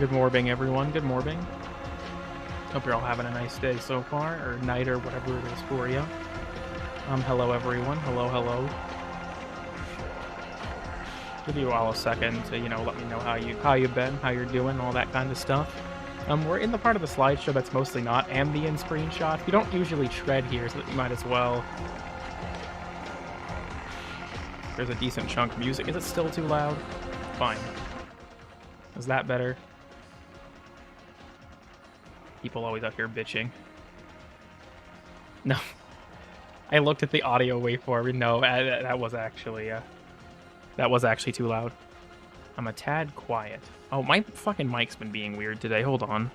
Good morning, everyone. Good morning. Hope you're all having a nice day so far, or night, or whatever it is for you. Hello, everyone. Hello, hello. Give you all a second to, let me know how you've been, how you're doing, all that kind of stuff. We're in the part of the slideshow that's mostly not ambient screenshot. You don't usually tread here, so that you might as well. There's a decent chunk of music. Is it still too loud? Fine. Is that better? People always out here bitching. No. I looked at the audio waveform. No, that was actually too loud. I'm a tad quiet. Oh, my fucking mic's been being weird today. Hold on.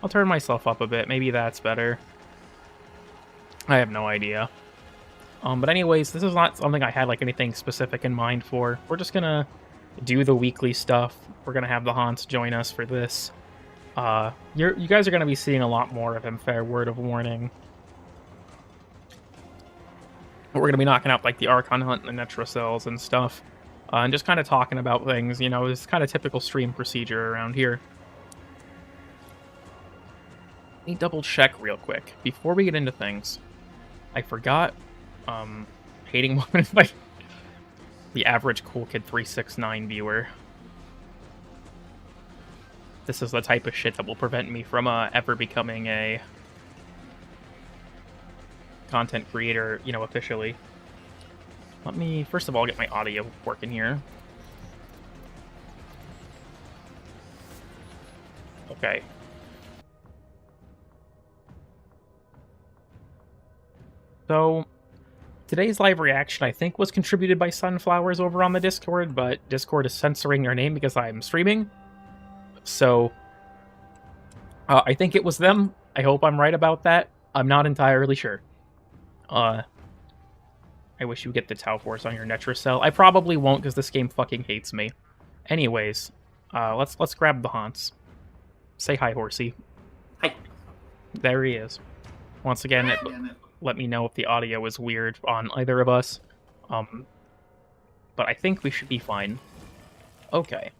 I'll turn myself up a bit. Maybe that's better. I have no idea. But anyways, this is not something I had like anything specific in mind for. We're just gonna do the weekly stuff. We're gonna have the Haunts join us for this. You guys are gonna be seeing a lot more of him, fair word of warning. We're gonna be knocking out like the Archon Hunt and the Netro Cells and stuff. And just kind of talking about things, it's kind of typical stream procedure around here. Let me double check real quick before we get into things. I forgot, hating one like the average Cool Kid 369 viewer. This is the type of shit that will prevent me from ever becoming a content creator, officially. Let me, first of all, get my audio working here. Okay. So, today's live reaction, I think, was contributed by Sunflowers over on the Discord, but Discord is censoring their name because I'm streaming. So, I think it was them. I hope I'm right about that. I'm not entirely sure. I wish you would get the Tau Force on your Netro Cell. I probably won't because this game fucking hates me. Anyways, let's grab the Haunts. Say hi, Horsey. Hi. There he is. Once again, let me know if the audio is weird on either of us. But I think we should be fine. Okay.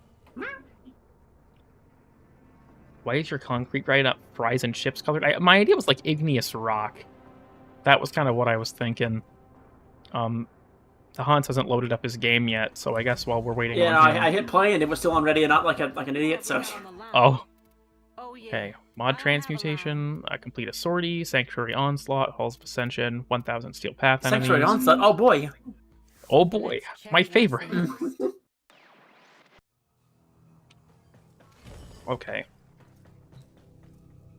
Why is your concrete right up fries and chips colored? My idea was like igneous rock. That was kind of what I was thinking. The Haunts hasn't loaded up his game yet, so I guess while we're waiting on him... I hit play and it was still on ready and not like an idiot, so... Oh. Okay. Mod Transmutation, complete a sortie, Sanctuary Onslaught, Halls of Ascension, 1000 Steel Path enemies. Sanctuary Onslaught? Oh boy. Oh boy. My favorite. Okay.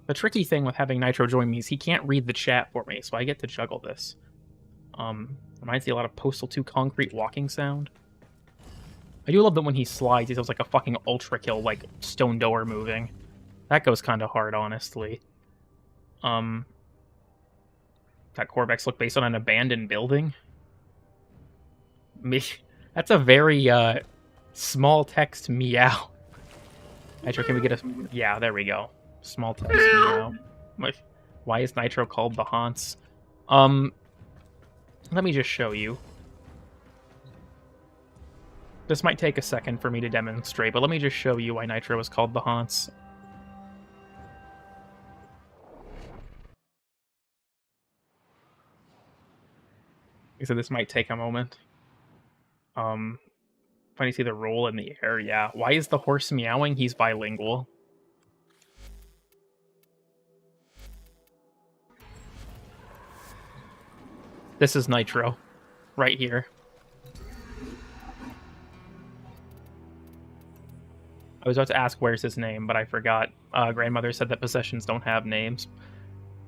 The tricky thing with having Nitro join me is he can't read the chat for me, so I get to juggle this. Reminds me a lot of Postal 2 concrete walking sound. I do love that when he slides, he sounds like a fucking ultra kill, like stone door moving. That goes kind of hard, honestly. That Corvex look based on an abandoned building. That's a very small text meow. Nitro, can we get a... Yeah, there we go. Small text meow. Why is Nitro called the Haunts? Let me just show you. This might take a second for me to demonstrate, but let me just show you why Nitro is called the Haunts. So this might take a moment. Funny to see the roll in the air, yeah. Why is the horse meowing? He's bilingual. This is Nitro. Right here. I was about to ask where's his name, but I forgot. Grandmother said that possessions don't have names.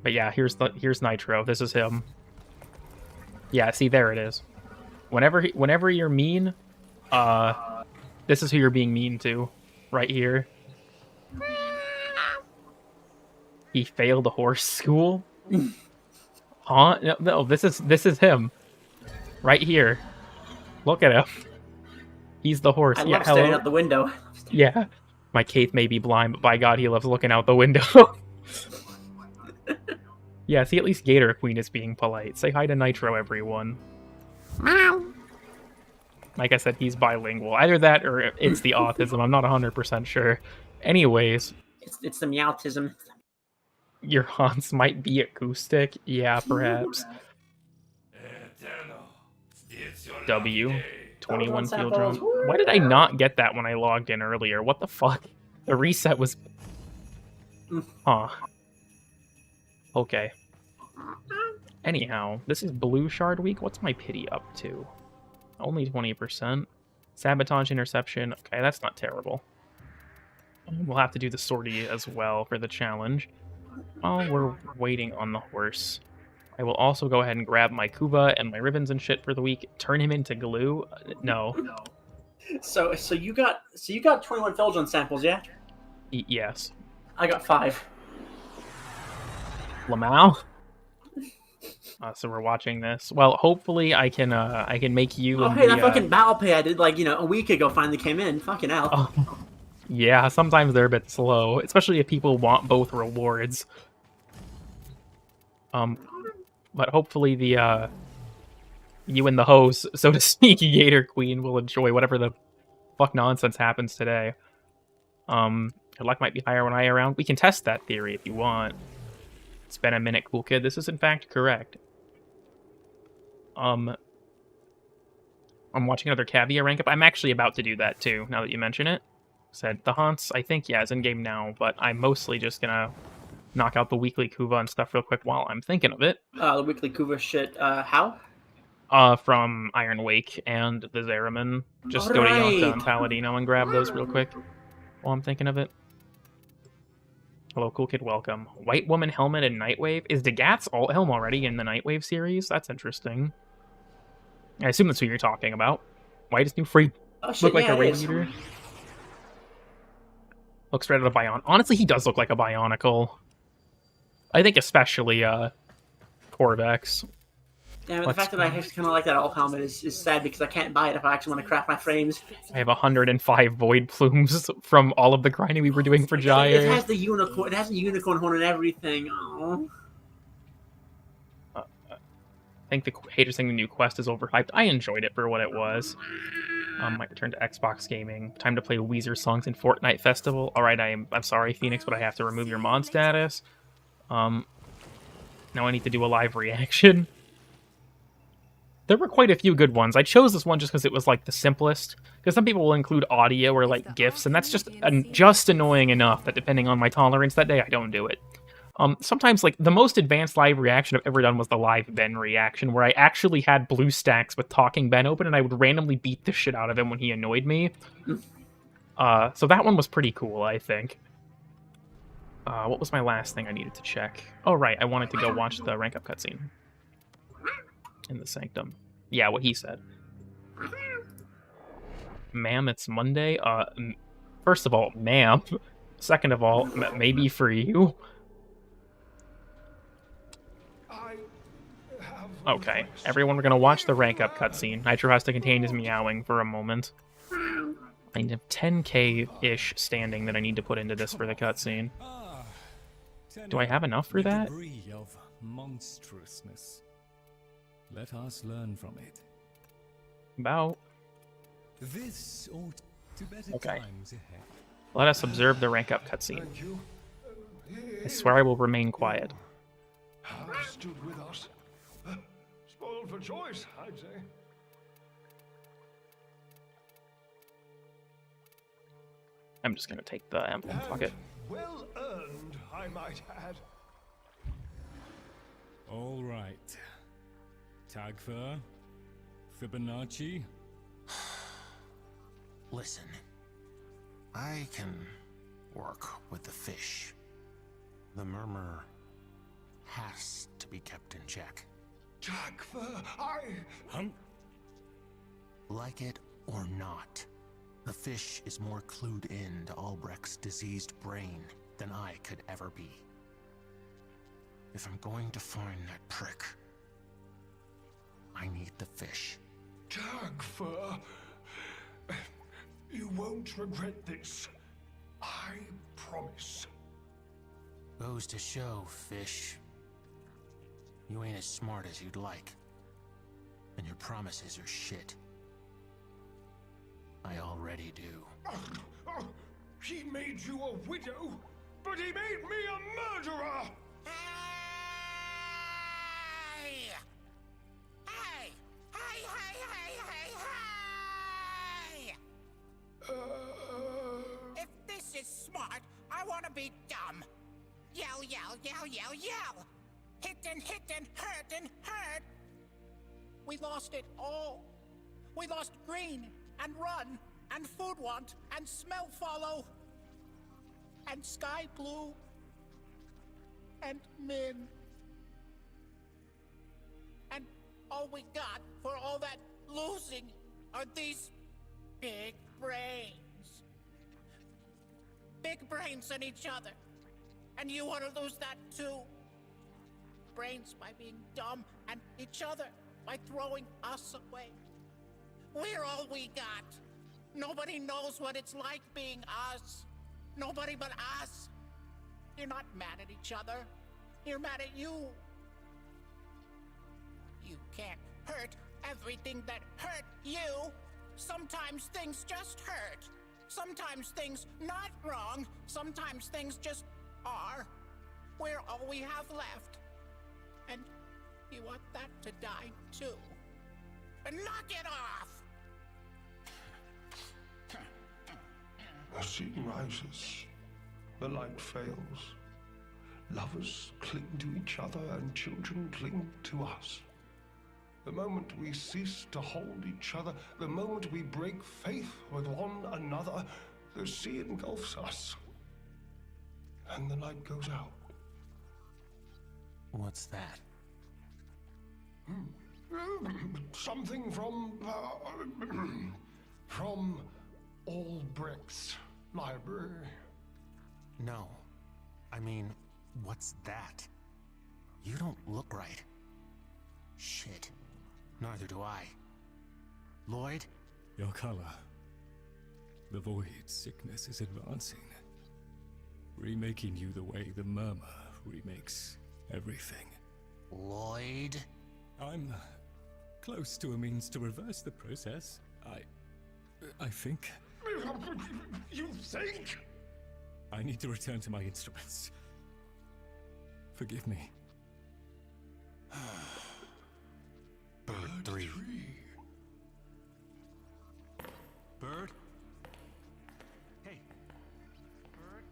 But yeah, here's Nitro. This is him. Yeah, see, there it is. Whenever you're mean, this is who you're being mean to. Right here. He failed a horse school? Huh? No, this is him. Right here. Look at him. He's the horse. I love staring out the window. Yeah. My Kaith may be blind, but by God, he loves looking out the window. Yeah, see, at least Gator Queen is being polite. Say hi to Nitro, everyone. Meow. Like I said, he's bilingual. Either that or it's the autism. I'm not 100% sure. Anyways, It's the meowtism. your haunts might be acoustic. Yeah, perhaps. W. 21 field samples. drum. Why did I not get that when I logged in earlier? What the fuck? The reset was... Huh. Okay. Anyhow, this is Blue Shard Week. What's my pity up to? Only 20%. Sabotage Interception. Okay, that's not terrible. We'll have to do the sortie as well for the challenge. While we're waiting on the horse, I will also go ahead and grab my Kuba and my ribbons and shit for the week. Turn him into glue? No. So you got 21 Feldron samples, yeah? Yes. I got 5. Lamau? So we're watching this. Well, hopefully I can make you. Oh, hey, that fucking battle pay I did like a week ago finally came in. Fucking hell. Oh, yeah, sometimes they're a bit slow, especially if people want both rewards. But hopefully the you and the host, so to speak, Gator Queen, will enjoy whatever the fuck nonsense happens today. Your luck might be higher when I around. We can test that theory if you want. It's been a minute, cool kid. This is in fact correct. I'm watching another Cavia rank up. I'm actually about to do that too, now that you mention it. Said the haunts, I think, yeah, is in game now, but I'm mostly just gonna knock out the weekly Kuva and stuff real quick while I'm thinking of it. The weekly Kuva shit. How? From Iron Wake and the Zeraman. Just go to Yonta and Paladino and grab those real quick while I'm thinking of it. Hello, cool kid, welcome. White Woman Helmet and Nightwave? Is Dagat's alt helm already in the Nightwave series? That's interesting. I assume that's who you're talking about. Why does New Free look like a Radiator? Looks right out of Bion. Honestly, he does look like a Bionicle. I think especially Corvex. Yeah, but the fact that I actually kind of like that alt helmet is sad because I can't buy it if I actually want to craft my frames. I have 105 Void Plumes from all of the grinding we were doing for Gyre. It has the unicorn. It has a unicorn horn and everything. Aww. I think the haters think the new quest is overhyped. I enjoyed it for what it was. Might return to Xbox gaming. Time to play Weezer songs in Fortnite Festival. All right, I'm sorry, Phoenix, but I have to remove your mod status. Now I need to do a live reaction. There were quite a few good ones. I chose this one just because it was like the simplest. Because some people will include audio or like GIFs, and that's just annoying enough that depending on my tolerance that day, I don't do it. Sometimes like the most advanced live reaction I've ever done was the live Ben reaction, where I actually had BlueStacks with Talking Ben open, and I would randomly beat the shit out of him when he annoyed me. So that one was pretty cool, I think. What was my last thing I needed to check? Oh right, I wanted to go watch the rank up cutscene. In the Sanctum. Yeah, what he said. Ma'am, it's Monday. First of all, ma'am. Second of all, maybe for you. Okay, everyone, we're gonna watch the rank up cutscene. Nitro has to contain his meowing for a moment. I have 10k-ish standing that I need to put into this for the cutscene. Do I have enough for that? Let us learn from it. About. This ought to better Okay. times ahead. Let us observe the rank up cutscene. I swear I will remain quiet. Stood with us. Spoiled for choice, I'd say. I'm just gonna take the emblem. Fuck it. Well earned, I might add. All right. Tagfer, Fibonacci. Listen, I can work with the fish. The murmur has to be kept in check. Tagfer, Like it or not, the fish is more clued in to Albrecht's diseased brain than I could ever be. If I'm going to find that prick, I need the fish. Tagfer, you won't regret this. I promise. Goes to show, fish. You ain't as smart as you'd like. And your promises are shit. I already do. He made you a widow, but he made me a murderer! Hey! Hey! Hey, hey, hey, hey, hey! If this is smart, I want to be dumb. Yell, yell, yell, yell, yell! Hit and hurt and hurt! We lost it all. We lost green and run and food want and smell follow and sky blue and min. And all we got for all that losing are these big brains. Big brains in each other. And you want to lose that too? Brains by being dumb and each other by throwing us away. We're all we got. Nobody knows what it's like being us. Nobody but us. You're not mad at each other. You're mad at you. You can't hurt everything that hurt you. Sometimes things just hurt. Sometimes things not wrong. Sometimes things just are. We're all we have left. And you want that to die too. And knock it off! The scene rises. The light fails. Lovers cling to each other and children cling to us. The moment we cease to hold each other, the moment we break faith with one another, the sea engulfs us. And the light goes out. What's that? Something from Albrecht's library. No. I mean, what's that? You don't look right. Shit. Neither do I. Lloyd? Your color. The void sickness is advancing. Remaking you the way the murmur remakes everything. Lloyd? I'm close to a means to reverse the process. I think. You think? I need to return to my instruments. Forgive me. Bird 3. Bird? Hey. Bird?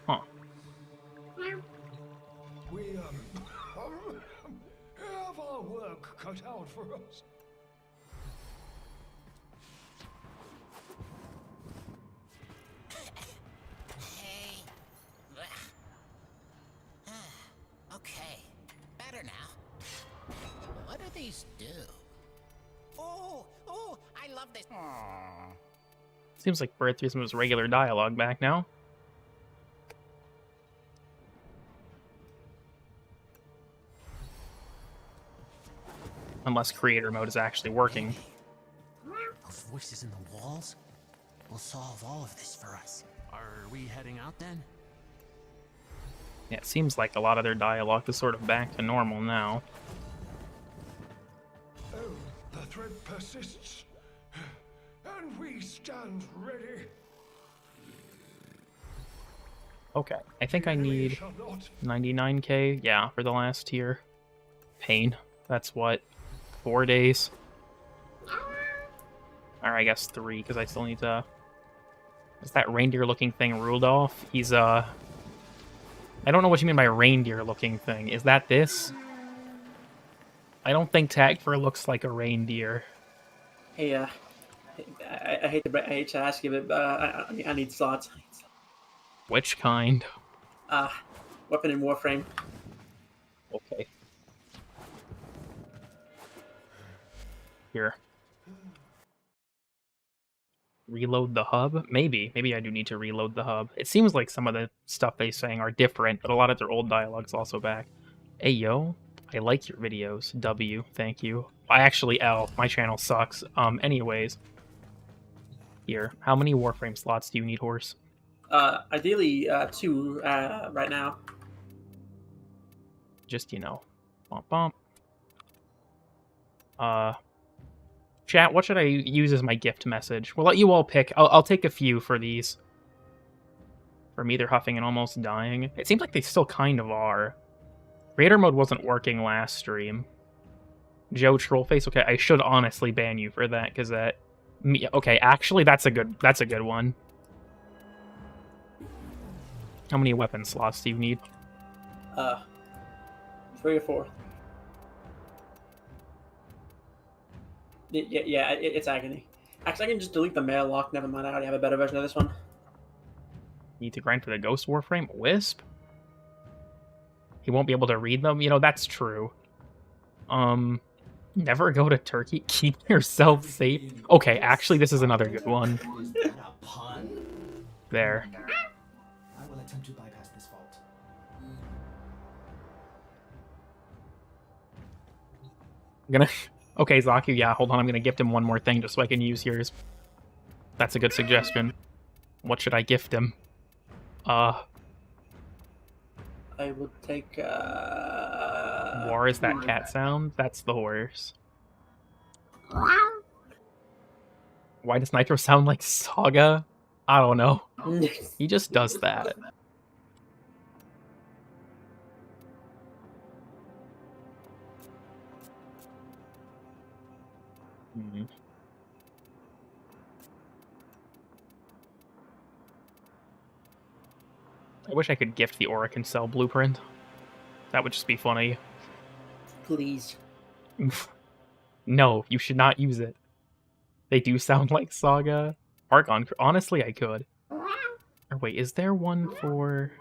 Huh. We have our work cut out for us. Hey. Okay. Better now. What do these do? Oh, I love this. Seems like Bird 3 was regular dialogue back now. Unless creator mode is actually working. Those voices in the walls will solve all of this for us. Are we heading out then? Yeah, it seems like a lot of their dialogue is sort of back to normal now. Oh, the threat persists. And we stand ready. Okay, I think I need 99k, yeah, for the last tier. Pain. That's what? 4 days? Or I guess 3, because I still need to... Is that reindeer-looking thing Rudolph? He's, I don't know what you mean by reindeer-looking thing. Is that this? I don't think Tagfur looks like a reindeer. Hey, I hate to ask you, but I need slots. Which kind? Weapon and Warframe. Okay. Here. Reload the hub? Maybe. Maybe I do need to reload the hub. It seems like some of the stuff they're saying are different, but a lot of their old dialogue's also back. Hey, yo. I like your videos. W. Thank you. I actually L. My channel sucks. Anyways. Here. How many Warframe slots do you need, Horse? Ideally, 2 right now. Just, you know. Bump, bump. Chat, what should I use as my gift message? We'll let you all pick. I'll take a few for these. From either huffing and almost dying. It seems like they still kind of are. Raider mode wasn't working last stream. Joe Trollface. Okay, I should honestly ban you for that because that. Okay, actually, that's a good one. How many weapon slots do you need? 3 or 4. Yeah, it's agony. Actually, I can just delete the mail lock. Never mind, I already have a better version of this one. Need to grind for the Ghost Warframe? Wisp? He won't be able to read them? You know, that's true. Never go to Turkey. Keep yourself safe. Okay, actually, this is another good one. There. I will attempt to bypass this fault. I'm gonna... Okay, Zaku, yeah, hold on. I'm gonna gift him one more thing just so I can use yours. That's a good suggestion. What should I gift him? I would take, War is that cat sound? That's the horse. Why does Nitro sound like Saga? I don't know. He just does that. I wish I could gift the Auric and Cell blueprint. That would just be funny. Please. No, you should not use it. They do sound like Saga. Argon, honestly, I could. Or wait, is there one for...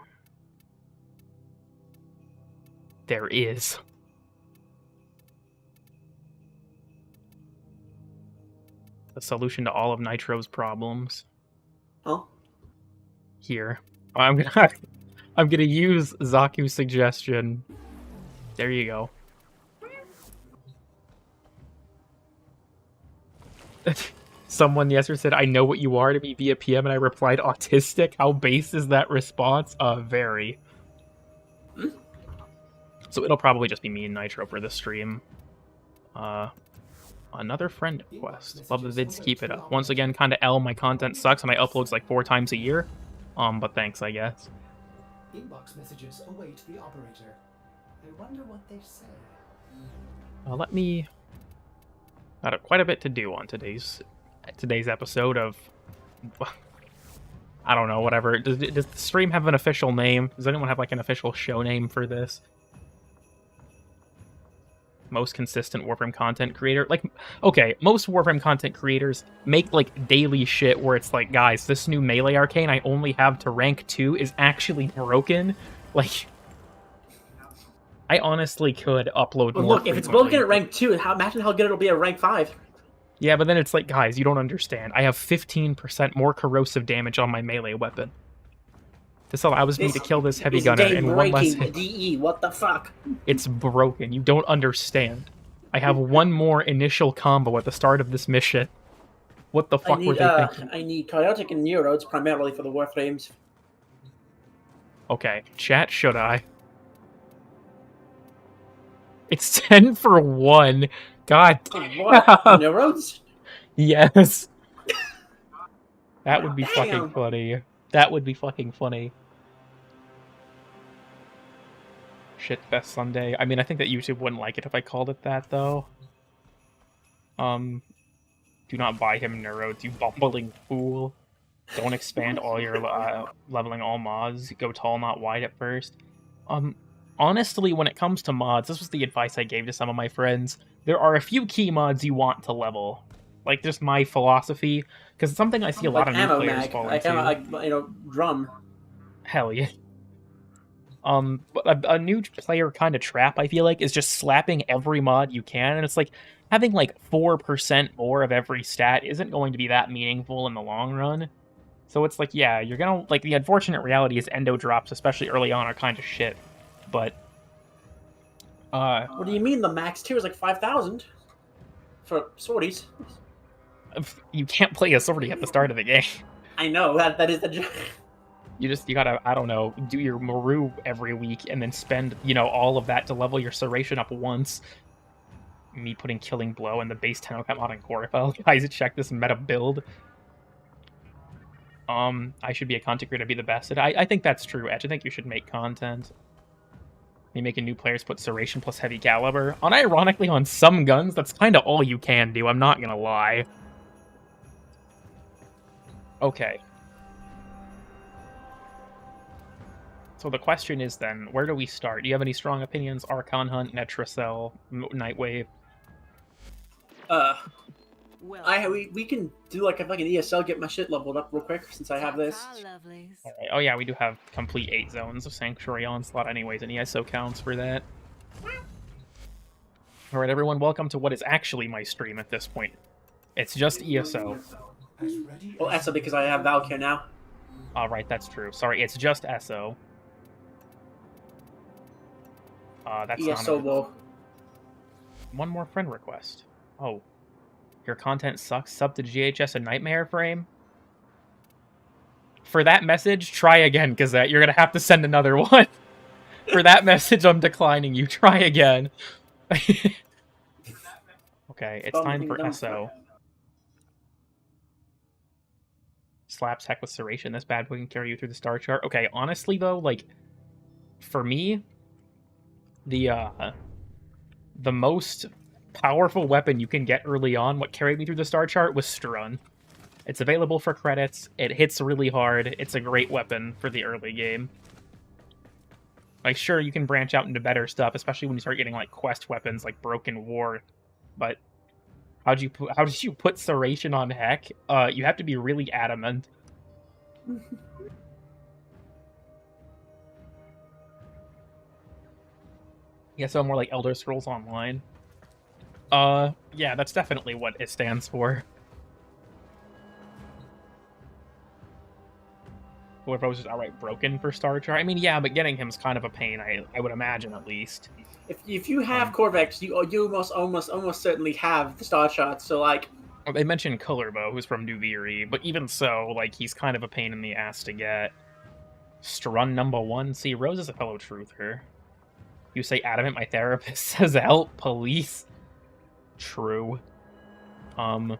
There is. The solution to all of Nitro's problems. Oh? Here. I'm gonna use Zaku's suggestion. There you go. Someone yesterday said, "I know what you are" to me via PM, and I replied, "Autistic." How base is that response? Very. So it'll probably just be me and Nitro for this stream. Another friend request. Love the vids, keep it up. Once again, kind of L, my content sucks, and I uploads like 4 times a year. But thanks, I guess. Inbox messages await the operator. I wonder what they say. Let me... Got quite a bit to do on today's episode of... I don't know, whatever. Does the stream have an official name? Does anyone have like an official show name for this? Most consistent Warframe content creator. Like, okay, most Warframe content creators make like daily shit where it's like, guys, this new melee arcane I only have to rank 2 is actually broken. Like, I honestly could upload more. Look, if it's broken at rank 2, imagine how good it'll be at rank 5. Yeah, but then it's like, guys, you don't understand. I have 15% more corrosive damage on my melee weapon. This allows me to kill this heavy gunner in one less hit. DE, what the fuck? It's broken. You don't understand. I have one more initial combo at the start of this mission. What the fuck were they thinking? I need Chaotic and Neurodes primarily for the Warframes. Okay, chat, should I? It's 10 for 1. God. What? Neurodes? Yes. That would be fucking funny. That would be fucking funny. Shitfest Sunday. I mean, I think that YouTube wouldn't like it if I called it that, though. Do not buy him Neurodes, you bumbling fool. Don't expand all your leveling all mods. Go tall, not wide at first. Honestly, when it comes to mods, this was the advice I gave to some of my friends. There are a few key mods you want to level. Like, just my philosophy. Because it's something I see a lot of new players fall into. Drum. Hell yeah. But a new player kind of trap, I feel like, is just slapping every mod you can. And it's like, having like 4% more of every stat isn't going to be that meaningful in the long run. So it's like, yeah, you're gonna, like, the unfortunate reality is endo drops, especially early on, are kind of shit. But, what do you mean the max tier is like 5,000? For sorties? You can't play a sortie at the start of the game. I know, that is the... You gotta, I don't know, do your Maru every week and then spend, all of that to level your Serration up once. me putting Killing Blow and the base 10 cap mod on Chlorophyll. Guys, check this meta build. I should be a content creator to be the best at it. I think that's true, Edge. I think you should make content. You making new players put Serration plus Heavy Caliber. Unironically, on some guns, that's kind of all you can do. I'm not gonna lie. Okay. So the question is then, where do we start? Do you have any strong opinions? Archon Hunt, Netracell, Nightwave? We can do like a fucking ESL, get my shit leveled up real quick since I have this. Right. Oh yeah, we do have complete 8 zones of Sanctuary Onslaught anyways, and ESO counts for that. Alright everyone, welcome to what is actually my stream at this point. It's just ESO. Well, ESO because I have Valkyr now. Alright, that's true. Sorry, it's just ESO. That's ESO will. One more friend request. Oh. Your content sucks. Sub to GHS and Nightmare Frame. For that message, try again, Gazette. You're going to have to send another one. For that message, I'm declining you. Try again. Okay, it's time for SO. Slaps heck with Serration. This bad boy can carry you through the star chart. Okay, honestly, though, like, for me, the most powerful weapon you can get early on, what carried me through the star chart, was Strun. It's available for credits, it hits really hard, it's a great weapon for the early game. Like, sure, you can branch out into better stuff, especially when you start getting, like, quest weapons like Broken War, but how did you put Serration on Heck? You have to be really adamant. Yeah, so more like Elder Scrolls Online. Yeah, that's definitely what it stands for. Whoever was just outright broken for Star Chart. I mean, yeah, but getting him's kind of a pain, I would imagine, at least. If you have Corvex, you almost certainly have the Star Chart, so, like... Well, they mentioned Kullerbo, who's from Duviri, but even so, like, he's kind of a pain in the ass to get. Strun #1. See, Rose is a fellow truther. You say adamant, my therapist says help, police. True. I'm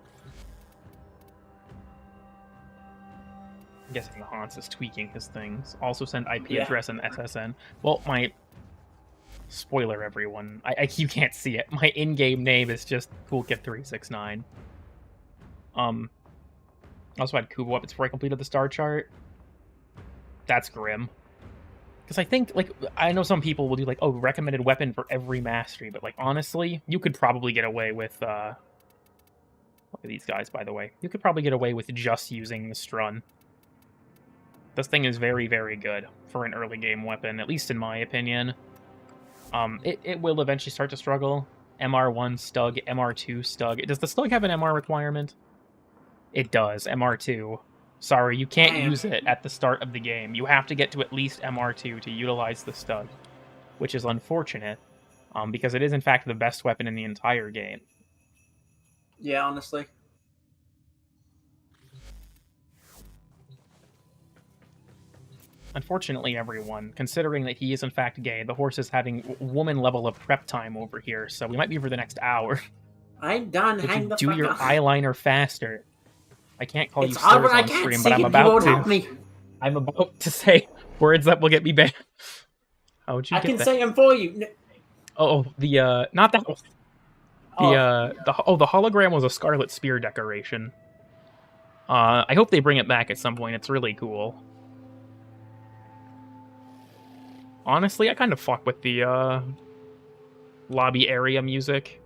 guessing the Hans is tweaking his things. Also send IP address and SSN. Well, my... Spoiler, everyone. You can't see it. My in-game name is just CoolKid369. I also had Kuba weapons before I completed the star chart. That's grim. Because I think, like, I know some people will do, like, oh, recommended weapon for every mastery, but, like, honestly, you could probably get away with, look at these guys, by the way. You could probably get away with just using the Strun. This thing is very, very good for an early game weapon, at least in my opinion. It will eventually start to struggle. MR1 Stug, MR2 Stug. Does the Stug have an MR requirement? It does, MR2. Sorry, you can't use it at the start of the game. You have to get to at least MR2 to utilize the Stug, which is unfortunate, because it is in fact the best weapon in the entire game. Yeah, honestly. Unfortunately, everyone, considering that he is in fact gay, the horse is having woman level of prep time over here, so we might be for the next hour. I'm done. Hang the do fuck your up. eyeliner faster. I can't call you It's slurs odd when I on can't stream, see but I'm it, you about won't to. help me. I'm about to say words that will get me banned. How would you I get can that? say them for you. Oh, the not that one. The hologram was a Scarlet Spear decoration. I hope they bring it back at some point. It's really cool. Honestly, I kind of fuck with the lobby area music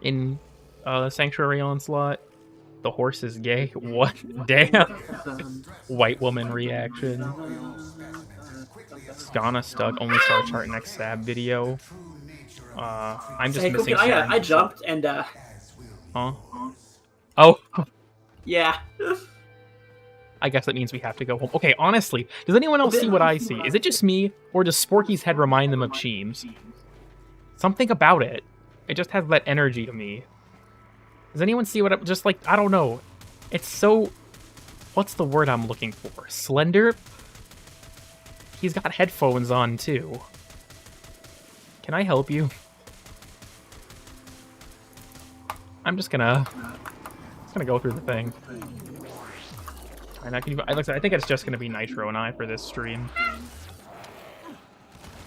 in Sanctuary Onslaught. The horse is gay. What? Damn. White woman reaction. Skana Stug only star chart next stab video. I'm just missing. I jumped and Huh? Oh. Yeah. I guess that means we have to go home. Okay, honestly, does anyone else see what I see? Is it just me, or does Sporky's head remind them of Cheems? Something about it. It just has that energy to me. Does anyone see what just like, I don't know. It's so... What's the word I'm looking for? Slender? He's got headphones on, too. Can I help you? I'm just gonna go through the thing. And I think it's just gonna be Nitro and I for this stream.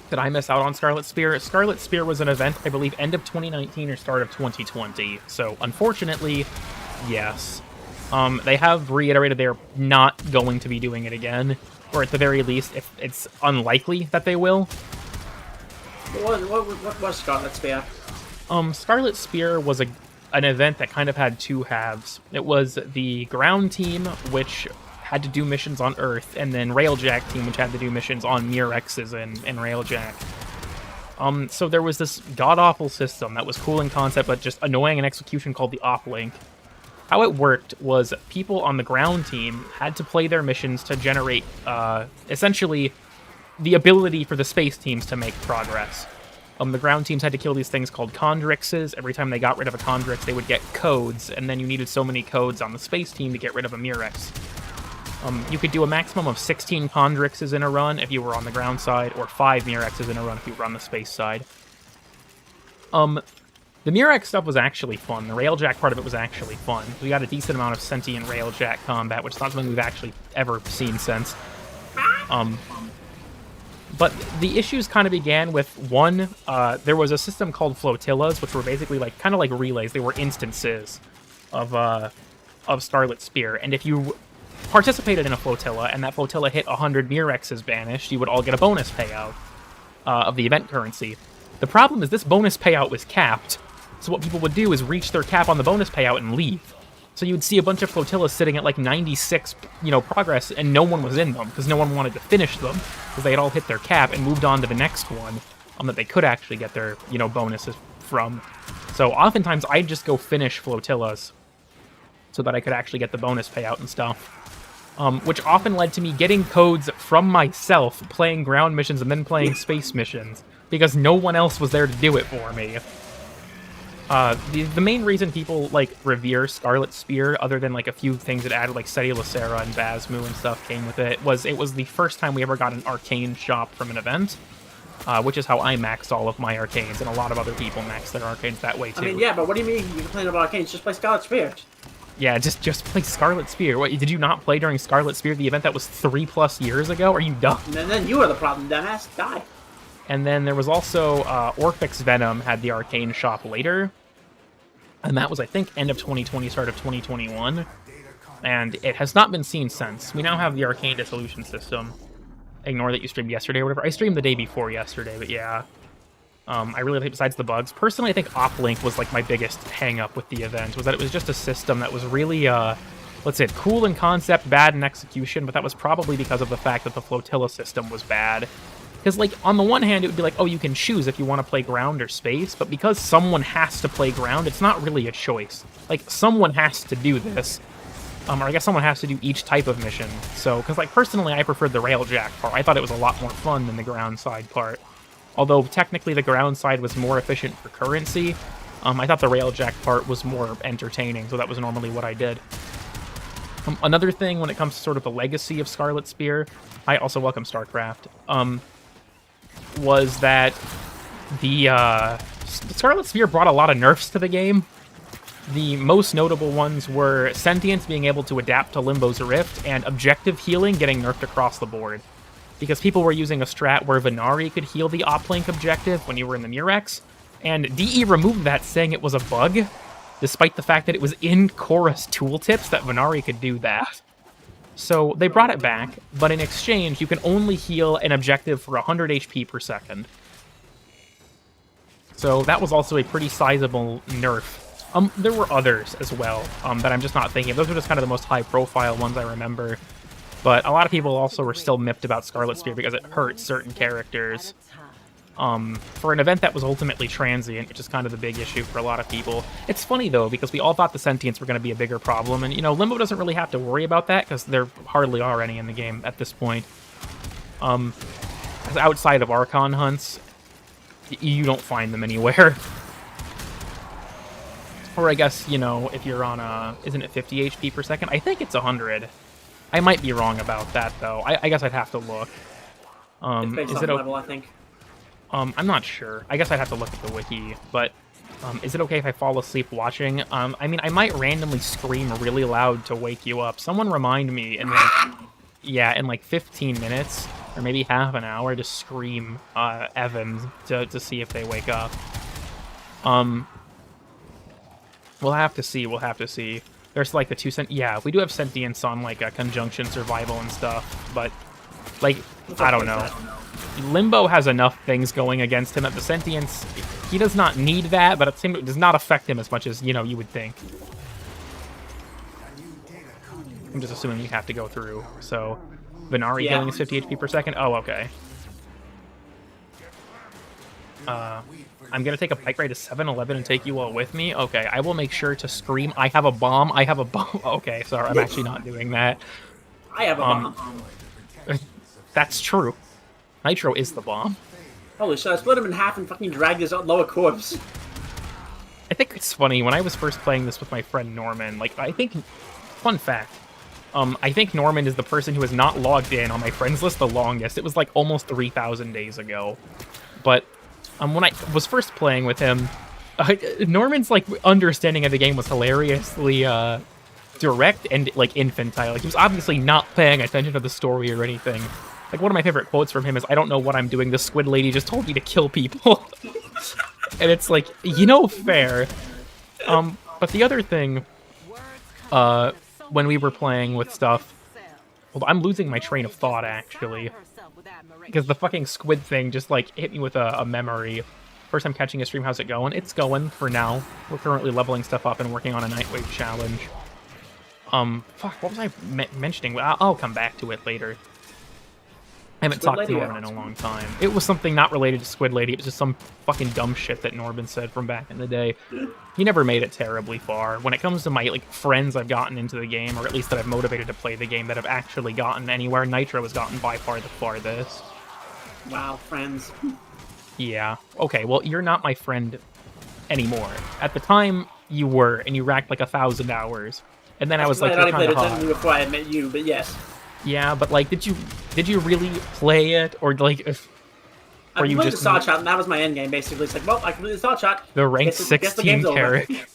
Did I miss out on Scarlet Spear? Scarlet Spear was an event, I believe, end of 2019 or start of 2020. So, unfortunately, yes. They have reiterated they're not going to be doing it again. Or at the very least, if it's unlikely that they will. What was Scarlet Spear? Scarlet Spear was an event that kind of had two halves. It was the ground team, which had to do missions on Earth, and then Railjack team, which had to do missions on Mirexes and Railjack. So there was this god-awful system that was cool in concept, but just annoying in execution called the Oplink. How it worked was people on the ground team had to play their missions to generate, essentially, the ability for the space teams to make progress. The ground teams had to kill these things called Chondrixes. Every time they got rid of a Chondrix, they would get codes, and then you needed so many codes on the space team to get rid of a Mirex. You could do a maximum of 16 Chondrixes in a run if you were on the ground side, or 5 Mirexes in a run if you were on the space side. The Mirex stuff was actually fun. The Railjack part of it was actually fun. We got a decent amount of sentient Railjack combat, which is not something we've actually ever seen since. But the issues kind of began with, one, there was a system called flotillas, which were basically kind of like relays. They were instances of Scarlet Spear, and if you participated in a flotilla, and that flotilla hit 100 Mirexes banished, you would all get a bonus payout of the event currency. The problem is this bonus payout was capped, so what people would do is reach their cap on the bonus payout and leave. So you would see a bunch of flotillas sitting at 96, progress, and no one was in them, because no one wanted to finish them, because they had all hit their cap and moved on to the next one, that they could actually get their, bonuses from. So oftentimes I'd just go finish flotillas, so that I could actually get the bonus payout and stuff. Which often led to me getting codes from myself, playing ground missions and then playing space missions, because no one else was there to do it for me. The main reason people, revere Scarlet Spear, other than, a few things that added, Seti Lacera and Basmu and stuff came with it was the first time we ever got an arcane shop from an event, which is how I maxed all of my arcanes, and a lot of other people maxed their arcanes that way, too. I mean, yeah, but what do you mean you complain about arcanes? Just play Scarlet Spear. Yeah, just play Scarlet Spear. What, did you not play during Scarlet Spear, the event that was 3+ years ago? Are you dumb? And then you were the problem, dumbass. Die. And then there was also Orphix Venom had the arcane shop later. And that was, I think, end of 2020, start of 2021. And it has not been seen since. We now have the Arcane Dissolution system. Ignore that you streamed yesterday or whatever. I streamed the day before yesterday, but yeah. I really think, besides the bugs, personally, I think Oplink was, my biggest hang-up with the event, was that it was just a system that was really, let's say, cool in concept, bad in execution, but that was probably because of the fact that the flotilla system was bad. Because, on the one hand, it would be oh, you can choose if you want to play ground or space, but because someone has to play ground, it's not really a choice. Someone has to do this. Or I guess someone has to do each type of mission. So, because, personally, I preferred the Railjack part. I thought it was a lot more fun than the ground side part. Although, technically, the ground side was more efficient for currency, I thought the Railjack part was more entertaining, so that was normally what I did. Another thing, when it comes to sort of the legacy of Scarlet Spear, I also welcome StarCraft, was that the Scarlet Spear brought a lot of nerfs to the game. The most notable ones were Sentience being able to adapt to Limbo's Rift, and objective healing getting nerfed across the board. Because people were using a strat where Venari could heal the Oplink objective when you were in the Murex, and DE removed that, saying it was a bug, despite the fact that it was in Chorus tooltips that Venari could do that. So they brought it back, but in exchange, you can only heal an objective for 100 HP per second. So that was also a pretty sizable nerf. There were others as well that I'm just not thinking of. Those are just kind of the most high-profile ones I remember. But a lot of people also were still miffed about Scarlet Spear because it hurt certain characters. For an event that was ultimately transient, which is kind of the big issue for a lot of people. It's funny, though, because we all thought the Sentients were going to be a bigger problem, and, Limbo doesn't really have to worry about that, because there hardly are any in the game at this point. Outside of Archon hunts, you don't find them anywhere. Or I guess, if you're on isn't it 50 HP per second? I think it's 100. I might be wrong about that, though. I guess I'd have to look. It's based on level, I think. I'm not sure. I guess I'd have to look at the wiki, but Is it okay if I fall asleep watching? I mean, I might randomly scream really loud to wake you up. Someone remind me in like, yeah, in like 15 minutes or maybe half an hour to scream Evans to see if they wake up. We'll have to see. We'll have to see. There's like the yeah, we do have sentience on like a conjunction survival and stuff, but like I don't know. Limbo has enough things going against him that the sentience, he does not need that, but at the same time, it does not affect him as much as, you know, you would think. I'm just assuming you have to go through. So, Venari healing is 50 HP per second. Oh, okay. I'm going to take a bike ride to 7-Eleven and take you all with me. Okay, I will make sure to scream, I have a bomb, I have a bomb. Okay, sorry, I'm actually not doing that. I have a bomb. That's true. Nitro is the bomb. Holy shit, I split him in half and fucking dragged his lower corpse. I think it's funny, when I was first playing this with my friend Norman, like, I think, fun fact, I think Norman is the person who has not logged in on my friends list the longest. It was like almost 3,000 days ago. But when I was first playing with him, Norman's like understanding of the game was hilariously direct and like infantile. Like, he was obviously not paying attention to the story or anything. Like, one of my favorite quotes from him is, "I don't know what I'm doing. The squid lady just told me to kill people." And it's like, you know, fair. But the other thing, when we were playing with stuff, well, I'm losing my train of thought, actually. Because the fucking squid thing just, like, hit me with a memory. First time catching a stream, how's it going? It's going, for now. We're currently leveling stuff up and working on a Nightwave challenge. Fuck, what was I mentioning? I'll come back to it later. I haven't talked to Norman in a long time. It was something not related to Squid Lady. It was just some fucking dumb shit that Norman said from back in the day. He never made it terribly far. When it comes to my like friends I've gotten into the game, or at least that I've motivated to play the game, that have actually gotten anywhere, Nitro has gotten by far the farthest. Wow, friends. Yeah. Okay, well, you're not my friend anymore. At the time, you were, and you racked like 1,000 hours. And then I was like, I played it before I met you, but yes. Yeah, but like, did you really play it, or like, I completed the Star Shot, and that was my end game basically. It's like, well, I completed the Star Shot. The rank 16 Carrick.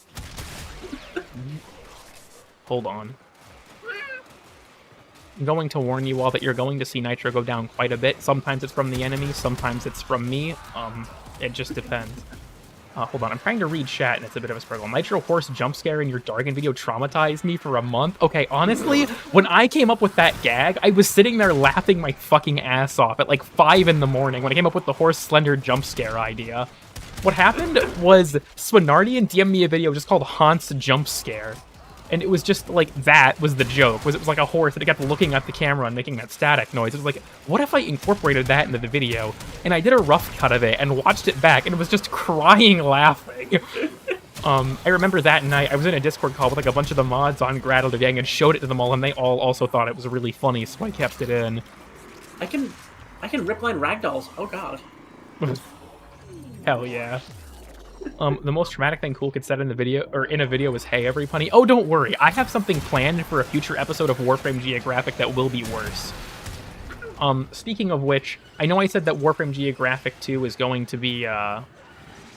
Hold on. I'm going to warn you all that you're going to see Nitro go down quite a bit. Sometimes it's from the enemy, sometimes it's from me. It just depends. Hold on, I'm trying to read chat, and it's a bit of a struggle. Nitro horse jump scare in your Dargan video traumatized me for a month. Okay, honestly, when I came up with that gag, I was sitting there laughing my fucking ass off at like 5 in the morning when I came up with the horse slender jump scare idea. What happened was Swinardian DM'd me a video just called Haunts Jump Scare. And it was just like, that was the joke. It was like a horse that kept looking at the camera and making that static noise. It was like, what if I incorporated that into the video? And I did a rough cut of it and watched it back, and it was just crying laughing. I remember that night, I was in a Discord call with like a bunch of the mods on Grattle Gang and showed it to them all, and they all also thought it was really funny, so I kept it in. I can ripline ragdolls. Oh god. Hell yeah. The most traumatic thing Cool could said in the video, or in a video, was, "Hey, every punny." Oh, don't worry. I have something planned for a future episode of Warframe Geographic that will be worse. Speaking of which, I know I said that Warframe Geographic 2 is going to be,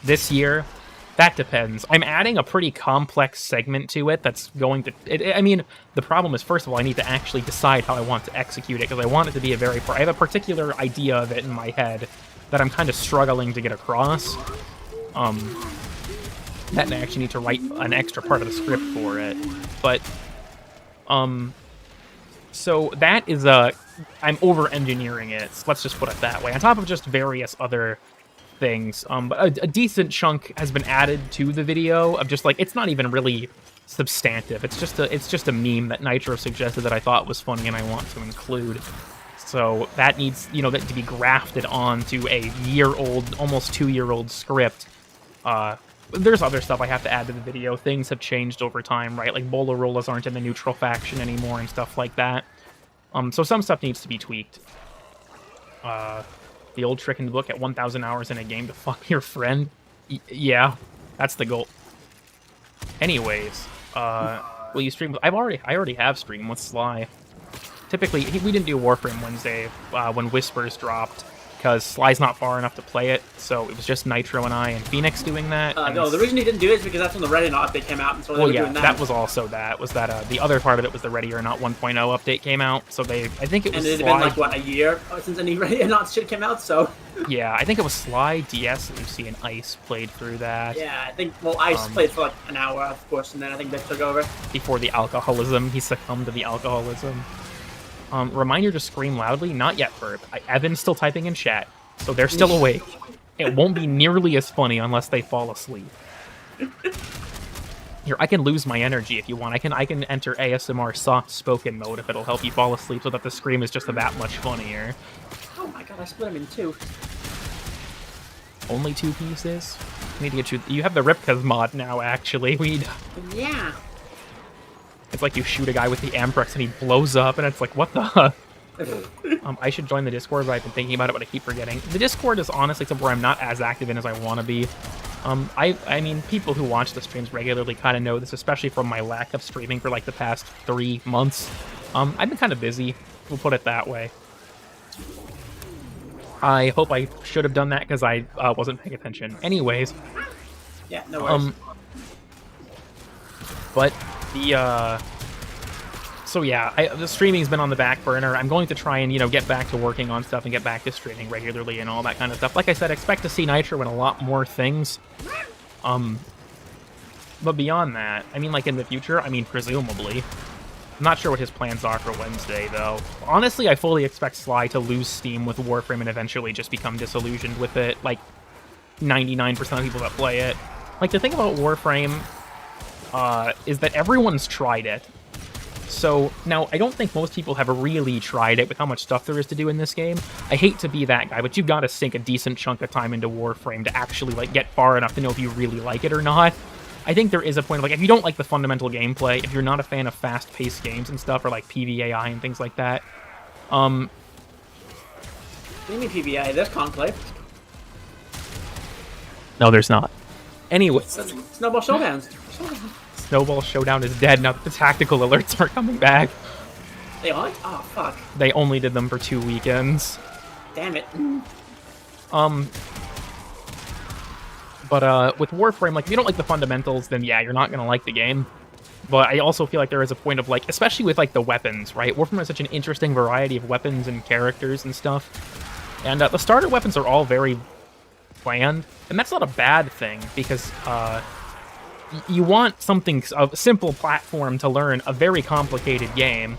this year. That depends. I'm adding a pretty complex segment to it that's going to... I mean, the problem is, first of all, I need to actually decide how I want to execute it, because I want it to be a very... I have a particular idea of it in my head that I'm kind of struggling to get across. That I actually need to write an extra part of the script for it. But, so that is I'm over-engineering it, so let's just put it that way. On top of just various other things, but a decent chunk has been added to the video of just like, it's not even really substantive. It's just a meme that Nitro suggested that I thought was funny and I want to include. So that needs, you know, that to be grafted onto a year-old, almost 2-year-old script. There's other stuff I have to add to the video. Things have changed over time, right? Like Bolarolas aren't in the neutral faction anymore and stuff like that. So some stuff needs to be tweaked. The old trick in the book, at 1,000 hours in a game to fuck your friend. Yeah, that's the goal. Anyways, will you stream? I already have streamed with Sly. Typically, we didn't do Warframe Wednesday when Whispers dropped. because Sly's not far enough to play it, so it was just Nitro and I and Phoenix doing that. No, the reason he didn't do it is because that's when the Ready or Not update came out, and so they were doing that. That was also that. Was that the other part of it was the Ready or Not 1.0 update came out, so I think it was And it had Sly. been like, what, a year since any Ready or Not shit came out, so... Yeah, I think it was Sly, DS, Lucy, and Ice played through that. Yeah, I think, well, Ice played for like an hour, of course, and then I think they took over. Before the alcoholism, he succumbed to the alcoholism. Reminder to scream loudly, not yet, Burp. Evan's still typing in chat, so they're still awake. It won't be nearly as funny unless they fall asleep. Here, I can lose my energy if you want. I can enter ASMR soft-spoken mode if it'll help you fall asleep so that the scream is just that much funnier. Oh my god, I split him in two. Only 2 pieces? I need to get you... You have the Ripkas mod now, actually. Yeah. It's like you shoot a guy with the Amprex and he blows up, and it's like, what the... I should join the Discord, but I've been thinking about it, but I keep forgetting. The Discord is honestly something where I'm not as active in as I want to be. I mean, people who watch the streams regularly kind of know this, especially from my lack of streaming for like the past 3 months. I've been kind of busy, we'll put it that way. I hope I should have done that because I wasn't paying attention. Anyways. Yeah, no worries. But the so yeah, the streaming's been on the back burner. I'm going to try and, get back to working on stuff and get back to streaming regularly and all that kind of stuff. Like I said, expect to see Nitro in a lot more things. But beyond that, I mean, like in the future, I mean, presumably. I'm not sure what his plans are for Wednesday, though. Honestly, I fully expect Sly to lose steam with Warframe and eventually just become disillusioned with it, like 99% of people that play it. Like, the thing about Warframe is that everyone's tried it. So, now, I don't think most people have really tried it with how much stuff there is to do in this game. I hate to be that guy, but you've got to sink a decent chunk of time into Warframe to actually, like, get far enough to know if you really like it or not. I think there is a point of, like, if you don't like the fundamental gameplay, if you're not a fan of fast-paced games and stuff, or, like, PvAI and things like that, What do you mean PvAI? There's Conclave. No, there's not. Anyway. Snowball Showdowns. Snowball Showdown is dead now that the tactical alerts are coming back. They are? Oh, fuck. They only did them for 2 weekends. Damn it. But with Warframe, like, if you don't like the fundamentals, then yeah, you're not gonna like the game. But I also feel like there is a point of, like, especially with, like, the weapons, right? Warframe has such an interesting variety of weapons and characters and stuff. And the starter weapons are all very bland. And that's not a bad thing, because you want something, a simple platform to learn a very complicated game.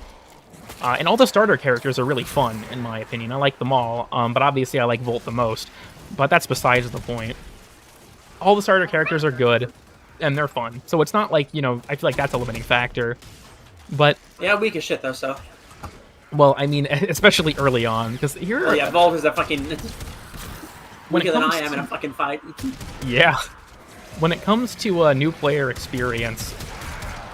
And all the starter characters are really fun, in my opinion. I like them all, but obviously I like Volt the most. But that's besides the point. All the starter characters are good, and they're fun. So it's not like, I feel like that's a limiting factor. But... Yeah, weak as shit, though, so... Well, I mean, especially early on, because here... Oh, yeah, Volt is a fucking... weaker than I am to... in a fucking fight. Yeah. When it comes to a new player experience...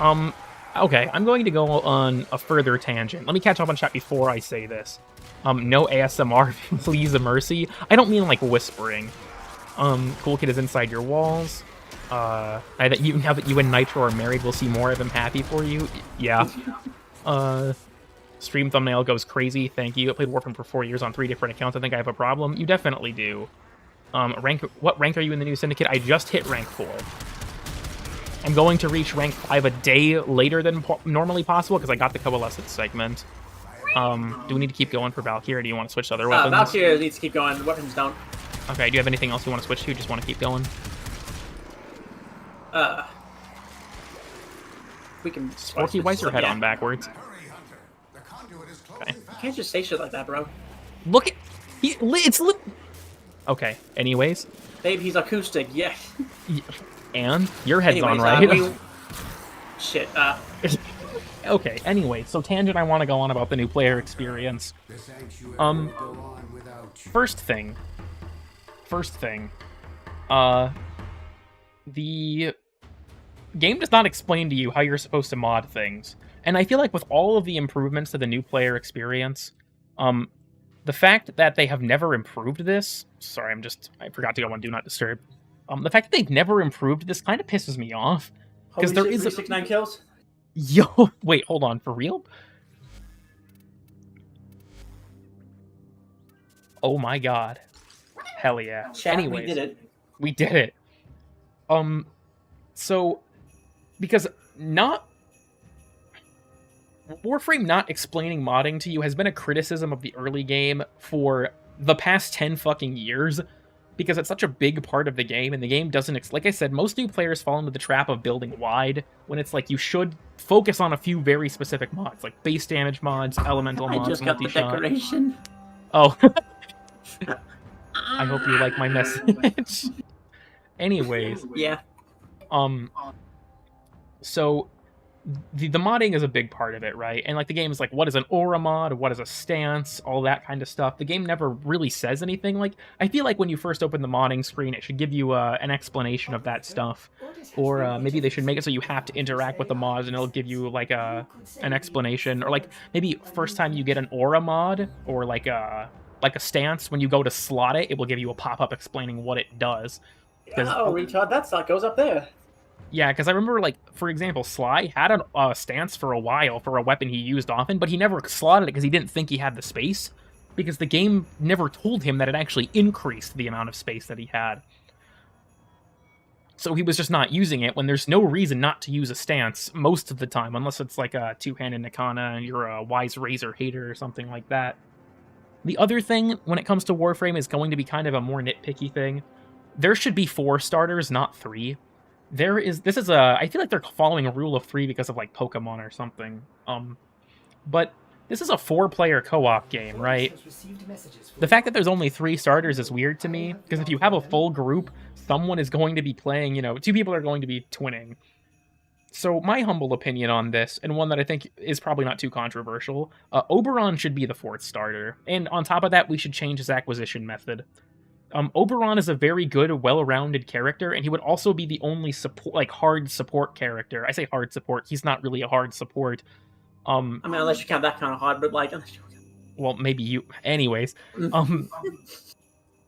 Okay, I'm going to go on a further tangent. Let me catch up on chat before I say this. No ASMR, please, a mercy. I don't mean, like, whispering. Cool Kid is inside your walls. Now that you and Nitro are married, we'll see more of him. Happy for you. Yeah. Stream thumbnail goes crazy. Thank you. I played Warframe for 4 years on 3 different accounts. I think I have a problem. You definitely do. What rank are you in the new Syndicate? I just hit rank 4. I'm going to reach rank 5 a day later than normally possible because I got the coalescence segment. Do we need to keep going for Valkyrie, or do you want to switch to other weapons? Valkyrie needs to keep going. The weapons don't. Okay, do you have anything else you want to switch to? Just want to keep going? We can... Sporky, why is your head on backwards? Okay. You can't just say shit like that, bro. Look at... It's lit... Okay, anyways. Babe, he's acoustic, yeah. And? Your head's on, right? Shit, Okay, anyway, so tangent I want to go on about the new player experience. First thing. The game does not explain to you how you're supposed to mod things. And I feel like with all of the improvements to the new player experience, the fact that they have never improved this... Sorry, I forgot to go on Do Not Disturb. The fact that they've never improved this kind of pisses me off. Because there is 369 kills? Yo, wait, hold on, for real? Oh my god. Hell yeah. Chat, Anyways, we did it. we did it. So, because Warframe not explaining modding to you has been a criticism of the early game for the past 10 fucking years, because it's such a big part of the game, and the game doesn't... like I said, most new players fall into the trap of building wide, when it's like you should focus on a few very specific mods, like base damage mods, elemental mods, I just got the multi-shot. decoration. Oh. I hope you like my message. Anyways. Yeah. So the modding is a big part of it, right? And like the game is like, what is an aura mod? What is a stance? All that kind of stuff. The game never really says anything. Like, I feel like when you first open the modding screen, it should give you an explanation of that stuff. Or maybe they should make it so you have to interact with the mods and it'll give you like an explanation. Or like maybe first time you get an aura mod or like a stance, when you go to slot it, it will give you a pop-up explaining what it does. Oh, retard, that stuff goes up there. Yeah, because I remember, like, for example, Sly had a stance for a while for a weapon he used often, but he never slotted it because he didn't think he had the space, because the game never told him that it actually increased the amount of space that he had. So he was just not using it when there's no reason not to use a stance most of the time, unless it's like a two-handed Nikana and you're a Wise Razor hater or something like that. The other thing when it comes to Warframe is going to be kind of a more nitpicky thing. There should be 4 starters, not 3. I feel like they're following a rule of 3 because of like Pokemon or something. But this is a 4-player co-op game, right? The fact that there's only 3 starters is weird to me, because if you have a full group, someone is going to be playing, 2 people are going to be twinning. So my humble opinion on this, and one that I think is probably not too controversial, Oberon should be the 4th starter. And on top of that, we should change his acquisition method. Oberon is a very good, well-rounded character, and he would also be the only hard support character. I say hard support, he's not really a hard support. I mean, unless you count that kind of hard, but like... Well, maybe you... Anyways.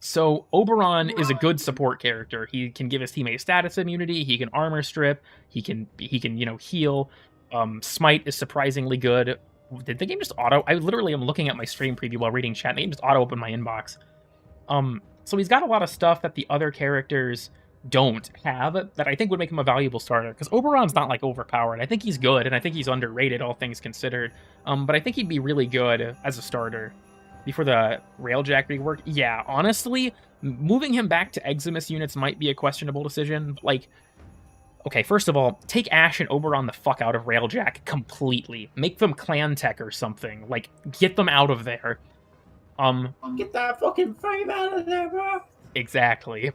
So, Oberon is a good support character. He can give his teammate status immunity, he can armor strip, he can heal. Smite is surprisingly good. Did the game just auto... I literally am looking at my stream preview while reading chat, and the game just auto-opened my inbox. So he's got a lot of stuff that the other characters don't have that I think would make him a valuable starter, because Oberon's not like overpowered. I think he's good, and I think he's underrated, all things considered. But I think he'd be really good as a starter. Before the Railjack rework, yeah, honestly, moving him back to Eximus units might be a questionable decision. Like, okay, first of all, take Ash and Oberon the fuck out of Railjack completely. Make them clan tech or something. Like, get them out of there. Get that fucking frame out of there, bro! Exactly.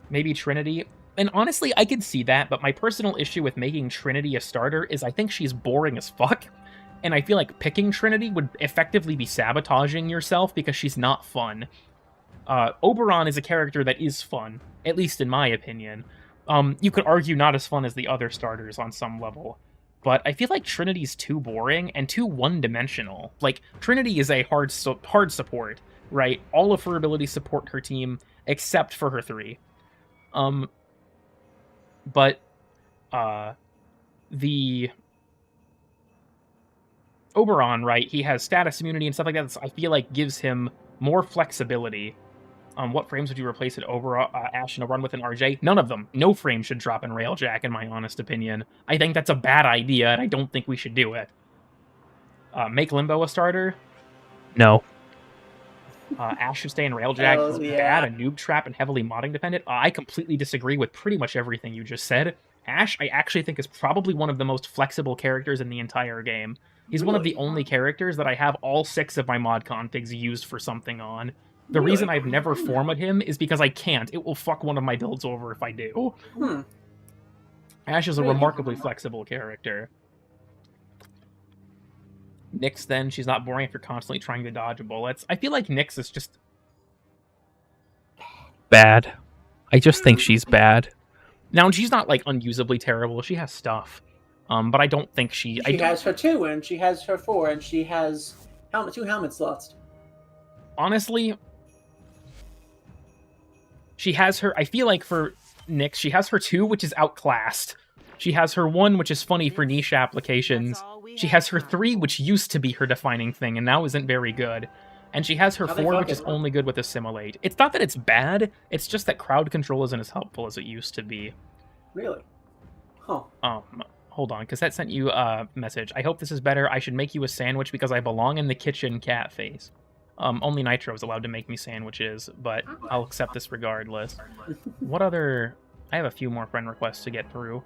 Maybe Trinity. And honestly, I could see that, but my personal issue with making Trinity a starter is I think she's boring as fuck. And I feel like picking Trinity would effectively be sabotaging yourself because she's not fun. Oberon is a character that is fun, at least in my opinion. You could argue not as fun as the other starters on some level. But I feel like Trinity's too boring and too one-dimensional. Like, Trinity is a hard support, right? All of her abilities support her team, except for her 3. The Oberon, right, he has status immunity and stuff like that, so I feel like gives him more flexibility. What frames would you replace it over Ash and Oberon with an RJ? None of them. No frame should drop in Railjack, in my honest opinion. I think that's a bad idea, and I don't think we should do it. Make Limbo a starter? No. Ash should stay in Railjack. He's bad, a noob trap, and heavily modding dependent. I completely disagree with pretty much everything you just said. Ash, I actually think, is probably one of the most flexible characters in the entire game. He's one of the only characters that I have all 6 of my mod configs used for something on. The reason I've never formatted him is because I can't. It will fuck one of my builds over if I do. Ash is a remarkably flexible character. Nyx, then, she's not boring if you're constantly trying to dodge bullets. I feel like Nyx is just... bad. I just think she's bad. Now, she's not, like, unusably terrible. She has stuff. But I don't think she... She has her 2, and she has her 4, and she has 2 helmet slots. Honestly... She has her... I feel like for Nyx, she has her 2, which is outclassed. She has her 1, which is funny for niche applications. She has her 3, which used to be her defining thing, and now isn't very good. And she has her How they 4, which fucking is only good with Assimilate. It's not that it's bad, it's just that crowd control isn't as helpful as it used to be. Really? Huh. Hold on, because that sent you a message. I hope this is better. I should make you a sandwich because I belong in the kitchen, cat face. Only Nitro is allowed to make me sandwiches, but I'll accept this regardless. What other... I have a few more friend requests to get through.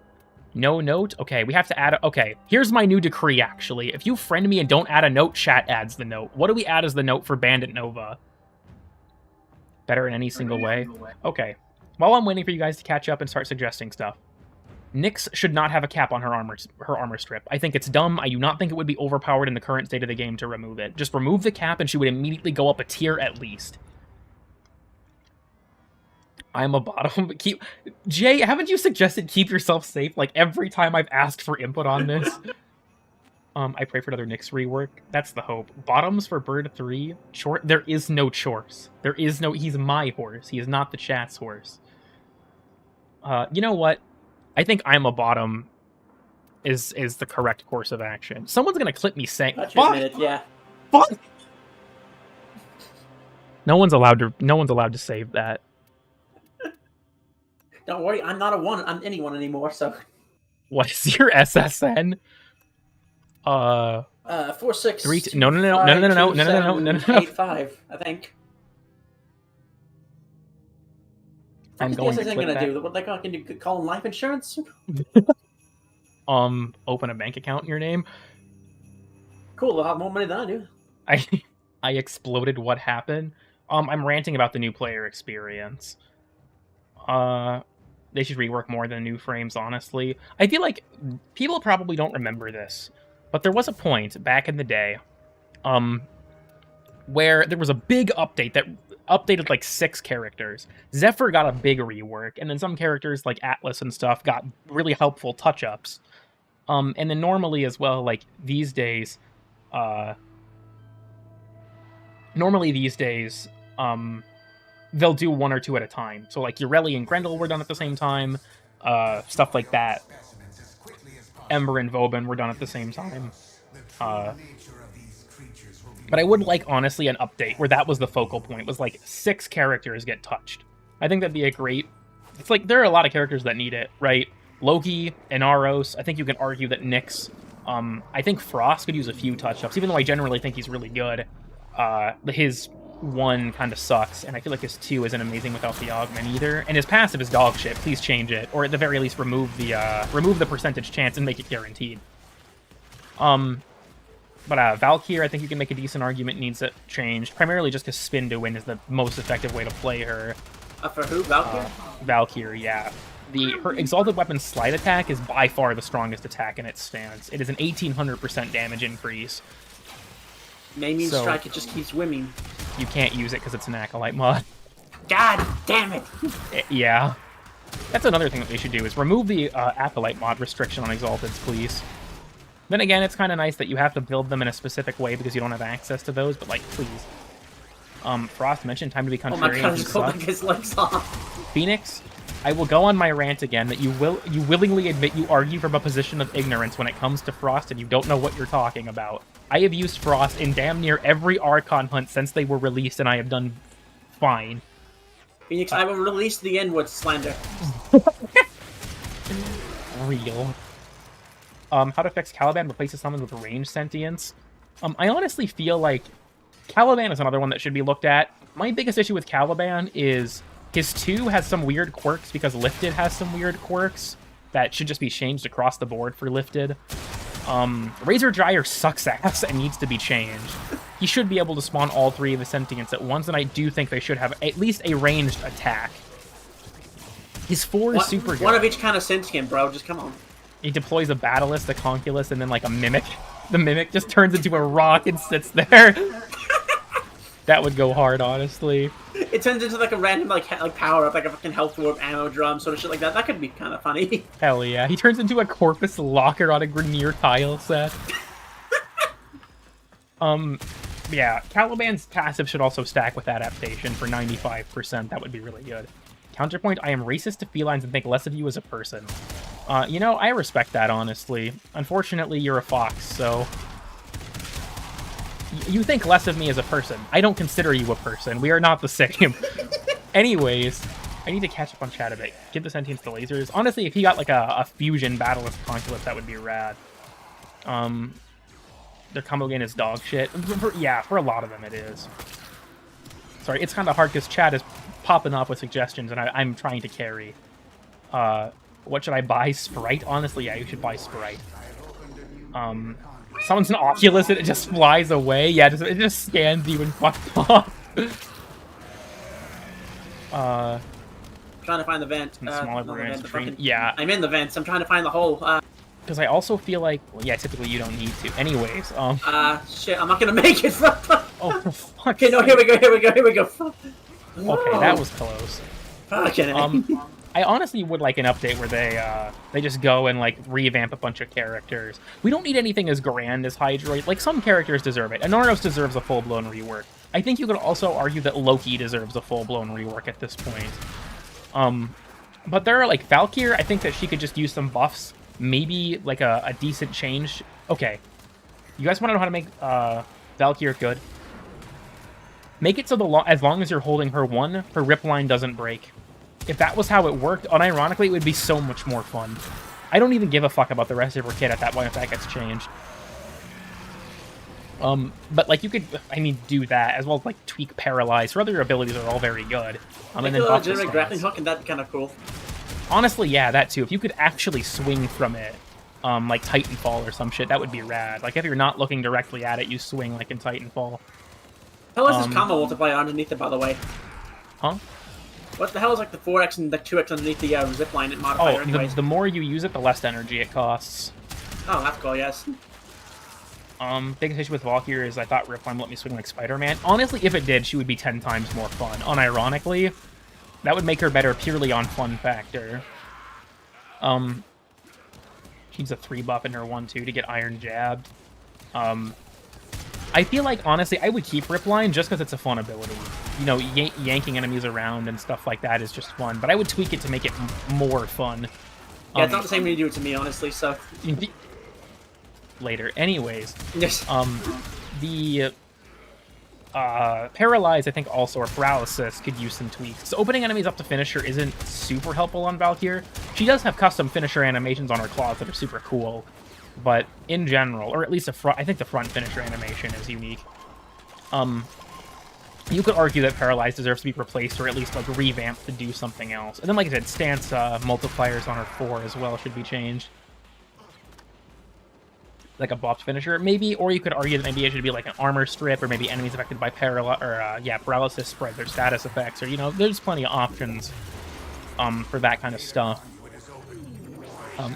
No note? Okay, we have to add a... Okay, here's my new decree, actually. If you friend me and don't add a note, chat adds the note. What do we add as the note for Bandit Nova? Better in any single way? Okay. While I'm waiting for you guys to catch up and start suggesting stuff, Nyx should not have a cap on her armor strip. I think it's dumb. I do not think it would be overpowered in the current state of the game to remove it. Just remove the cap and she would immediately go up a tier at least. I'm a bottom. Jay, haven't you suggested keep yourself safe like every time I've asked for input on this? I pray for another Nyx rework. That's the hope. Bottoms for Bird 3. There is no Chorse. There is no... He's my horse. He is not the chat's horse. You know what? I think I'm a bottom is the correct course of action. Someone's gonna clip me saying, "Fuck, yeah." Fuck. No one's allowed to save that. Don't worry, I'm not I'm anyone anymore. So. What is your SSN? 46. No. 85, I think. I'm going to click that. Do? What they can do? Call them life insurance? Open a bank account in your name. Cool. They'll have more money than I do. I exploded. What happened? I'm ranting about the new player experience. They should rework more than new frames. Honestly, I feel like people probably don't remember this, but there was a point back in the day, where there was a big update that updated like 6 characters. Zephyr got a big rework, and then some characters like Atlas and stuff got really helpful touch-ups. And then normally as well, like these days, they'll do 1 or 2 at a time. So like Ureli and Grendel were done at the same time, stuff like that. Ember and Vauban were done at the same time. But I would like, honestly, an update where that was the focal point, was like 6 characters get touched. I think that'd be a great... It's like, there are a lot of characters that need it, right? Loki, Inaros, I think you can argue that Nyx. I think Frost could use a few touch-ups, even though I generally think he's really good. His 1 kind of sucks, and I feel like his 2 isn't amazing without the augment either. And his passive is dog shit. Please change it, or at the very least remove the percentage chance and make it guaranteed. But Valkyrie, I think you can make a decent argument, needs it changed. Primarily just because spin to win is the most effective way to play her. For who? Valkyrie? Valkyrie, yeah. Her Exalted Weapon's slide attack is by far the strongest attack in its stance. It is an 1800% damage increase. Maybe Strike, it just keeps winning. You can't use it because it's an Acolyte mod. God damn it! Yeah. That's another thing that they should do, is remove the Acolyte mod restriction on Exalteds, please. Then again, it's kind of nice that you have to build them in a specific way because you don't have access to those, but like, please. Frost mentioned time to be contrarian. Oh my god, just go like his legs off. Phoenix, I will go on my rant again that you willingly admit you argue from a position of ignorance when it comes to Frost and you don't know what you're talking about. I have used Frost in damn near every Archon hunt since they were released, and I have done fine. Phoenix, I will release the N-word slander. Real. How to fix Caliban replaces summons with range sentience. I honestly feel like Caliban is another one that should be looked at. My biggest issue with Caliban is his 2 has some weird quirks because Lifted has some weird quirks that should just be changed across the board for Lifted. Razor Dryer sucks ass and needs to be changed. He should be able to spawn all 3 of the sentients at once, and I do think they should have at least a ranged attack. His 4 is super good. One of each kind of sentient, bro. Just come on. He deploys a Battlist, a Conculus, and then like a Mimic. The Mimic just turns into a rock and sits there. That would go hard, honestly. It turns into like a random like power up, like a fucking health orb, ammo drum, sort of shit like that. That could be kind of funny. Hell yeah. He turns into a Corpus Locker on a Grineer tile set. Yeah, Caliban's passive should also stack with adaptation for 95%. That would be really good. Counterpoint, I am racist to felines and think less of you as a person. You know, I respect that, honestly. Unfortunately, you're a fox, so... you think less of me as a person. I don't consider you a person. We are not the same. Anyways, I need to catch up on chat a bit. Give the sentience to lasers. Honestly, if he got like a fusion battleless conculus, that would be rad. Their combo gain is dog shit. Yeah, for a lot of them it is. Sorry, it's kind of hard because chat is popping off with suggestions, and I'm trying to carry. What should I buy? Sprite? Honestly, yeah, you should buy Sprite. Someone's an Oculus and it just flies away. Yeah, it just scans you and fucks off. Trying to find the vent. Smaller brands. Yeah. I'm in the vents. I'm trying to find the hole. Because I also feel like, well, yeah, typically you don't need to. Anyways, shit, I'm not gonna make it. Oh, for fuck's Okay, no, here we go. Okay, that was close. Okay. I honestly would like an update where they just go and like revamp a bunch of characters. We don't need anything as grand as Hydroid. Like, some characters deserve it. Anornos deserves a full-blown rework. I think you could also argue that Loki deserves a full-blown rework at this point. But there are like Valkyr. I think that she could just use some buffs. Maybe like a decent change. Okay, you guys want to know how to make Valkyr good? Make it so as long as you're holding her one, her rip line doesn't break. If that was how it worked, unironically, it would be so much more fun. I don't even give a fuck about the rest of her kit at that point if that gets changed. But like you could, I mean, do that as well as like tweak Paralyze. Her other abilities are all very good. And then buff the legitimate grappling hook, and that'd be kind of cool. Honestly, yeah, that too. If you could actually swing from it, like Titanfall or some shit, that would be rad. Like if you're not looking directly at it, you swing like in Titanfall. How is this combo multiplier underneath it, by the way? Huh? What the hell is like the 4x and the 2x underneath the zipline modifier? The more you use it, the less energy it costs. Oh, that's cool. Yes. Biggest issue with Valkyr is I thought Ripline let me swing like Spider-Man. Honestly, if it did, she would be 10 times more fun. Unironically, that would make her better purely on fun factor. She needs a 3 buff in her 1-2 to get Iron Jabbed. I feel like, honestly, I would keep Ripline just because it's a fun ability. You know, yanking enemies around and stuff like that is just fun. But I would tweak it to make it more fun. Yeah, it's not the same when you do it to me, honestly, so... Later. Anyways. Yes. The Paralyze, I think, also, or Paralysis, could use some tweaks. So opening enemies up to finisher isn't super helpful on Valkyr. She does have custom finisher animations on her claws that are super cool. But in general, or at least I think the front finisher animation is unique. You could argue that Paralyze deserves to be replaced or at least like revamped to do something else. And then, like I said, stance multipliers on her 4 as well should be changed. Like a buffed finisher, maybe, or you could argue that maybe it should be like an armor strip, or maybe enemies affected by paralysis spread their status effects, or you know, there's plenty of options for that kind of stuff.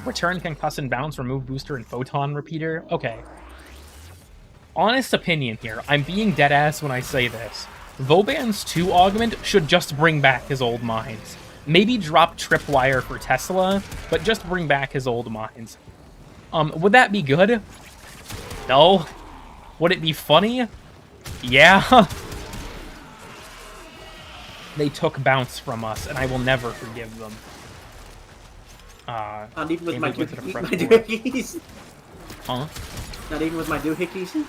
Return concuss and bounce, remove booster and photon repeater. Okay. Honest opinion here. I'm being dead ass when I say this. Vauban's 2 augment should just bring back his old mines. Maybe drop Tripwire for Tesla, but just bring back his old mines. Would that be good? No. Would it be funny? Yeah. They took bounce from us, and I will never forgive them. Not even with my doohickeys. Huh? Not even with my doohickeys.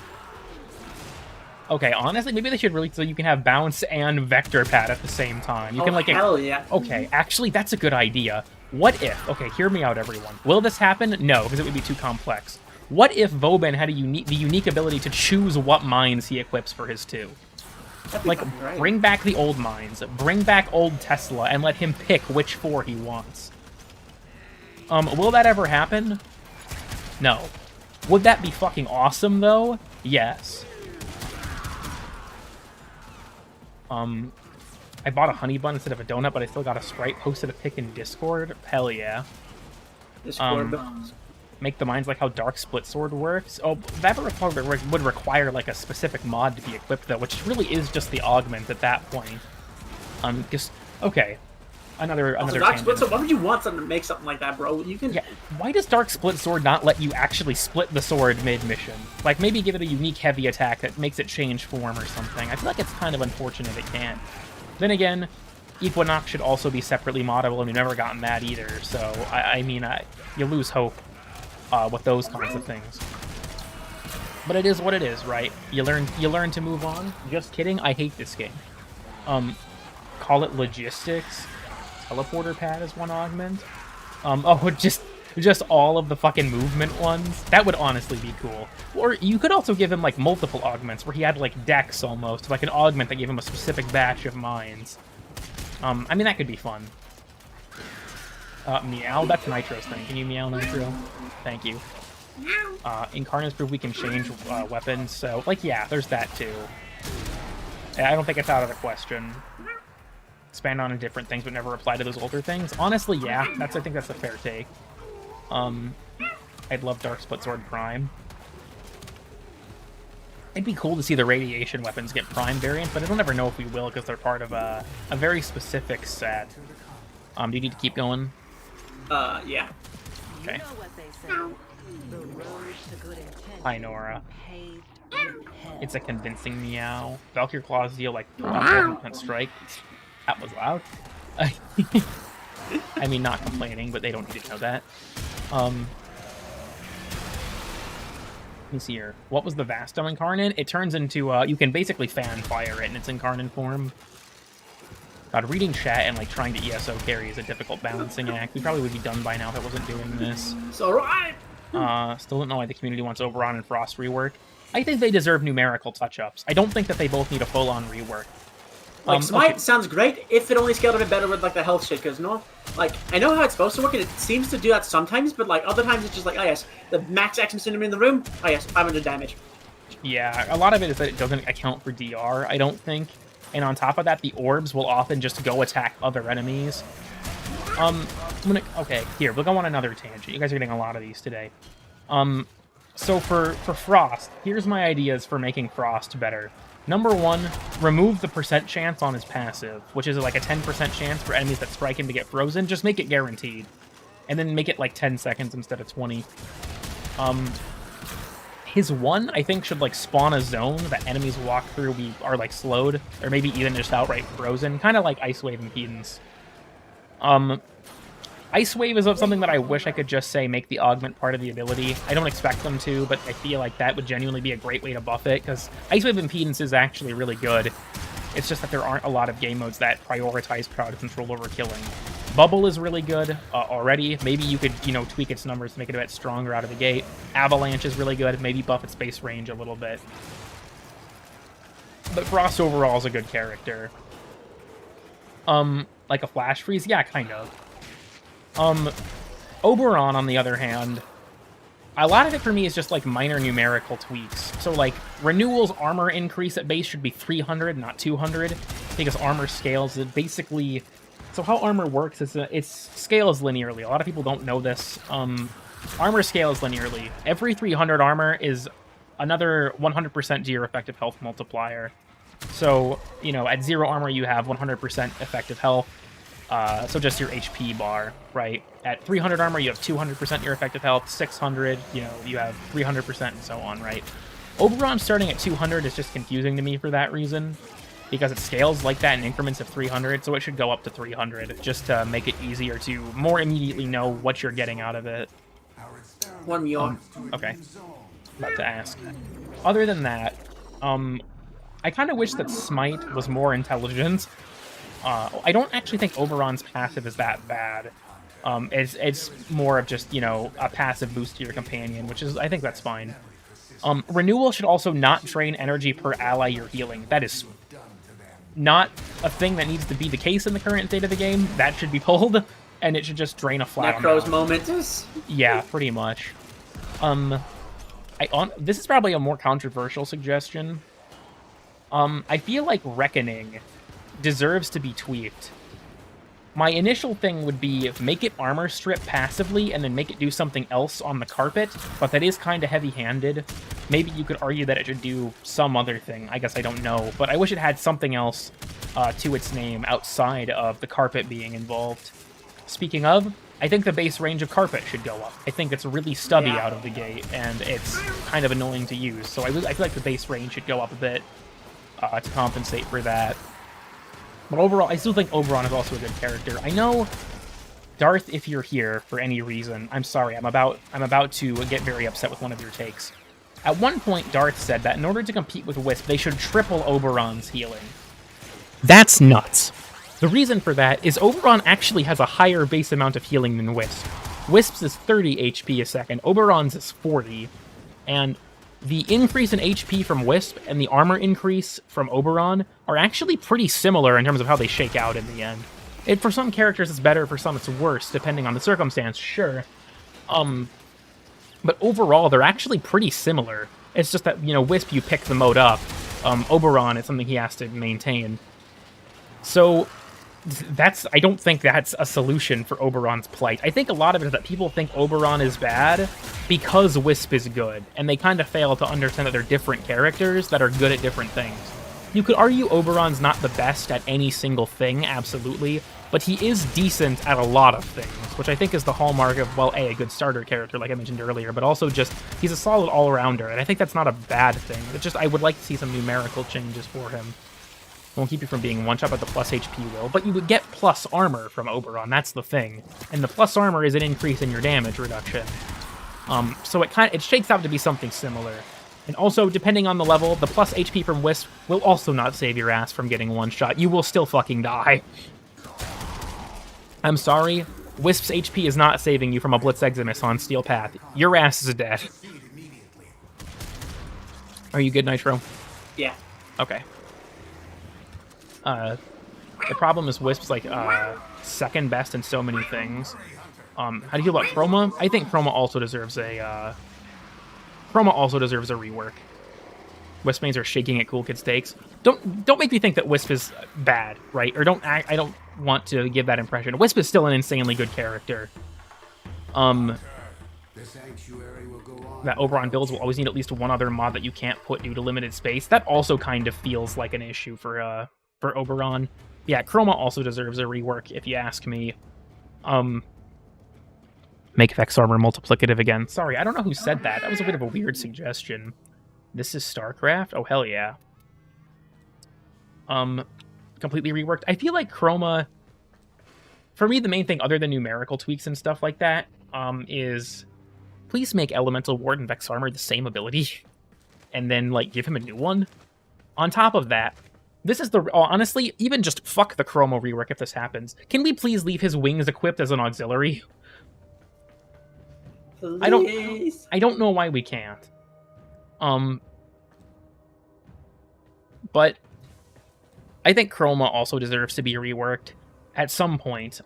Okay, honestly, maybe they should release so you can have bounce and vector pad at the same time. You can like hell yeah. Okay, actually, that's a good idea. What if? Okay, hear me out, everyone. Will this happen? No, because it would be too complex. What if Vauban had the unique ability to choose what mines he equips for his 2? Like, bring back the old mines, bring back old Tesla, and let him pick which 4 he wants. Will that ever happen? No. Would that be fucking awesome, though? Yes. I bought a honey bun instead of a donut, but I still got a Sprite. Posted a pic in Discord. Hell yeah. Discord. Make the mines like how Dark Split Sword works. Oh, that would require like a specific mod to be equipped, though, which really is just the augment at that point. Just okay. Another Dark Split Sword. Why would you want something to make something like that, bro? You can. Yeah. Why does Dark Split Sword not let you actually split the sword mid-mission? Like maybe give it a unique heavy attack that makes it change form or something. I feel like it's kind of unfortunate it can't. Then again, Equinox should also be separately moddable, and we've never gotten that either. So I mean, you lose hope with those kinds of things. But it is what it is, right? You learn to move on. Just kidding. I hate this game. Call it logistics. Teleporter pad is one augment. Oh, just all of the fucking movement ones. That would honestly be cool. Or you could also give him like multiple augments, where he had like decks almost, like an augment that gave him a specific batch of mines. I mean, that could be fun. Meow, that's Nitro's thing. Can you meow, Nitro? Thank you. Incarnates prove we can change weapons, so, like, yeah, there's that too. I don't think it's out of the question. Expand on different things, but never apply to those older things. Honestly, yeah, I think that's a fair take. I'd love Dark Split Sword Prime. It'd be cool to see the radiation weapons get Prime variants, but I don't ever know if we will because they're part of a very specific set. Do you need to keep going? Yeah. Okay. Hi, Nora. It's a convincing meow. Valkyrie claws deal like 1% strike. That was loud. I mean, not complaining, but they don't need to know that. Let me see here. What was the Vastum Incarnate? It turns into, you can basically fan fire it in its incarnate form. God, reading chat and, like, trying to ESO carry is a difficult balancing act. We probably would be done by now if I wasn't doing this. It's alright! Still don't know why the community wants Oberon and Frost rework. I think they deserve numerical touch-ups. I don't think that they both need a full-on rework. Like, Smite okay. sounds great if it only scaled a bit better with, like, the health shit, because, no, like, I know how it's supposed to work, and it seems to do that sometimes, but, like, other times it's just like, oh, yes, the max X enemy in the room, oh, yes, 500 damage. Yeah, a lot of it is that it doesn't account for DR, I don't think. And on top of that, the orbs will often just go attack other enemies. Okay, here, we'll go on another tangent. You guys are getting a lot of these today. So for Frost, here's my ideas for making Frost better. Number one, remove the percent chance on his passive, which is like a 10% chance for enemies that strike him to get frozen. Just make it guaranteed. And then make it like 10 seconds instead of 20. His one, I think, should like spawn a zone that enemies walk through are like slowed, or maybe even just outright frozen, kind of like Ice Wave impedance. Ice Wave is something that I wish I could just say make the augment part of the ability. I don't expect them to, but I feel like that would genuinely be a great way to buff it, because Ice Wave impedance is actually really good. It's just that there aren't a lot of game modes that prioritize crowd control over killing. Bubble is really good already. Maybe you could, tweak its numbers to make it a bit stronger out of the gate. Avalanche is really good. Maybe buff its base range a little bit. But Frost overall is a good character. Like a Flash Freeze? Yeah, kind of. Oberon, on the other hand, a lot of it for me is just like minor numerical tweaks. So like Renewal's armor increase at base should be 300, not 200, because armor scales. It basically, so how armor works is it scales linearly. A lot of people don't know this. Armor scales linearly. Every 300 armor is another 100% to your effective health multiplier. So, at 0 armor you have 100% effective health. So just your HP bar, right? At 300 armor, you have 200% your effective health. 600, you have 300% and so on, right? Oberon starting at 200 is just confusing to me for that reason, because it scales like that in increments of 300, so it should go up to 300, just to make it easier to more immediately know what you're getting out of it. One yawn. Okay. About to ask. Other than that, I kind of wish that Smite was more intelligent. I don't actually think Oberon's passive is that bad. It's more of just, a passive boost to your companion, which is, I think that's fine. Renewal should also not drain energy per ally you're healing. That is not a thing that needs to be the case in the current state of the game. That should be pulled, and it should just drain a flat Necro's amount. moment. Yeah, pretty much. This is probably a more controversial suggestion. I feel like Reckoning deserves to be tweaked. My initial thing would be make it armor strip passively and then make it do something else on the carpet, but that is kind of heavy-handed. Maybe you could argue that it should do some other thing. I guess I don't know, but I wish it had something else to its name outside of the carpet being involved. Speaking of, I think the base range of carpet should go up. I think it's really stubby out of the gate, and it's kind of annoying to use, so I feel like the base range should go up a bit to compensate for that. But overall, I still think Oberon is also a good character. I know, Darth, if you're here for any reason, I'm sorry. I'm about to get very upset with one of your takes. At one point, Darth said that in order to compete with Wisp, they should triple Oberon's healing. That's nuts. The reason for that is Oberon actually has a higher base amount of healing than Wisp. Wisp's is 30 HP a second, Oberon's is 40, and the increase in HP from Wisp and the armor increase from Oberon are actually pretty similar in terms of how they shake out in the end. For some characters it's better, for some it's worse, depending on the circumstance, sure. But overall, they're actually pretty similar. It's just that, Wisp, you pick the mode up. Oberon is something he has to maintain. So, I don't think that's a solution for Oberon's plight. I think a lot of it is that people think Oberon is bad because Wisp is good, and they kind of fail to understand that they're different characters that are good at different things. You could argue Oberon's not the best at any single thing, absolutely, but he is decent at a lot of things, which I think is the hallmark of, well, a good starter character, like I mentioned earlier, but also just, he's a solid all-arounder, and I think that's not a bad thing. It's just, I would like to see some numerical changes for him. Won't keep you from being one-shot, but the plus HP will. But you would get plus armor from Oberon, that's the thing. And the plus armor is an increase in your damage reduction. So it shakes out to be something similar. And also, depending on the level, the plus HP from Wisp will also not save your ass from getting one-shot. You will still fucking die. I'm sorry, Wisp's HP is not saving you from a Blitz Eximus on Steel Path. Your ass is dead. Are you good, Nitro? Yeah. Okay. The problem is Wisp's like second best in so many things. How do you feel about Chroma? I think Chroma also deserves a rework. Wisp mains are shaking at Cool Kid Stakes. Don't make me think that Wisp is bad, right? Or I don't want to give that impression. Wisp is still an insanely good character. That Oberon builds will always need at least one other mod that you can't put due to limited space. That also kind of feels like an issue for Oberon. Yeah, Chroma also deserves a rework, if you ask me. Make Vex Armor multiplicative again. Sorry, I don't know who said that. That was a bit of a weird suggestion. This is StarCraft? Oh, hell yeah. Completely reworked. I feel like Chroma... For me, the main thing, other than numerical tweaks and stuff like that, is... Please make Elemental Ward and Vex Armor the same ability. And then, give him a new one. On top of that, this is honestly, even just fuck the Chroma rework if this happens. Can we please leave his wings equipped as an auxiliary? Please. I don't know why we can't. But I think Chroma also deserves to be reworked at some point,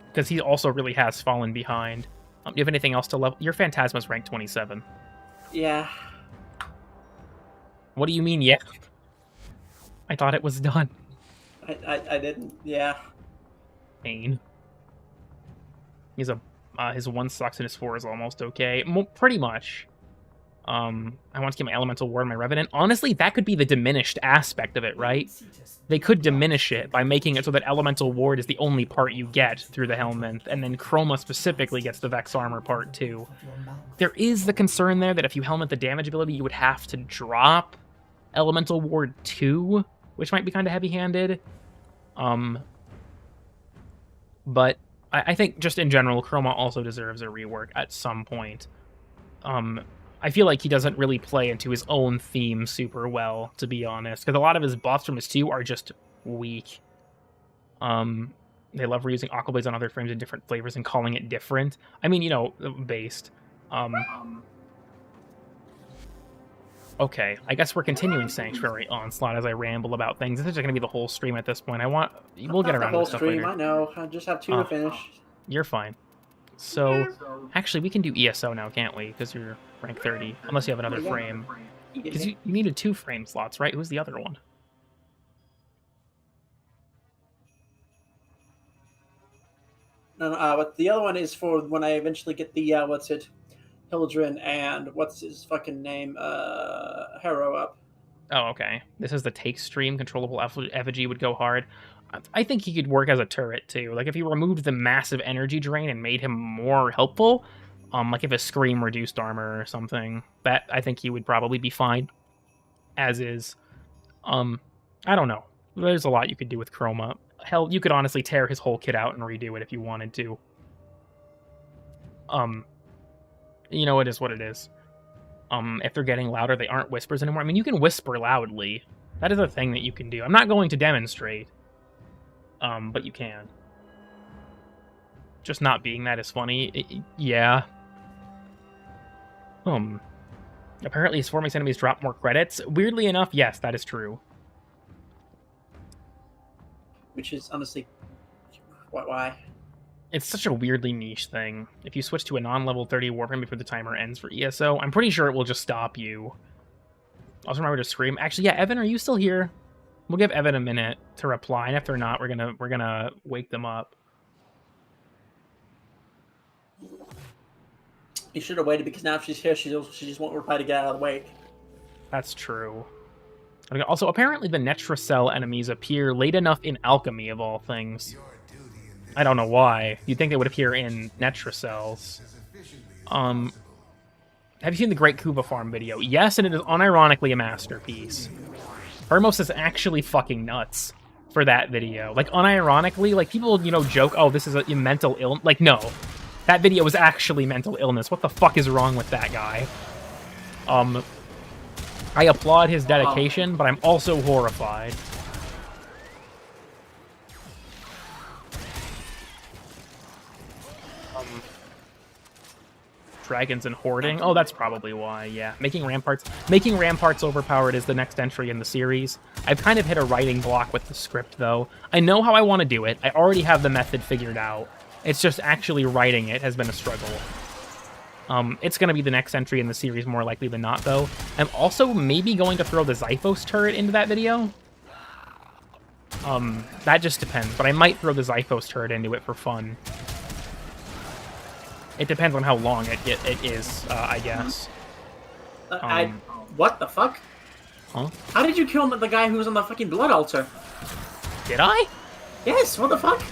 because he also really has fallen behind. Do you have anything else to level? Your Phantasma's ranked 27. Yeah. What do you mean, yeah? I thought it was done. I didn't, yeah. Pain. He's his 1 sucks and his 4 is almost okay. Pretty much. I want to get my Elemental Ward and my Revenant. Honestly, that could be the diminished aspect of it, right? They could diminish it by making it so that Elemental Ward is the only part you get through the Helminth, and then Chroma specifically gets the Vex Armor part too. There is the concern there that if you Helminth the damage ability, you would have to drop Elemental Ward 2, which might be kind of heavy-handed. But I think just in general, Chroma also deserves a rework at some point. I feel like he doesn't really play into his own theme super well, to be honest, because a lot of his buffs from his 2 are just weak. They love reusing Aquablades on other frames in different flavors and calling it different. I mean, based. Okay, I guess we're continuing Sanctuary Onslaught as I ramble about things. This is going to be the whole stream at this point. We'll get around to this stuff later. I know. I just have 2 to finish. You're fine. So, actually, we can do ESO now, can't we? Because you're rank 30, unless you have another frame. Because you needed 2 frame slots, right? Who's the other one? No, but the other one is for when I eventually get the, Hildren and what's his fucking name, Harrow up. Oh, okay. This is the take stream. Controllable effigy would go hard. I think he could work as a turret, too. Like, if you removed the massive energy drain and made him more helpful, like if a Scream reduced armor or something, that I think he would probably be fine, as is. I don't know. There's a lot you could do with Chroma. Hell, you could honestly tear his whole kit out and redo it if you wanted to. It is what it is. If they're getting louder, they aren't whispers anymore. I mean, you can whisper loudly. That is a thing that you can do. I'm not going to demonstrate. But you can. Just not being that is funny. Yeah. Apparently his 4 makes enemies drop more credits. Weirdly enough, yes, that is true. Which is honestly, why? It's such a weirdly niche thing. If you switch to a non-level 30 Warframe before the timer ends for ESO, I'm pretty sure it will just stop you. Also remember to scream. Actually, yeah, Evan, are you still here? We'll give Evan a minute to reply, and if they're not, we're gonna wake them up. You should have waited, because now if she's here, she just won't reply to get out of the wake. That's true. Okay, also, apparently the Netracell enemies appear late enough in Alchemy, of all things. I don't know why. You'd think they would appear in Netracells. Have you seen the Great Kuva Farm video? Yes, and it is unironically a masterpiece. Hermos is actually fucking nuts for that video. Like, unironically, like, people, you know, joke, oh, this is a mental illness. Like, no. That video was actually mental illness. What the fuck is wrong with that guy? I applaud his dedication, but I'm also horrified. Dragons and hoarding. Oh, that's probably why, yeah. Making ramparts overpowered is the next entry in the series. I've kind of hit a writing block with the script, though. I know how I want to do it. I already have the method figured out. It's just actually writing it has been a struggle. It's going to be the next entry in the series more likely than not, though. I'm also maybe going to throw the Zyphos turret into that video. That just depends, but I might throw the Zyphos turret into it for fun. It depends on how long it is, I guess. What the fuck? Huh? How did you kill the guy who was on the fucking blood altar? Did I? Yes, what the fuck?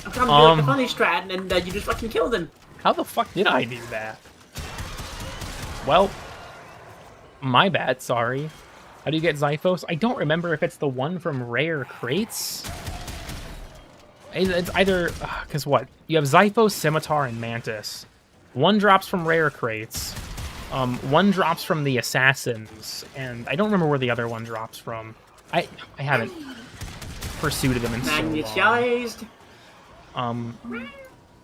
I'm trying to do like the funny strat, and you just fucking killed him. How the fuck did I do that? Well, my bad, sorry. How do you get Zyphos? I don't remember if it's the one from Rare Crates. It's either... Because what? You have Zyphos, Scimitar, and Mantis. One drops from Rare Crates. One drops from the Assassins. And I don't remember where the other one drops from. I haven't pursued them in so long. Magnetized.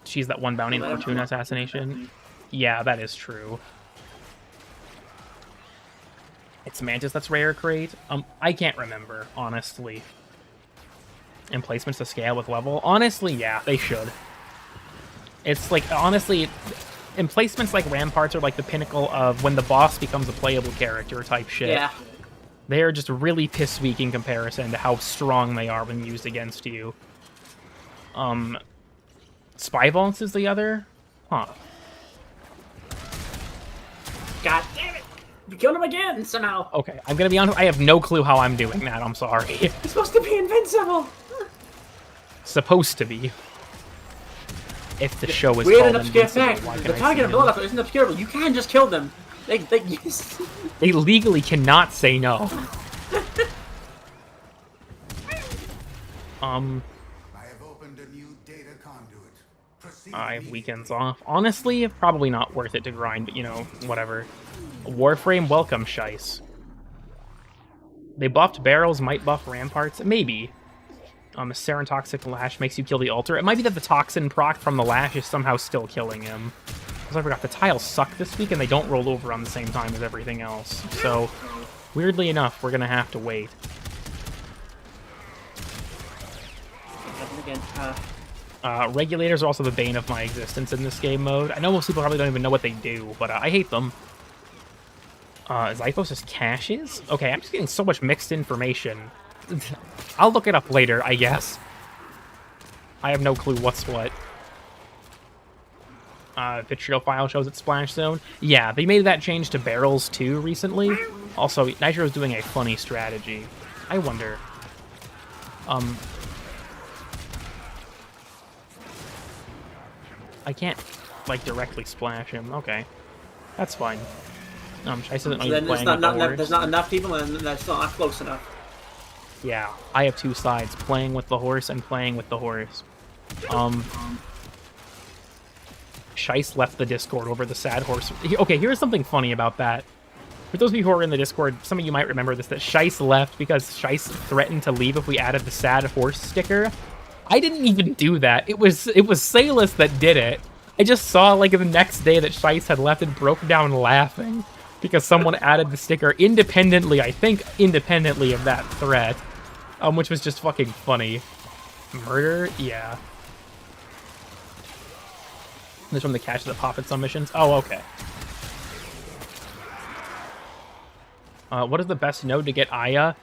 She's that one bounty in the Fortuna assassination. Yeah, that is true. It's Mantis that's Rare Crate. I can't remember, honestly. Emplacements to scale with level? Honestly, yeah, they should. It's like, honestly, emplacements like Ramparts are like the pinnacle of when the boss becomes a playable character type shit. Yeah. They are just really piss weak in comparison to how strong they are when used against you. Spy Vaults is the other? Huh. God damn it! You killed him again somehow. Okay, I'm gonna be honest, I have no clue how I'm doing that, I'm sorry. It's supposed to be invincible! Supposed to be. If the show is weird called and obscure Invincible, fact. why The can I target see of him? blood isn't obscurable. You can just kill them. They legally cannot say no. I have weekends off. Honestly, probably not worth it to grind, but you know, whatever. Warframe, welcome, Shice. They buffed barrels, might buff ramparts, maybe. A Serentoxic Lash makes you kill the altar. It might be that the Toxin proc from the Lash is somehow still killing him. Also, I forgot, the tiles suck this week, and they don't roll over on the same time as everything else. So, weirdly enough, we're gonna have to wait. Regulators are also the bane of my existence in this game mode. I know most people probably don't even know what they do, but I hate them. Zyphos is caches? Okay, I'm just getting so much mixed information. I'll look it up later, I guess. I have no clue what's what. Vitriol file shows at Splash Zone. Yeah, they made that change to barrels too recently. Also, Nitro's doing a funny strategy. I wonder. I can't, like, directly splash him. Okay. That's fine. Shice isn't Then there's not enough people, and that's not close enough. Yeah, I have two sides, playing with the horse and playing with the horse. Shice left the Discord over the sad horse. Okay, here's something funny about that. For those of you who are in the Discord, some of you might remember this, that Shice left because Shice threatened to leave if we added the sad horse sticker. I didn't even do that. It was Salus that did it. I just saw, like, the next day that Shice had left and broke down laughing because someone added the sticker independently, I think independently of that threat, which was just fucking funny. Murder? Yeah. This from the catch that pop at some missions? Oh, okay. What is the best node to get Aya?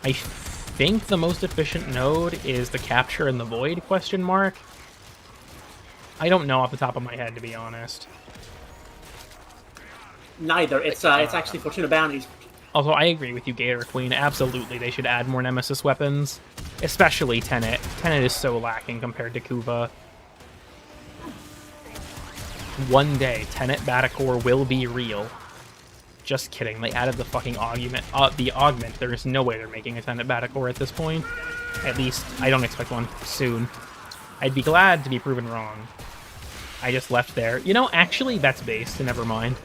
I think the most efficient node is the capture in the void, question mark. I don't know off the top of my head, to be honest. Neither. It's actually Fortuna Bounties. Also, I agree with you, Gator Queen. Absolutely, they should add more Nemesis weapons. Especially Tenet. Tenet is so lacking compared to Kuva. One day, Tenet Batacore will be real. Just kidding. They added the fucking augment. There is no way they're making a Tenet Batacore at this point. At least, I don't expect one soon. I'd be glad to be proven wrong. I just left there. You know, actually, that's based. Never mind.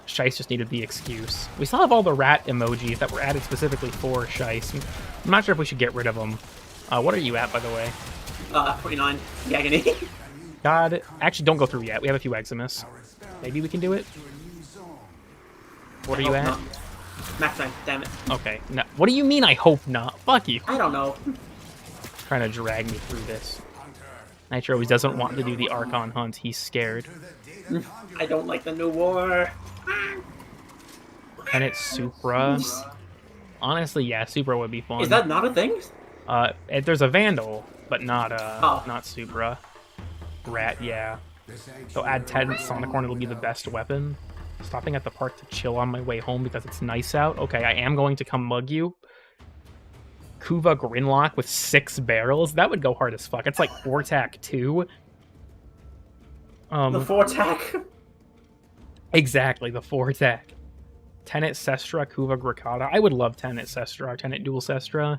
Shice just needed the excuse. We still have all the rat emojis that were added specifically for Shice. I'm not sure if we should get rid of them. What are you at, by the way? 49. The agony. God. Actually, don't go through yet. We have a few Eximus. Maybe we can do it? What are you at? Not. Max time, damn it. Okay. No. What do you mean I hope not? Fuck you. I don't know. Trying to drag me through this. Nitro always doesn't want to do the Archon hunt. He's scared. I don't like the new war. And it's Supra. Honestly, yeah, Supra would be fun. Is that not a thing? There's a Vandal, but not Oh. not Supra. Rat, yeah. So add Ted Sonicorn, it'll be the best weapon. Stopping at the park to chill on my way home because it's nice out. Okay, I am going to come mug you. Kuva Grinlock with 6 barrels. That would go hard as fuck. It's like Vortac 2. The Vortac. Exactly, the Vortac. Tenet Sestra, Kuva Gracata. I would love Tenet Sestra, or Tenet Dual Sestra.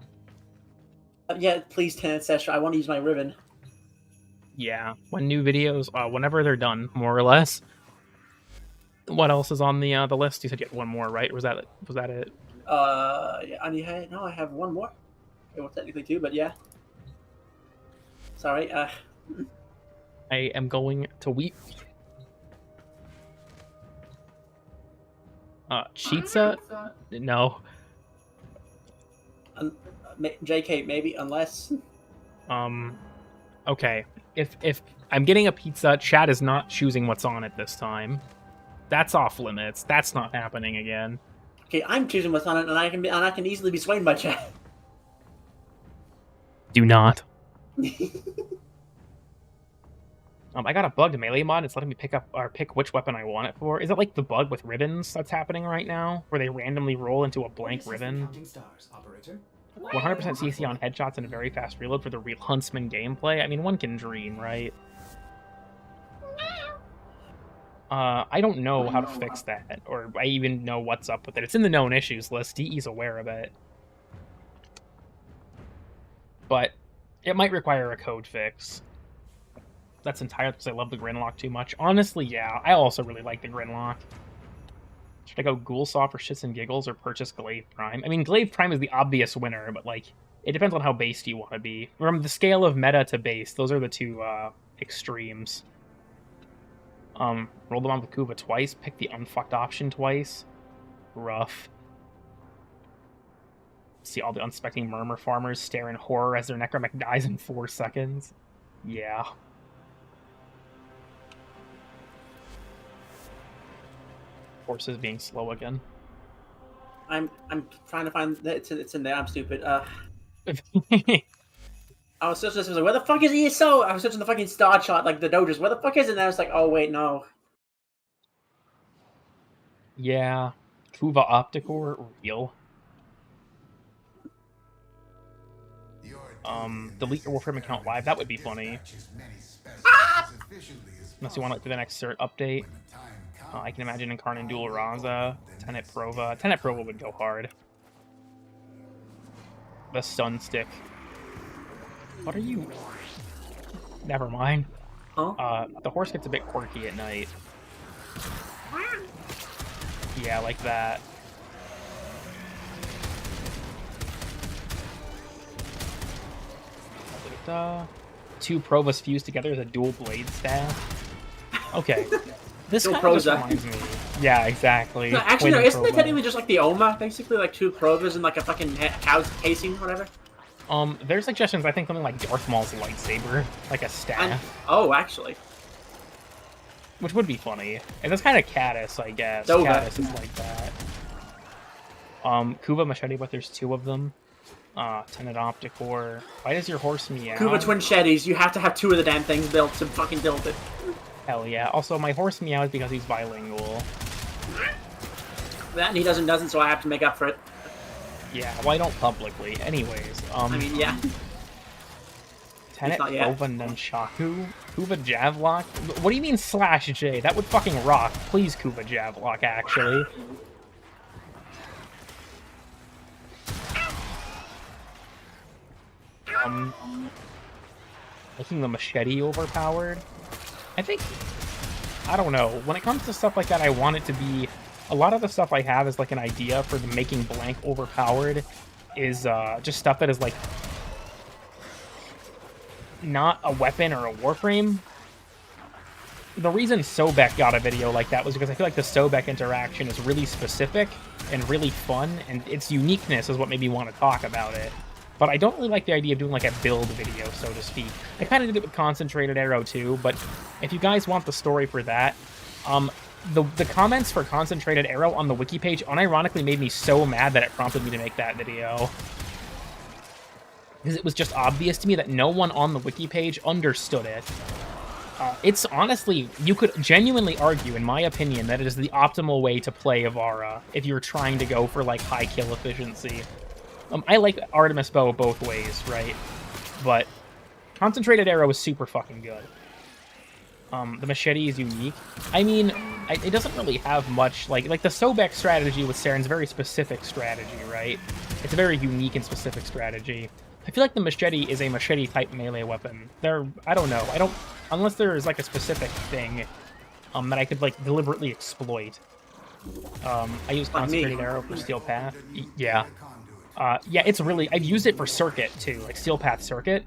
Yeah, please, Tenet Sestra. I want to use my ribbon. Yeah, when new videos, whenever they're done, more or less. What else is on the list? You said you had one more, right? Or was that it? Yeah, I have one more. Well, technically 2, but yeah. Sorry. I am going to weep. Cheetza? No. JK, maybe, unless. Okay. If I'm getting a pizza, chat is not choosing what's on it this time. That's off limits. That's not happening again. Okay, I'm choosing what's on it, and I can easily be swayed by chat. Do not. I got a bugged melee mod. It's letting me pick which weapon I want it for. Is it like the bug with ribbons that's happening right now, where they randomly roll into a blank ribbon? 100% CC on headshots and a very fast reload for the real Huntsman gameplay. I mean, one can dream, right? I don't know how to fix that, or I even know what's up with it. It's in the known issues list. DE's aware of it. But it might require a code fix. That's entirely because I love the Grinlock too much. Honestly, yeah, I also really like the Grinlock. Should I go Ghoulsaw for shits and giggles or purchase Glaive Prime? I mean, Glaive Prime is the obvious winner, but, like, it depends on how based you want to be. From the scale of meta to base, those are the two extremes. Roll them on with Kuva twice, pick the unfucked option twice. Rough. See all the unsuspecting Murmur farmers stare in horror as their Necromech dies in 4 seconds. Yeah. Horses being slow again. I'm trying to find it's in there. I'm stupid. I was searching this. I was like, where the fuck is ESO? I was searching the fucking star chart, like the doges. Where the fuck is it? And I was like, oh wait, no. Yeah. Kuva Opticore, real. Delete your Warframe account live. That would be funny. Unless you want it for the next cert update. I can imagine Incarnate Dual Raza, Tenet Prova. Tenet Prova would go hard. The Stun Stick. What are you? Never mind. Huh? The horse gets a bit quirky at night. Yeah, like that. Two Provas fused together as a dual blade staff. Okay. This Dual kind of just Proza. reminds me. Yeah, exactly. No, actually, no, Twin isn't it Prova. technically just like the Oma? Basically, like 2 Provas and like a fucking cow's casing, whatever. There's suggestions, I think something like Darth Maul's lightsaber, like a staff. And, oh, actually. Which would be funny. And that's kind of Caddis, I guess. Dova. Caddis is like that. Kuva Machete, but there's 2 of them. Tenet Opticore. Why does your horse meow? Kuva Twin Shetties, you have to have 2 of the damn things built to fucking build it. Hell yeah. Also, my horse meows because he's bilingual. That and he doesn't, so I have to make up for it. Yeah, well, I don't publicly. Anyways, I mean, yeah. Tenet not yet. Prova Nunchaku? Kuva Javlock? What do you mean /J? That would fucking rock. Please, Kuva Javlock, actually. Making the machete overpowered? I think... I don't know. When it comes to stuff like that, I want it to be... A lot of the stuff I have is like an idea for the making blank overpowered is just stuff that is like... not a weapon or a Warframe. The reason Sobek got a video like that was because I feel like the Sobek interaction is really specific and really fun, and its uniqueness is what made me want to talk about it. But I don't really like the idea of doing like a build video, so to speak. I kind of did it with Concentrated Arrow too, but if you guys want the story for that, the comments for Concentrated Arrow on the wiki page unironically made me so mad that it prompted me to make that video. Because it was just obvious to me that no one on the wiki page understood it. It's honestly, you could genuinely argue, in my opinion, that it is the optimal way to play Avara if you're trying to go for like high kill efficiency. I like Artemis Bow both ways, right? But Concentrated Arrow is super fucking good. The machete is unique. I mean, it doesn't really have much, like the Sobek strategy with Saren's very specific strategy, right? It's a very unique and specific strategy. I feel like the machete is a machete-type melee weapon. I don't know. Unless there's, like, a specific thing that I could, like, deliberately exploit. I use Concentrated Arrow for Steel Path. Yeah. Yeah, it's really... I've used it for Circuit, too. Like, Steel Path Circuit.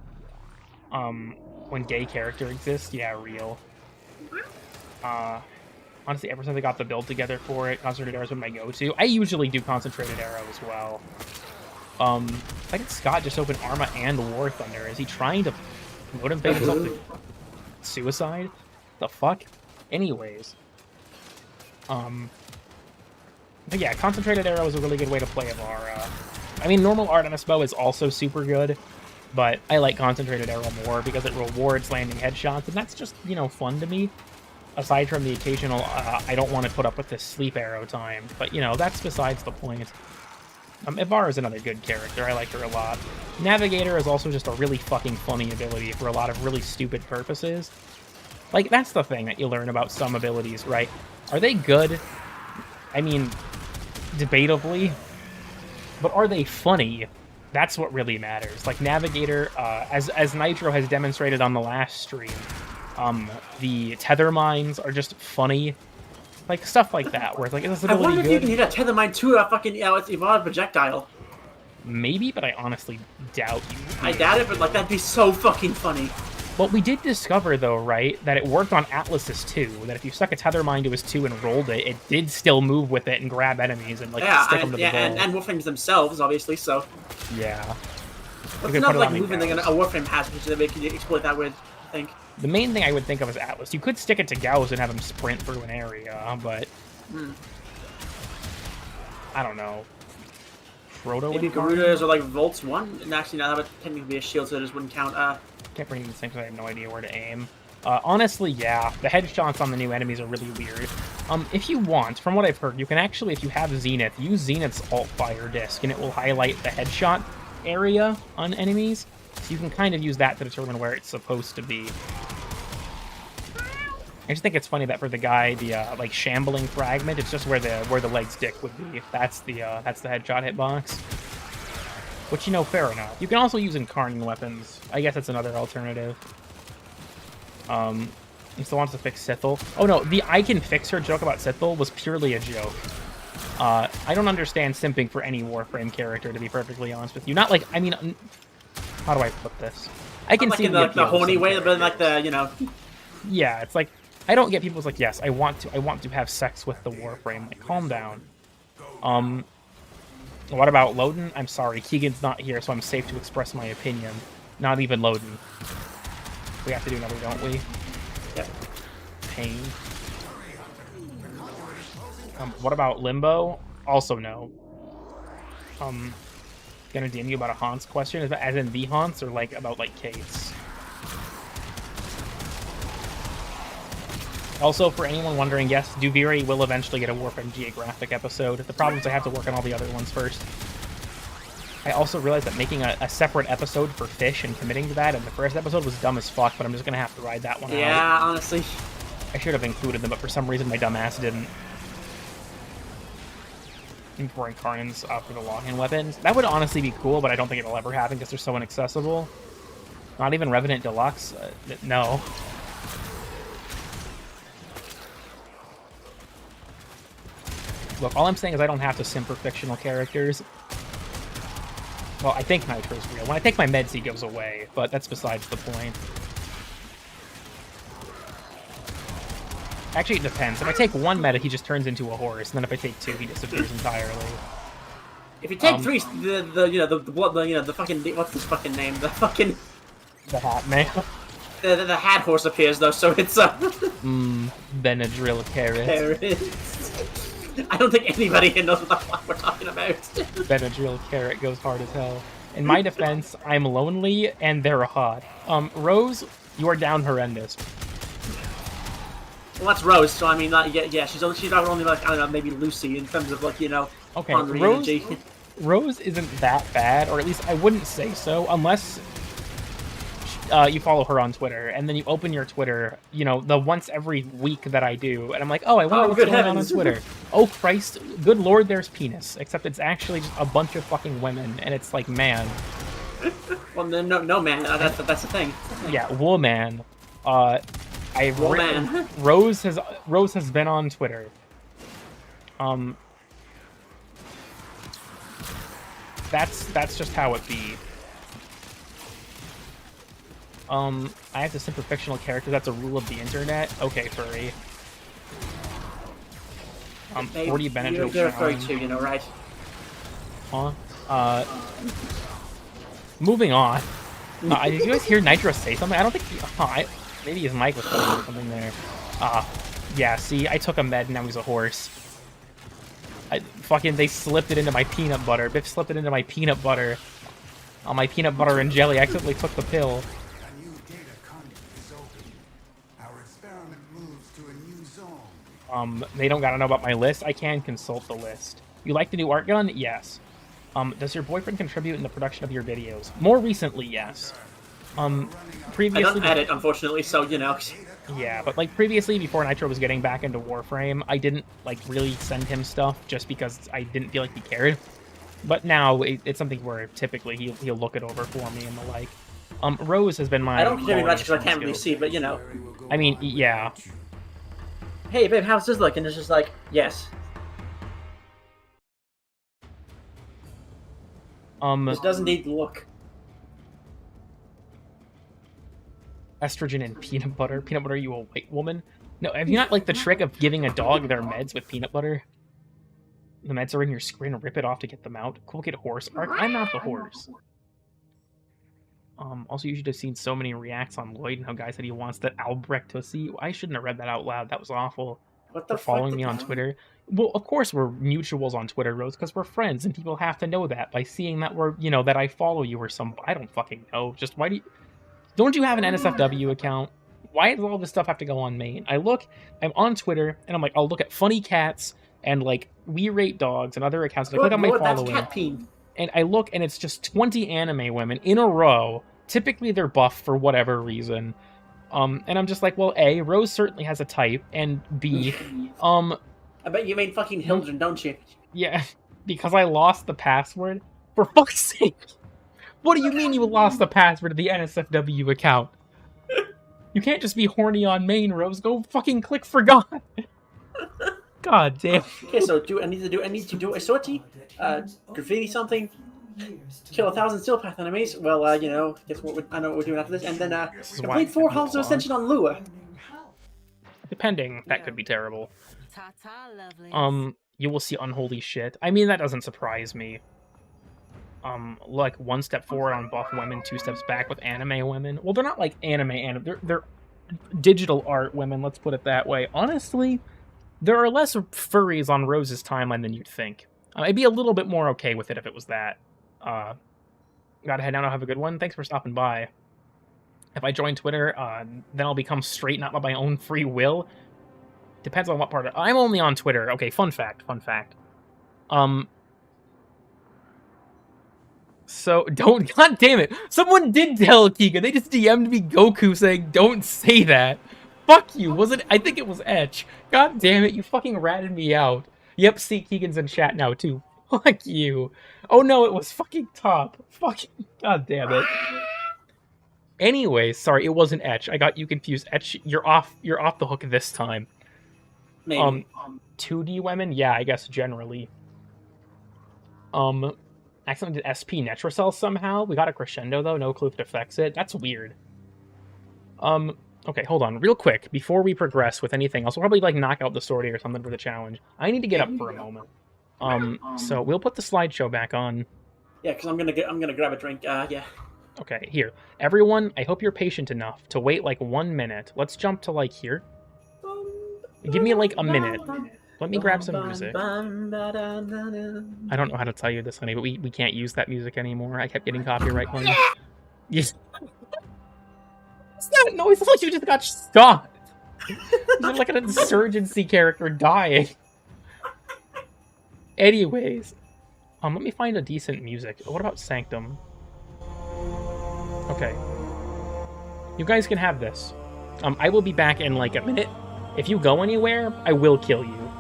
When gay character exists. Yeah, real. Honestly, ever since I got the build together for it, Concentrated Arrow is my go-to. I usually do Concentrated Arrow as well. I think Scott just opened Arma and War Thunder. Is he trying to motivate himself to suicide? The fuck? Anyways. But yeah, Concentrated Arrow is a really good way to play Avara. I mean, normal Artemis Bow is also super good, but I like Concentrated Arrow more because it rewards landing headshots, and that's just, you know, fun to me. Aside from the occasional, I don't want to put up with this sleep arrow time, but, you know, that's besides the point. Ibarra is another good character. I like her a lot. Navigator is also just a really fucking funny ability for a lot of really stupid purposes. Like, that's the thing that you learn about some abilities, right? Are they good? I mean, debatably. But are they funny? That's what really matters. Like, Navigator, as Nitro has demonstrated on the last stream, the tether mines are just funny. Like, stuff like that, where it's like, is this ability I wonder if good? you can hit a tether mine to a fucking, it's evolved projectile. Maybe, but I honestly doubt you. I doubt it, but, like, that'd be so fucking funny. Well, we did discover, though, right, that it worked on Atlas's 2, that if you stuck a tether mine to his 2 and rolled it, it did still move with it and grab enemies and, like, stick them to the ball. And Warframes themselves, obviously, so. Yeah. What's another, like, movement thing a Warframe has, which they can exploit that with, I think? The main thing I would think of is Atlas. You could stick it to Gauss and have him sprint through an area, but... I don't know. Proto Maybe Garudas or, like, Volts 1? And actually, now that would technically be a shield, so it just wouldn't count. Can't bring these things because I have no idea where to aim. Honestly, yeah. The headshots on the new enemies are really weird. If you want, from what I've heard, you can actually, if you have Zenith, use Zenith's alt-fire disc, and it will highlight the headshot area on enemies. So you can kind of use that to determine where it's supposed to be. I just think it's funny that for the guy, the like shambling fragment, it's just where the leg stick would be. That's the headshot hitbox. Which, you know, fair enough. You can also use incarnate weapons. I guess that's another alternative. He still wants to fix Sithel. Oh no, the I can fix her joke about Sithel was purely a joke. I don't understand simping for any Warframe character, to be perfectly honest with you. Not like, I mean, how do I put this? I can like see in the the horny way, but in like the, you know. Yeah, it's like, I don't get people's like, yes, I want to have sex with the Warframe. Like, calm down. What about Loden? I'm sorry, Keegan's not here, so I'm safe to express my opinion. Not even Loden. We have to do another, don't we? Yep. Pain. What about Limbo? Also no. Gonna DM you about a Hans question? Is that as in the Hans, or like about like Kate's? Also, for anyone wondering, yes, Duviri will eventually get a Warframe Geographic episode. The problem is I have to work on all the other ones first. I also realized that making a separate episode for Fish and committing to that in the first episode was dumb as fuck, but I'm just gonna have to ride that one out. Yeah, honestly. I should have included them, but for some reason my dumb ass didn't. For Incarnans for the login weapons. That would honestly be cool, but I don't think it'll ever happen because they're so inaccessible. Not even Revenant Deluxe? No. Look, all I'm saying is I don't have to simp for fictional characters. Well, I think Nitro's real. When I take my meds, he goes away, but that's besides the point. Actually, it depends. If I take one meta, he just turns into a horse, and then if I take two, he disappears entirely. If you take three, the fucking, what's this fucking name? The fucking... The Hat Man. The hat horse appears, though, so it's, Benadryl carrot. I don't think anybody here knows what the fuck we're talking about. Benadryl carrot goes hard as hell. In my defense, I'm lonely, and they're hot. Rose, you are down horrendous. Well, that's Rose, so I mean, like, yeah, she's not only like, I don't know, maybe Lucy in terms of, like, you know, okay, energy. Rose isn't that bad, or at least I wouldn't say so, unless you follow her on Twitter, and then you open your Twitter, you know, the once every week that I do, and I'm like, oh, I wonder what's going on Twitter. Oh, Christ, good lord, there's penis. Except it's actually just a bunch of fucking women, and it's like, man. Well, no, man, that's the thing. Yeah, woman. Rose has been on Twitter. That's just how it be. I have to simp for fictional characters. That's a rule of the internet. Okay, furry. 40 Benadryl. You're a furry too, you know, right? Huh? Moving on. Did you guys hear Nitro say something? I don't think. Maybe his mic was or something there. Yeah. See, I took a med and now he's a horse. They slipped it into my peanut butter. Biff slipped it into my peanut butter. My peanut butter and jelly accidentally took the pill. They don't gotta know about my list. I can consult the list. You like the new art gun? Yes. Does your boyfriend contribute in the production of your videos? More recently, yes. Previously... I don't edit, unfortunately, so, you know. Yeah, but, like, previously, before Nitro was getting back into Warframe, I didn't, like, really send him stuff just because I didn't feel like he cared. But now, it's something where typically he'll look it over for me and the like. Rose has been my... I don't contribute much because I can't really see, but, you know. I mean, yeah. Hey, babe, how's this looking? It's just like, yes. This doesn't need to look. Estrogen and peanut butter. Peanut butter, you a white woman? No, have you not like the trick of giving a dog their meds with peanut butter? The meds are in your screen, rip it off to get them out. Cool Kid Horse Arc. I'm not the horse. Also, you should have seen so many reacts on Lloyd and how guy said he wants that Albrecht to see. I shouldn't have read that out loud. That was awful. What the fuck? Following me on Twitter. Well, of course we're mutuals on Twitter, Rose, because we're friends, and people have to know that by seeing that we're, you know, that I follow you or some. I don't fucking know. Just why do you? Don't you have an NSFW account? Why does all this stuff have to go on main? I'm on Twitter, and I'm like, I'll look at funny cats and like We Rate Dogs and other accounts. And I click on my following. That's cat peen. And I look, and it's just 20 anime women in a row. Typically, they're buff for whatever reason. And I'm just like, well, A, Rose certainly has a type, and B, I bet you mean fucking Hildren, don't you? Yeah, because I lost the password. For fuck's sake! What do you mean you lost the password to the NSFW account? You can't just be horny on main, Rose. Go fucking click forgot. God damn. Okay, so I need to do a sortie, graffiti something, kill 1,000 steel path enemies. Well, guess what? I know what we're doing after this, and then complete 4 halls of ascension on Lua. Depending, that could be terrible. Ta-ta, lovely. You will see unholy shit. I mean, that doesn't surprise me. Like 1 step forward on buff women, 2 steps back with anime women. Well, they're not like anime. They're digital art women. Let's put it that way. Honestly, there are less furries on Rose's timeline than you'd think. I'd be a little bit more okay with it if it was that. Gotta head out. Have a good one. Thanks for stopping by. If I join Twitter, then I'll become straight, not by my own free will. Depends on what part of... I'm only on Twitter. Okay, fun fact. So, don't... God damn it! Someone did tell Keegan. They just DM'd me Goku saying, don't say that. Fuck you. Was it... I think it was Etch. God damn it, you fucking ratted me out. Yep, see, Keegan's in chat now, too. Fuck you. Oh no, it was fucking Top. Fucking... God damn it. Anyway, sorry, it wasn't Etch. I got you confused. Etch, you're off the hook this time. Maybe. 2D women? Yeah, I guess generally. Accidentally did SP Netrocell somehow. We got a crescendo though, no clue if it affects it. That's weird. Okay, hold on, real quick, before we progress with anything else, we'll probably like knock out the sortie or something for the challenge. I need to get up for a moment. So we'll put the slideshow back on. Yeah, because I'm gonna grab a drink. Yeah. Okay, here. Everyone, I hope you're patient enough to wait like 1 minute. Let's jump to like here. Give me like a minute. Let me grab some music. I don't know how to tell you this, honey, but we can't use that music anymore. I kept getting copyright claims. Yes. What's that noise? It's like you just got shot. You're like an insurgency character dying. Anyways, let me find a decent music. What about Sanctum? Okay. You guys can have this. I will be back in like a minute. If you go anywhere, I will kill you.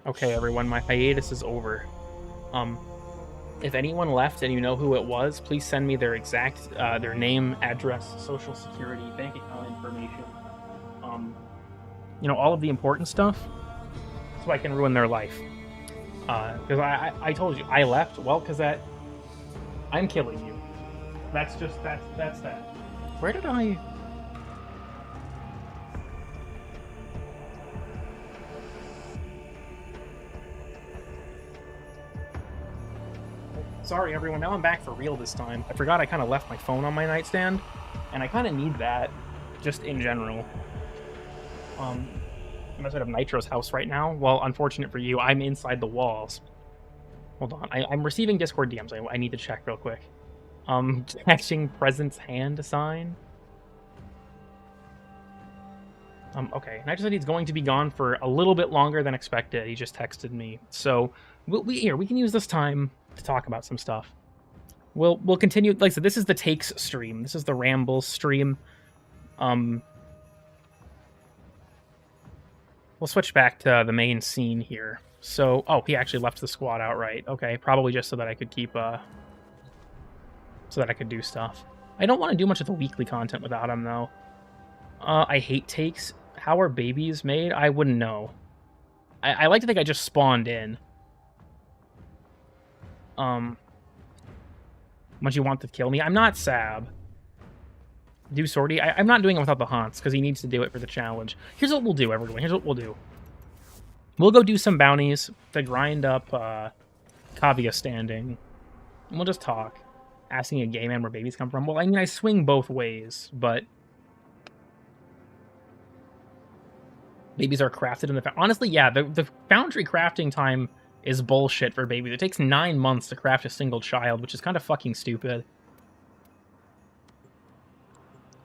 Okay, everyone, my hiatus is over. If anyone left and you know who it was, please send me their exact, their name, address, social security, bank account information. All of the important stuff, so I can ruin their life. Because I told you, I left, well, because I'm killing you. That's that. Where did I... Sorry, everyone. Now I'm back for real this time. I forgot I kind of left my phone on my nightstand, and I kind of need that, just in general. I'm outside of Nitro's house right now. Well, unfortunate for you, I'm inside the walls. Hold on. I'm receiving Discord DMs. I need to check real quick. Catching Presence hand sign. Okay. Nitro said he's going to be gone for a little bit longer than expected. He just texted me. So, we can use this time to talk about some stuff. We'll continue. Like I said, this is the takes stream. This is the ramble stream. We'll switch back to the main scene here. So, oh, he actually left the squad outright. Okay, probably just so that I could keep, so that I could do stuff. I don't want to do much of the weekly content without him, though. I hate takes. How are babies made? I wouldn't know. I like to think I just spawned in. Much you want to kill me? I'm not Sab. Do sortie. I'm not doing it without the haunts because he needs to do it for the challenge. Here's what we'll do, everyone. Here's what we'll do. We'll go do some bounties to grind up Kavya standing. And we'll just talk. Asking a gay man where babies come from. Well, I mean, I swing both ways, but babies are crafted in the... Honestly, yeah, the foundry crafting time is bullshit for babies. It takes 9 months to craft a single child, which is kind of fucking stupid.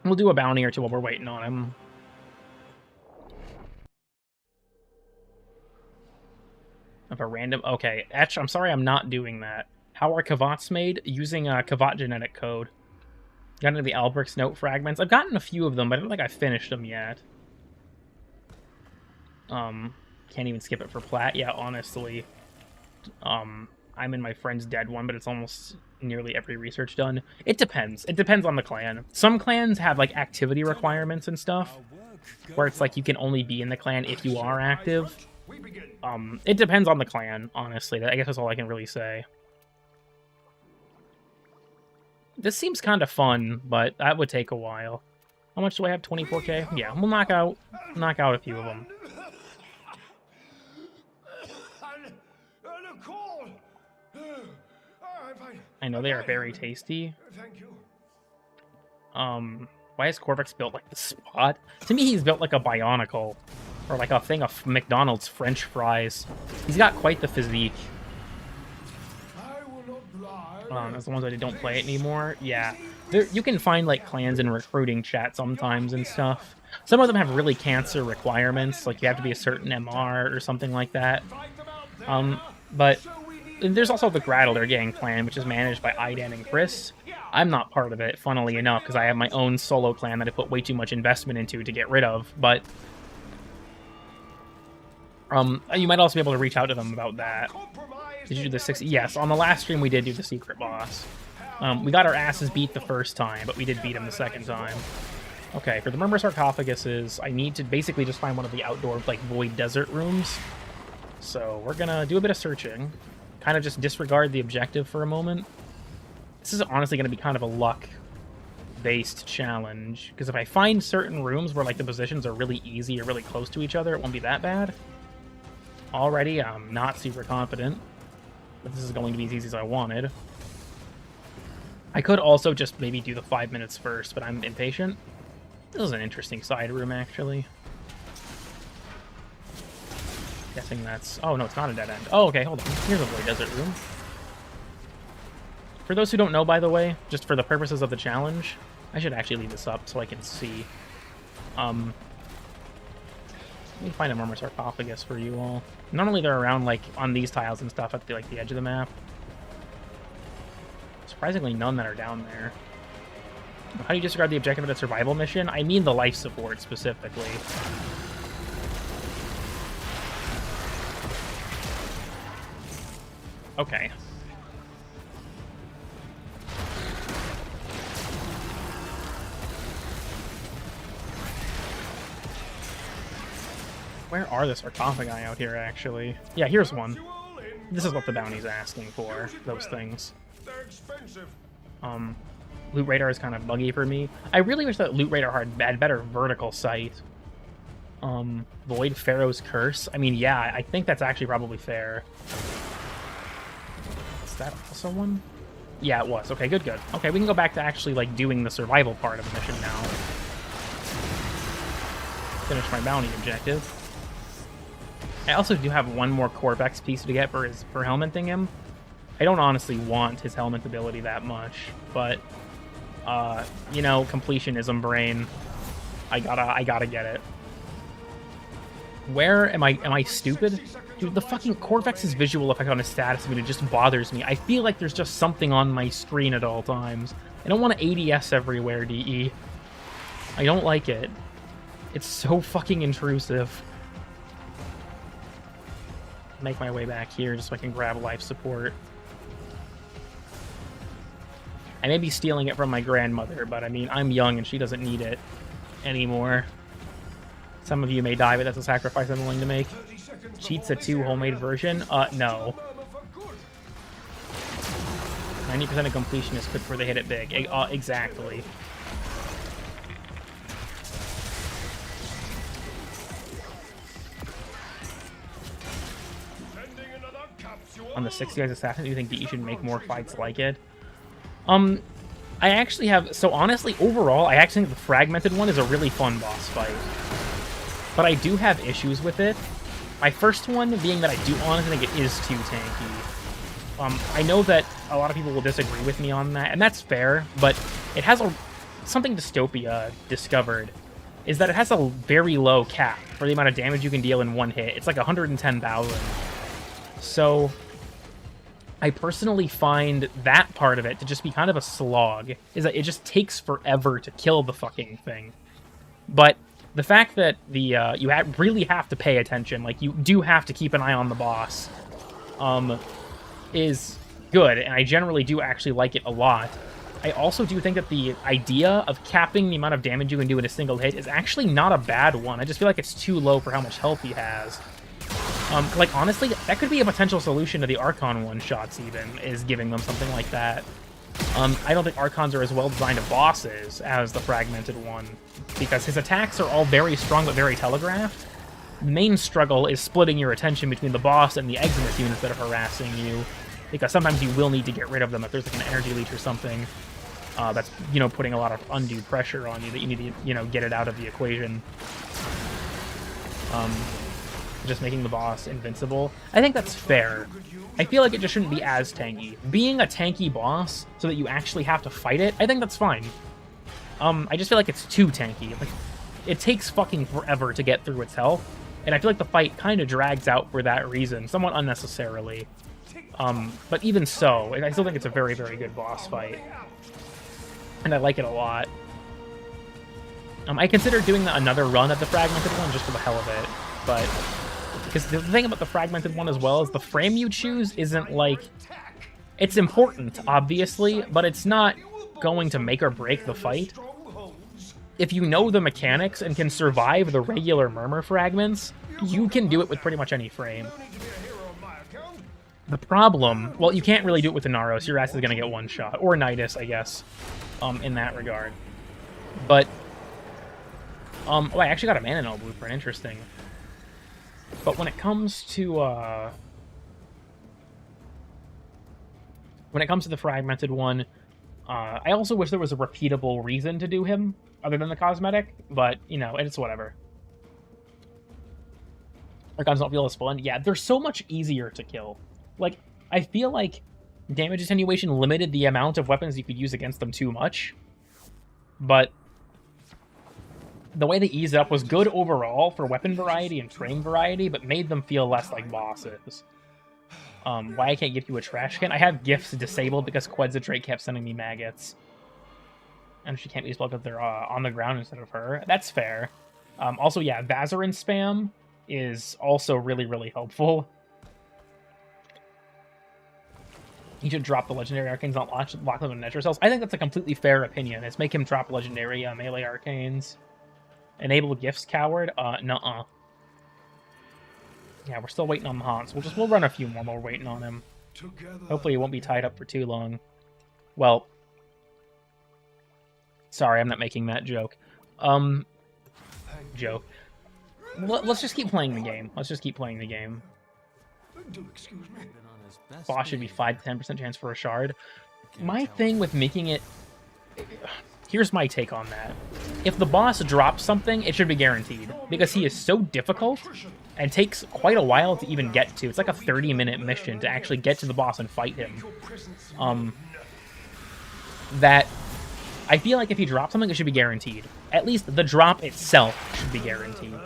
We'll do a bounty or two while we're waiting on him. Of a random... Okay, Etch, I'm sorry I'm not doing that. How are Kavats made? Using a Kavat genetic code. Got into the Albrecht's note fragments. I've gotten a few of them, but I don't think I finished them yet. Can't even skip it for plat. Yeah, honestly. I'm in my friend's dead one, but it's almost nearly every research done. It depends. It depends on the clan. Some clans have, like, activity requirements and stuff, where it's like you can only be in the clan if you are active. It depends on the clan, honestly. I guess that's all I can really say. This seems kind of fun, but that would take a while. How much do I have? 24k? Yeah, we'll knock out a few of them. I know they are very tasty. Why is Corvex built like the spot? To me, he's built like a Bionicle. Or like a thing of McDonald's French fries. He's got quite the physique. As the ones that don't play it anymore. Yeah. You can find like clans in recruiting chat sometimes and stuff. Some of them have really cancer requirements. Like you have to be a certain MR or something like that. But there's also the Grattler Gang clan, which is managed by Idan and Chris. I'm not part of it, funnily enough, because I have my own solo clan that I put way too much investment into to get rid of. But you might also be able to reach out to them about that. Did you do the 60? Yes, on the last stream we did do the secret boss. We got our asses beat the first time, but we did beat him the second time. Okay, for the Murmur Sarcophaguses, I need to basically just find one of the outdoor, like, void desert rooms. So we're gonna do a bit of searching. Kind of just disregard the objective for a moment. This is honestly gonna be kind of a luck-based challenge, because if I find certain rooms where, like, the positions are really easy or really close to each other, it won't be that bad. Already, I'm not super confident that this is going to be as easy as I wanted. I could also just maybe do the 5 minutes first, but I'm impatient. This is an interesting side room, actually. Guessing that's... Oh, no, it's not a dead end. Oh, okay, hold on. Here's a void desert room. For those who don't know, by the way, just for the purposes of the challenge, I should actually leave this up so I can see. Let me find a Murmur Sarcophagus for you all. Normally they're around, like, on these tiles and stuff at the, like, the edge of the map. Surprisingly, none that are down there. How do you disregard the objective of the survival mission? I mean the life support, specifically. Okay. Where are the sarcophagi out here, actually? Yeah, here's one. This is what the bounty's asking for, those things. Loot radar is kind of buggy for me. I really wish that loot radar had better vertical sight. Void Pharaoh's Curse. I mean, yeah, I think that's actually probably fair. Is that also one? Yeah, it was. Okay, good, good. Okay, we can go back to actually, like, doing the survival part of the mission now. Finish my bounty objective. I also do have one more Corvex piece to get for helmeting him. I don't honestly want his helmet ability that much, but you know, completionism brain. I gotta get it. Where am I stupid? Dude, the fucking Corvex's visual effect on his status meter just bothers me. I feel like there's just something on my screen at all times. I don't want to ADS everywhere, DE. I don't like it. It's so fucking intrusive. Make my way back here just so I can grab life support. I may be stealing it from my grandmother, but I mean, I'm young and she doesn't need it anymore. Some of you may die, but that's a sacrifice I'm willing to make. Cheats a 2 homemade version? No. 90% of completion is quick before they hit it big. Exactly. on the 60 Guys Assassin, do you think that you should make more fights like it? I actually have... So honestly, overall, I actually think the Fragmented one is a really fun boss fight. But I do have issues with it. My first one being that I do honestly think it is too tanky. I know that a lot of people will disagree with me on that, and that's fair, but it has something Dystopia discovered, is that it has a very low cap for the amount of damage you can deal in one hit. It's like 110,000. So I personally find that part of it to just be kind of a slog, is that it just takes forever to kill the fucking thing. But the fact that you really have to pay attention, like you do have to keep an eye on the boss, is good, and I generally do actually like it a lot. I also do think that the idea of capping the amount of damage you can do in a single hit is actually not a bad one. I just feel like it's too low for how much health he has. Like, honestly, that could be a potential solution to the Archon one-shots, even, is giving them something like that. I don't think Archons are as well-designed to bosses as the Fragmented one, because his attacks are all very strong but very telegraphed. The main struggle is splitting your attention between the boss and the Eximus units that are harassing you, because sometimes you will need to get rid of them if there's like an energy leech or something that's, you know, putting a lot of undue pressure on you that you need to, you know, get it out of the equation. Just making the boss invincible, I think that's fair. I feel like it just shouldn't be as tanky. Being a tanky boss so that you actually have to fight it, I think that's fine. I just feel like it's too tanky. Like, it takes fucking forever to get through its health, and I feel like the fight kind of drags out for that reason, somewhat unnecessarily. But even so, I still think it's a very, very good boss fight. And I like it a lot. I considered doing another run of the Fragmented one just for the hell of it, but... Because the thing about the Fragmented one as well is the frame you choose isn't like... It's important, obviously, but it's not going to make or break the fight. If you know the mechanics and can survive the regular Murmur fragments, you can do it with pretty much any frame. The problem... Well, you can't really do it with the Naros. Your ass is going to get one shot. Or Nidus, I guess, in that regard. But... Oh, I actually got a Manonel blueprint. Interesting. But when it comes to the Fragmented one, I also wish there was a repeatable reason to do him other than the cosmetic, but, you know, it's whatever. Archons don't feel as fun. Yeah, they're so much easier to kill. Like, I feel like damage attenuation limited the amount of weapons you could use against them too much, but the way they eased it up was good overall for weapon variety and frame variety, but made them feel less like bosses. Why I can't give you a trash can? I have gifts disabled because Quetzalcoatl kept sending me maggots. And she can't be spelled because they're on the ground instead of her. That's fair. Also, yeah, Vazarin spam is also really, really helpful. You should drop the Legendary Arcanes, not lock them in Netro Cells. I think that's a completely fair opinion. It's make him drop Legendary melee Arcanes. Enable Gifts, coward? Nuh-uh. Yeah, we're still waiting on the Haunts. We'll run a few more while we're waiting on him. Hopefully he won't be tied up for too long. Well, sorry, I'm not making that joke. Joke. Let's just keep playing the game. Let's just keep playing the game. Boss should be 5 to 10% chance for a shard. My thing with making it... Here's my take on that. If the boss drops something, it should be guaranteed, because he is so difficult and takes quite a while to even get to. It's like a 30-minute mission to actually get to the boss and fight him. That I feel like if he drops something, it should be guaranteed. At least the drop itself should be guaranteed.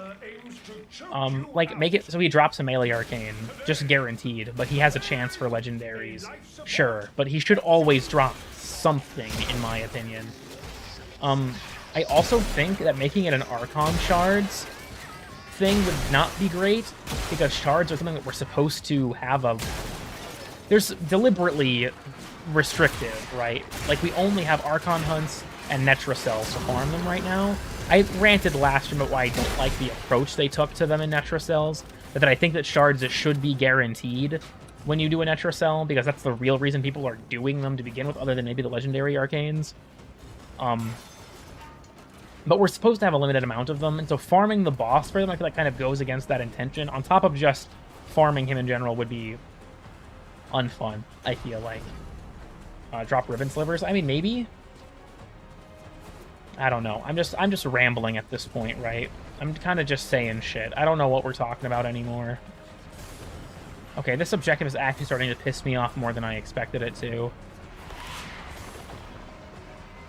Like, make it so he drops a melee arcane, just guaranteed, but he has a chance for legendaries. Sure, but he should always drop something, in my opinion. I also think that making it an Archon Shards thing would not be great, because Shards are something that we're supposed to have a... There's deliberately restrictive, right? Like, we only have Archon Hunts and Netra Cells to farm them right now. I ranted last stream about why I don't like the approach they took to them in Netra Cells, but that I think that Shards should be guaranteed when you do a Netra Cell, because that's the real reason people are doing them to begin with, other than maybe the Legendary Arcanes. But we're supposed to have a limited amount of them, and so farming the boss for them, I feel like kind of goes against that intention. On top of just farming him in general would be unfun, I feel like. Drop ribbon slivers? I mean, maybe? I don't know. I'm just rambling at this point, right? I'm kind of just saying shit. I don't know what we're talking about anymore. Okay, this objective is actually starting to piss me off more than I expected it to.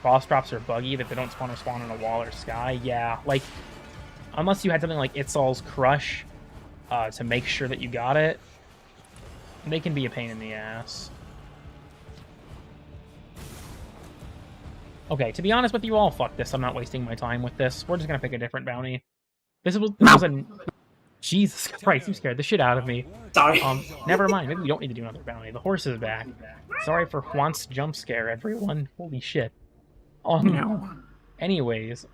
Boss drops are buggy, that they don't spawn on a wall or sky. Yeah, like, unless you had something like Itzal's Crush to make sure that you got it, they can be a pain in the ass. Okay, to be honest with you all, fuck this. I'm not wasting my time with this. We're just gonna pick a different bounty. This was a... Jesus Christ, you scared the shit out of me. Sorry. Never mind. Maybe we don't need to do another bounty. The horse is back. Sorry for Juan's jump scare, everyone. Holy shit. No. Anyways,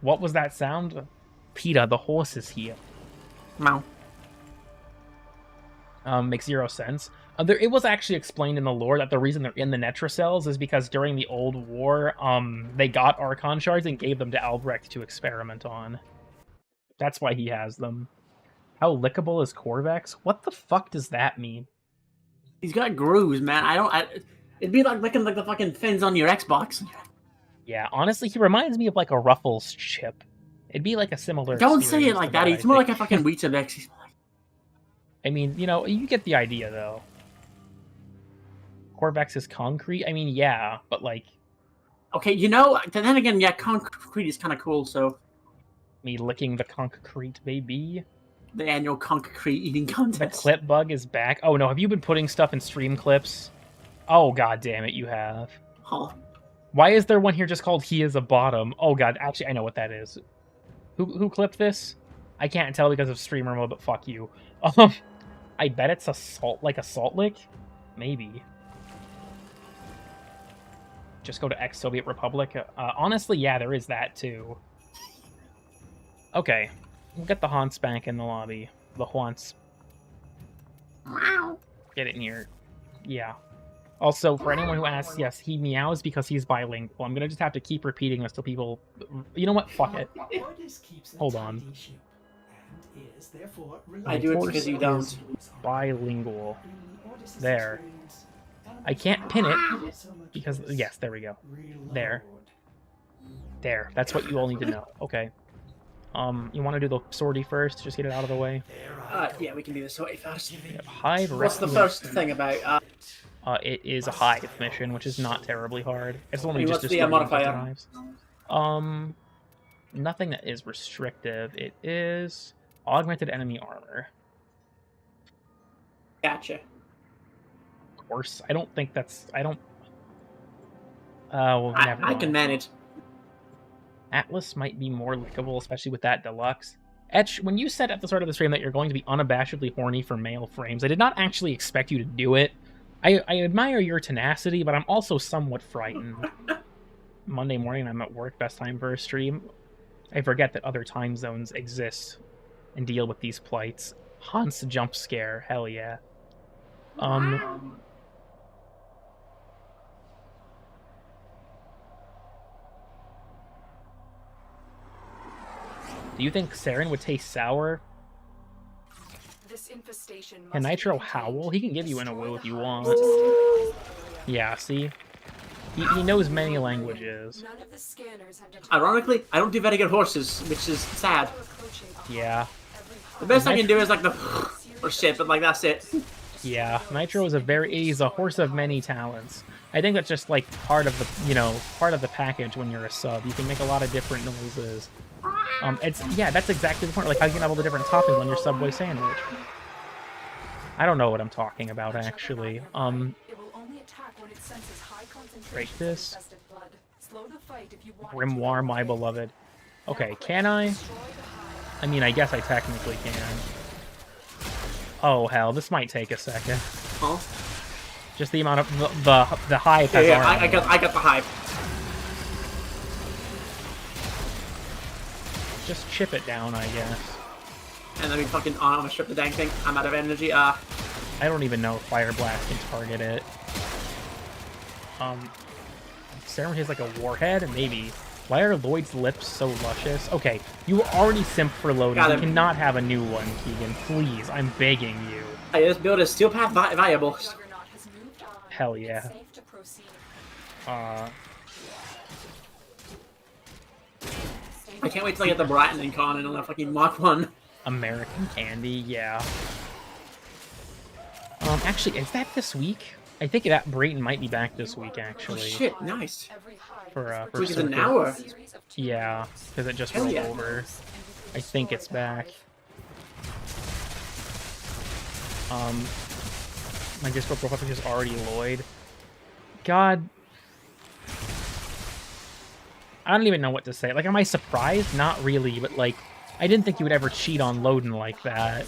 what was that sound? PETA, the horse is here. Meow. Makes zero sense. It was actually explained in the lore that the reason they're in the Netra cells is because during the Old War, they got Archon shards and gave them to Albrecht to experiment on. That's why he has them. How lickable is Corvex? What the fuck does that mean? He's got grooves, man. It'd be like licking like the fucking fins on your Xbox. Yeah, honestly, he reminds me of like a Ruffles chip. It'd be like a similar. Don't say it like that. He's more like a fucking Weetabix. I mean, you know, you get the idea, though. Corvex is concrete? I mean, yeah, but like... Okay, you know, then again, yeah, concrete is kind of cool, so... Me licking the concrete, baby. The annual concrete eating contest. The clip bug is back. Oh, no, have you been putting stuff in stream clips? Oh, god damn it, you have. Huh. Why is there one here just called He is a Bottom? Oh, god, actually, I know what that is. Who clipped this? I can't tell because of streamer mode, but fuck you. I bet it's a salt lick? Maybe. Just go to ex-Soviet Republic. Honestly, yeah, there is that, too. Okay. We'll get the Haunts back in the lobby. The Haunts. Get it in here. Yeah. Also, for anyone who asks, yes, he meows because he's bilingual. I'm gonna just have to keep repeating this till people... You know what? Fuck it. Hold on. I do it because you don't. Bilingual. There. I can't pin it because... Yes, there we go. There. There. That's what you all need to know. Okay. You want to do the sortie first? Just get it out of the way? Yeah, we can do the sortie first. Hive What's the first thing about... it is a hive mission, which is not terribly hard. It's the one we just what's the modifier? Hives. Nothing that is restrictive. It is augmented enemy armor. Gotcha. Of course, I don't think that's... I don't... well, never I can manage. Atlas might be more lickable, especially with that deluxe. Etch, when you said at the start of the stream that you're going to be unabashedly horny for male frames, I did not actually expect you to do it. I admire your tenacity, but I'm also somewhat frightened. Monday morning, I'm at work, best time for a stream. I forget that other time zones exist and deal with these plights. Hans jump scare, hell yeah. Do you think Saren would taste sour? This infestation Can Nitro howl? He can give you in a woo if you want. Yeah, see? He knows many languages. Ironically, I don't do very good horses, which is sad. Yeah. The best I can do is like the or shit, but like that's it. Yeah, Nitro is he's a horse of many talents. I think that's just like part of the, part of the package when you're a sub. You can make a lot of different noises. That's exactly the point. Like how you can have all the different toppings on your Subway sandwich. I don't know what I'm talking about actually. Break this. Grimoire, my beloved. Okay, can I? I mean, I guess I technically can. Oh hell, this might take a second. Huh? Just the amount of the hive has I got the hive. Just chip it down, I guess. And then we fucking I'm gonna strip the dang thing. I'm out of energy. I don't even know if Fire Blast can target it. Sarah has like a warhead, maybe. Why are Lloyd's lips so luscious? Okay, you already simped for loading. You cannot have a new one, Keegan. Please, I'm begging you. Hey, this build is still path viable. Hell yeah. Safe to proceed. I can't wait till I get the Bratton and Con and on a fucking Mach 1. American Candy, yeah. Actually, is that this week? I think that Brayton might be back this week, Oh actually. shit, nice. For This week is an Circuit. hour. Yeah, because it just Hell rolled yeah. over. I think it's back. My Discord profile picture is already Lloyd. God. I don't even know what to say. Like, am I surprised? Not really, but like, I didn't think you would ever cheat on Loden like that.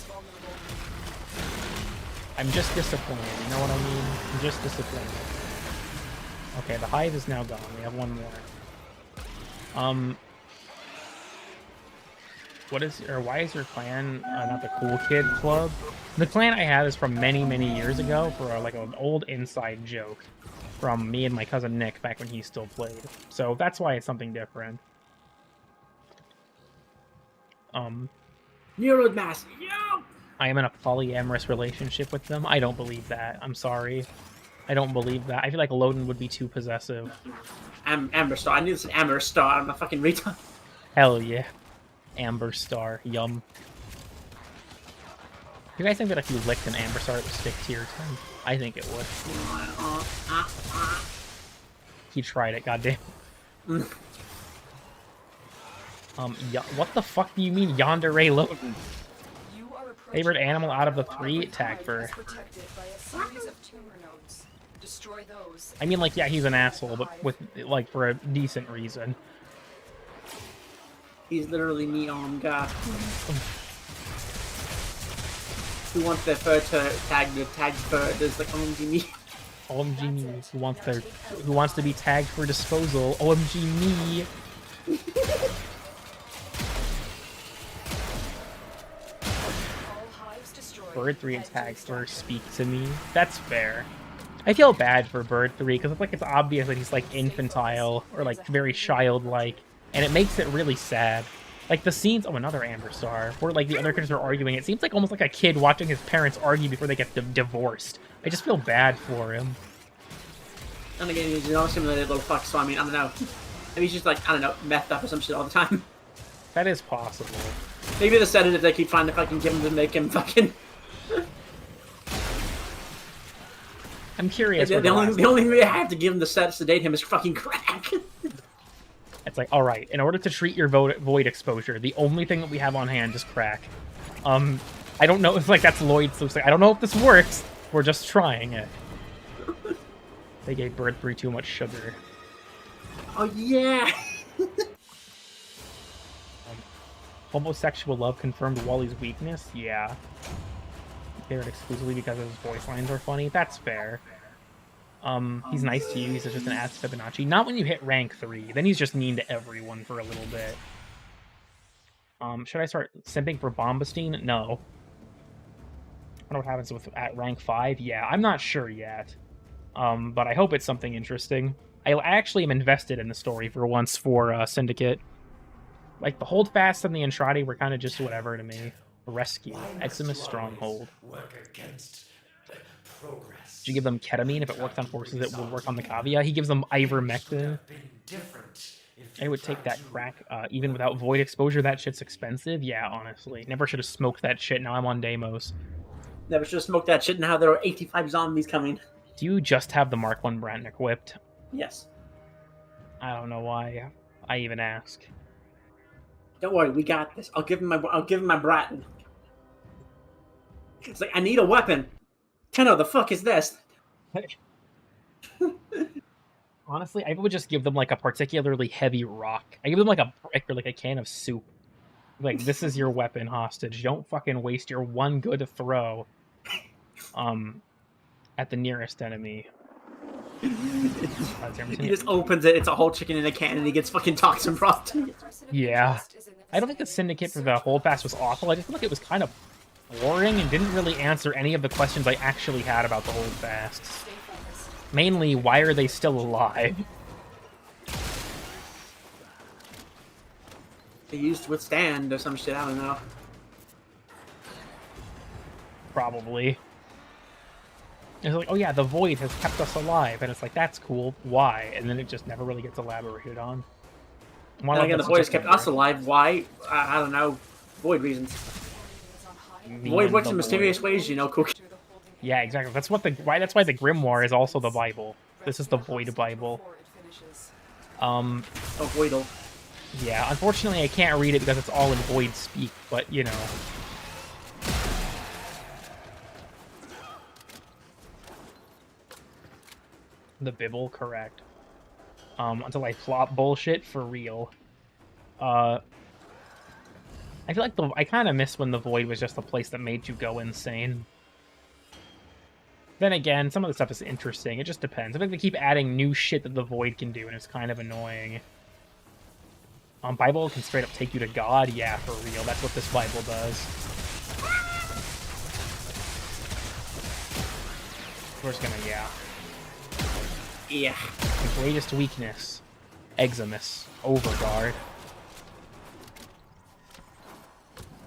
I'm just disappointed, you know what I mean? I'm just disappointed. Okay, the hive is now gone. We have one more. What is, or why is your clan not the Cool Kid Club? The clan I have is from many, many years ago for like an old inside joke from me and my cousin Nick back when he still played. So that's why it's something different. Neuroid Mass. Yo! I am in a polyamorous relationship with them. I don't believe that. I'm sorry. I don't believe that. I feel like Loden would be too possessive. Amber Star. I knew this was Amber Star. I'm a fucking retard. Hell yeah. Amber Star. Yum. You guys think that if you licked an Amber Star, it would stick to your tongue? I think it would. He tried it, goddamn. What the fuck do you mean, Yandere Loden? Favorite animal out of the 3? Tagfur. I mean, like, yeah, he's an asshole, but with, like, for a decent reason. He's literally Neon God. Who wants their fur to tag the tag fur? There's like OMG me. OMG me. Who wants to be tagged for disposal? OMG me. Bird 3 and Tag first speak to me. That's fair. I feel bad for Bird 3 because it's like it's obvious that he's like infantile or like very childlike, and it makes it really sad. Like the scenes, oh, another Amber Star, where like the other characters are arguing. It seems like almost like a kid watching his parents argue before they get divorced. I just feel bad for him. And again, he's an simulated little fuck, so I mean, I don't know. Maybe he's just like, I don't know, methed up or some shit all the time. That is possible. Maybe the sedative they keep trying to fucking give him to make him fucking... I'm curious. The only thing we have to give him to sedate him is fucking crack. It's like, all right, in order to treat your void exposure, the only thing that we have on hand is crack. I don't know if like that's Lloyd's. So I don't know if this works. We're just trying it. They gave Bird 3 too much sugar. Oh yeah. Homosexual love confirmed Wally's weakness. Yeah. Paired exclusively because his voice lines are funny. That's fair. He's nice to you. He's just an ass Fibonacci. Not when you hit rank 3. Then he's just mean to everyone for a little bit. Should I start simping for Bombastine? No. I wonder what happens with at rank 5. Yeah, I'm not sure yet. But I hope it's something interesting. I actually am invested in the story for once for Syndicate. Like the Holdfast and the Entrati were kind of just whatever to me. Rescue. Eximus Stronghold. Did you give them ketamine? If it worked on forces, it would work on the Kavia. He gives them ivermectin. I would take that crack, even without void exposure. That shit's expensive. Yeah, honestly. Never should have smoked that shit. Now I'm on Deimos. Never should have smoked that shit. Now there are 85 zombies coming. Do you just have the Mark 1 Bratton equipped? Yes. I don't know why I even ask. Don't worry, we got this. I'll give him my Bratton. It's like, I need a weapon. Tenno, the fuck is this? Honestly, I would just give them like a particularly heavy rock. I give them like a brick or like a can of soup. Like, this is your weapon, hostage. Don't fucking waste your one good throw at the nearest enemy. He just opens it, it's a whole chicken in a can, and he gets fucking toxin broth. Yeah. I don't think the Syndicate for the Holdfast was awful. I just feel like it was kind of boring and didn't really answer any of the questions I actually had about the Holdfasts. Mainly, why are they still alive? They used to withstand or some shit, I don't know. It's like, oh yeah, the void has kept us alive, and it's like, that's cool. Why? And then it just never really gets elaborated on. And again, the void has kept us alive. Why? I don't know. Void reasons. Void works in mysterious ways, you know, Cookie. Yeah, exactly. That's what that's why the Grimoire is also the Bible. This is the Void Bible. Oh, Voidle. Yeah, unfortunately I can't read it because it's all in Void speak, but you know. The Bibble, correct. Until I flop bullshit for real. I feel like I kind of miss when the Void was just a place that made you go insane. Then again, some of the stuff is interesting. It just depends. I think they keep adding new shit that the Void can do, and it's kind of annoying. Bible can straight up take you to God? Yeah, for real. That's what this Bible does. We're just gonna, yeah. Yeah. The greatest weakness. Eximus. Overguard.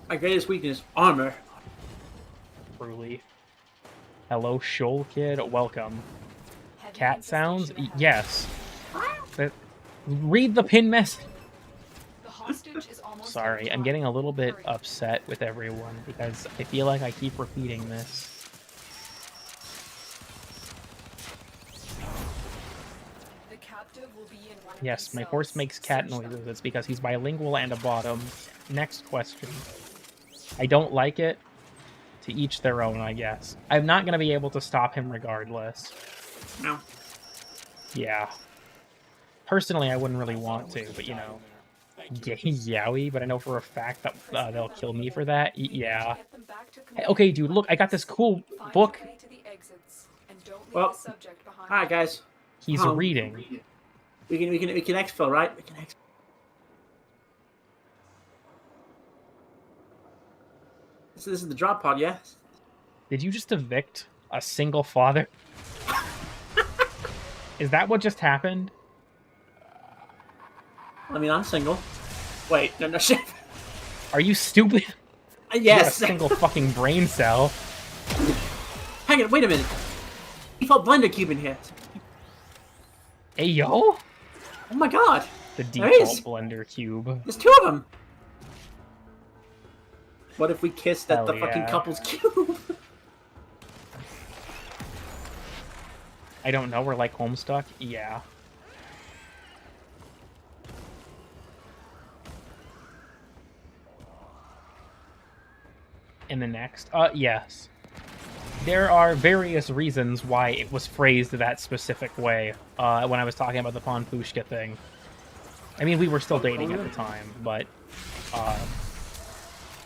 My greatest weakness, armor. Truly. Hello, Shoal Kid. Welcome. Cat sounds? Yes. Read the pin message. Sorry, I'm getting a little bit upset with everyone because I feel like I keep repeating this. Yes, my horse makes cat noises. It's because he's bilingual and a bottom. Next question. I don't like it. To each their own, I guess. I'm not going to be able to stop him regardless. No. Yeah. Personally, I wouldn't really want to, but you know. Yowie, but I know for a fact that they'll kill me for that. Yeah. Hey, okay, dude, look, I got this cool book. Well, hi guys. He's reading. We can exfil, right? We can exfil. So this is the drop pod, yeah? Did you just evict a single father? Is that what just happened? I mean, I'm single. Wait, no, shit. Are you stupid? Yes. You're a single fucking brain cell. Hang on, wait a minute. Default Blender Cube in here. Hey, yo? Oh my god. The default Blender Cube. There's two of them. What if we kissed at the fucking couple's cube? I don't know, we're like Homestuck? Yeah. In the next? Yes. There are various reasons why it was phrased that specific way when I was talking about the Panpushka thing. I mean, we were still dating at the time, but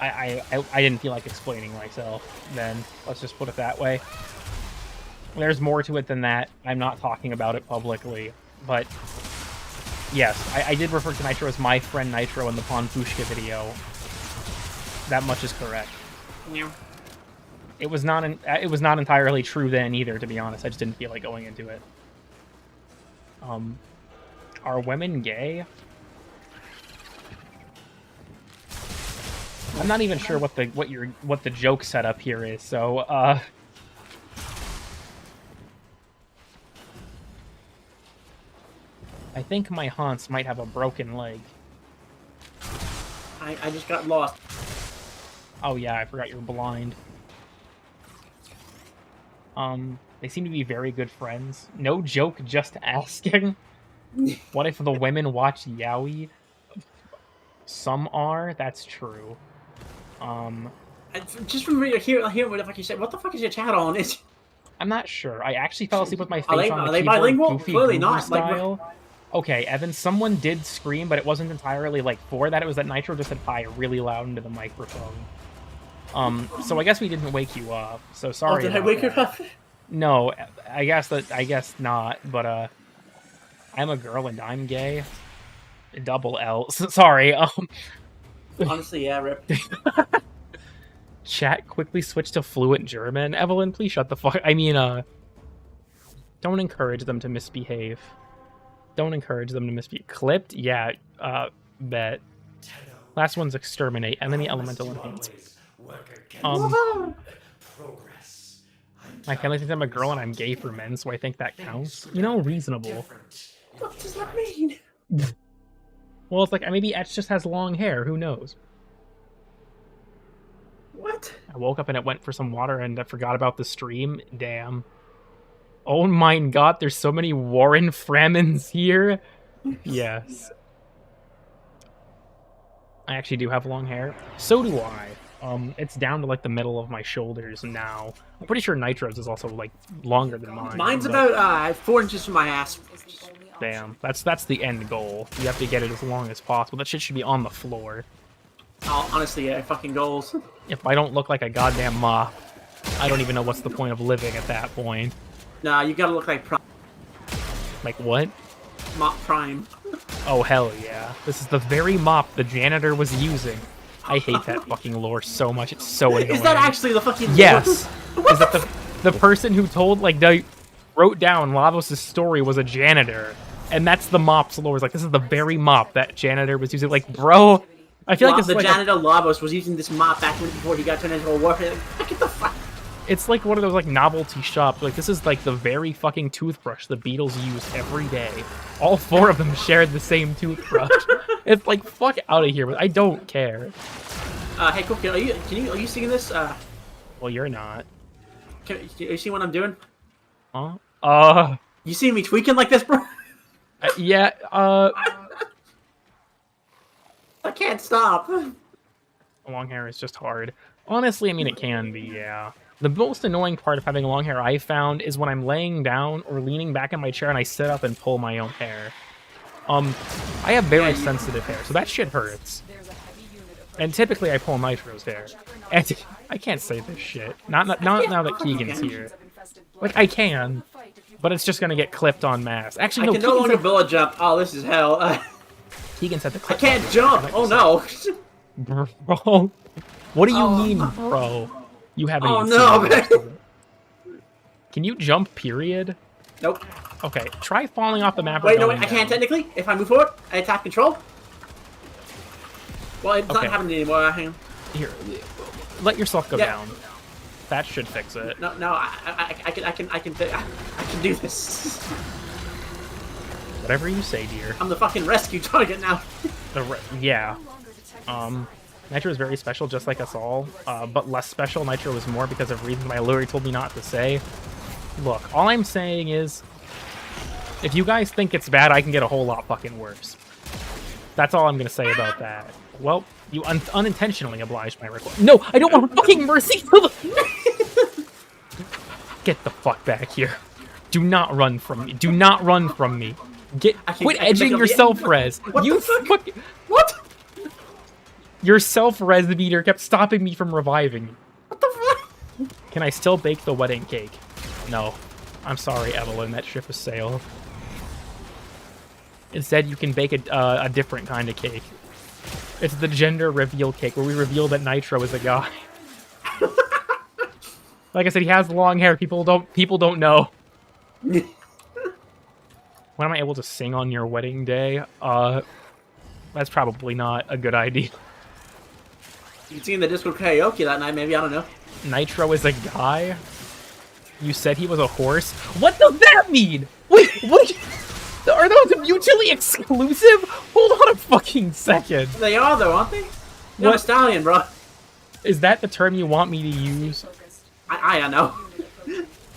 I didn't feel like explaining myself then. Let's just put it that way. There's more to it than that. I'm not talking about it publicly, but yes, I did refer to Nitro as my friend Nitro in the Panpushka video. That much is correct. Yeah. It was not entirely true then either, to be honest. I just didn't feel like going into it. Are women gay? I'm not even sure what the joke setup here is, so I think my Hans might have a broken leg. I just got lost. Oh yeah, I forgot you're blind. They seem to be very good friends. No joke, just asking. What if the women watch Yaoi? Some are, that's true. Just from hearing what the fuck you said, what the fuck is your chat on? I'm not sure. I actually fell asleep with my face on the are they keyboard. bilingual? Goofy Clearly Goober not. Style. Okay, Evan, someone did scream, but it wasn't entirely like for that. It was that Nitro just said hi really loud into the microphone. So I guess we didn't wake you up. So sorry. Oh, did I wake you up? No, I guess not. But I'm a girl and I'm gay. Double L. Sorry. Honestly, yeah, rip. Chat quickly switch to fluent German. Evelyn, please shut the fuck. I mean, don't encourage them to misbehave. Don't encourage them to misbehave. Clipped? Yeah. Bet. Last one's exterminate. Enemy elemental enhance. My family thinks I'm a girl and I'm gay for men, so I think that counts. You know, reasonable. What does that mean? Well, it's like maybe Etch just has long hair. Who knows? What? I woke up and it went for some water and I forgot about the stream. Damn. Oh my god, there's so many Warren Framens here. Yes. I actually do have long hair. So do I. It's down to like the middle of my shoulders now. I'm pretty sure Nitro's is also like longer than mine. Mine's but- about 4 inches from my ass. Damn, that's the end goal. You have to get it as long as possible. That shit should be on the floor. Oh, honestly, yeah, fucking goals. If I don't look like a goddamn mop, I don't even know what's the point of living at that point. Nah, you gotta look like Like what? Mop Prime. Oh hell yeah. This is the very mop the janitor was using. I hate that fucking lore so much. It's so annoying. Is that actually the fucking Yes. Is that the person who told wrote down Lavos' story was a janitor, and that's the mop's lore. It's like this is the very mop that janitor was using. Like, bro, I feel like it's the like janitor Lavos was using this mop back before he got turned into a Warframe. Like, get the fuck. it's like one of those like novelty shops. Like this is like the very fucking toothbrush the Beatles use every day. All 4 of them shared the same toothbrush. It's like fuck out of here, but I don't care. Hey, Cookie, are you seeing this? Well, you're not. Can you see what I'm doing? Huh? You see me tweaking like this, bro? Yeah. I can't stop. Long hair is just hard. Honestly, I mean, it can be, yeah. The most annoying part of having long hair I found is when I'm laying down or leaning back in my chair and I sit up and pull my own hair. I have very sensitive hair, so that shit hurts. And typically I pull Nitro's hair. And I can't say this shit. Not now that Keegan's here. Like, I can, but it's just gonna get clipped en masse. Actually, no, I can no longer bullet jump. Oh, this is hell. Keegan said the clip. I can't jump! Oh no! Bro, what do you mean, bro? You haven't even seen no, the rest of it. Can you jump, period? Nope. Okay, try falling off the map. Wait, no, wait, I can't technically. If I move forward, I attack control. Well, it's not Okay. happening anymore. Hang on. Here, let yourself go Yeah. down. That should fix it. No, I can do this. Whatever you say, dear. I'm the fucking rescue target now. Yeah. Nitro is very special, just like us all, but less special. Nitro is more because of reasons my lawyer told me not to say. Look, all I'm saying is, if you guys think it's bad, I can get a whole lot fucking worse. That's all I'm gonna say about that. Well, you unintentionally obliged my request. No, I don't want fucking mercy! Get the fuck back here. Do not run from me. Do not run from me. Quit edging your self-res. You fucking... What? Your self-res meter kept stopping me from reviving you. What the fuck? Can I still bake the wedding cake? No. I'm sorry, Evelyn. That ship has sailed. Instead, you can bake a different kind of cake. It's the gender reveal cake, where we reveal that Nitro is a guy. Like I said, he has long hair. People don't know. When am I able to sing on your wedding day? That's probably not a good idea. You can sing in the disco karaoke that night, maybe, I don't know. Nitro is a guy? You said he was a horse? What does that mean? Wait, what? Are those mutually exclusive? Hold on a fucking second. They are, though, aren't they? You're a stallion, bro. Is that the term you want me to use? I don't know.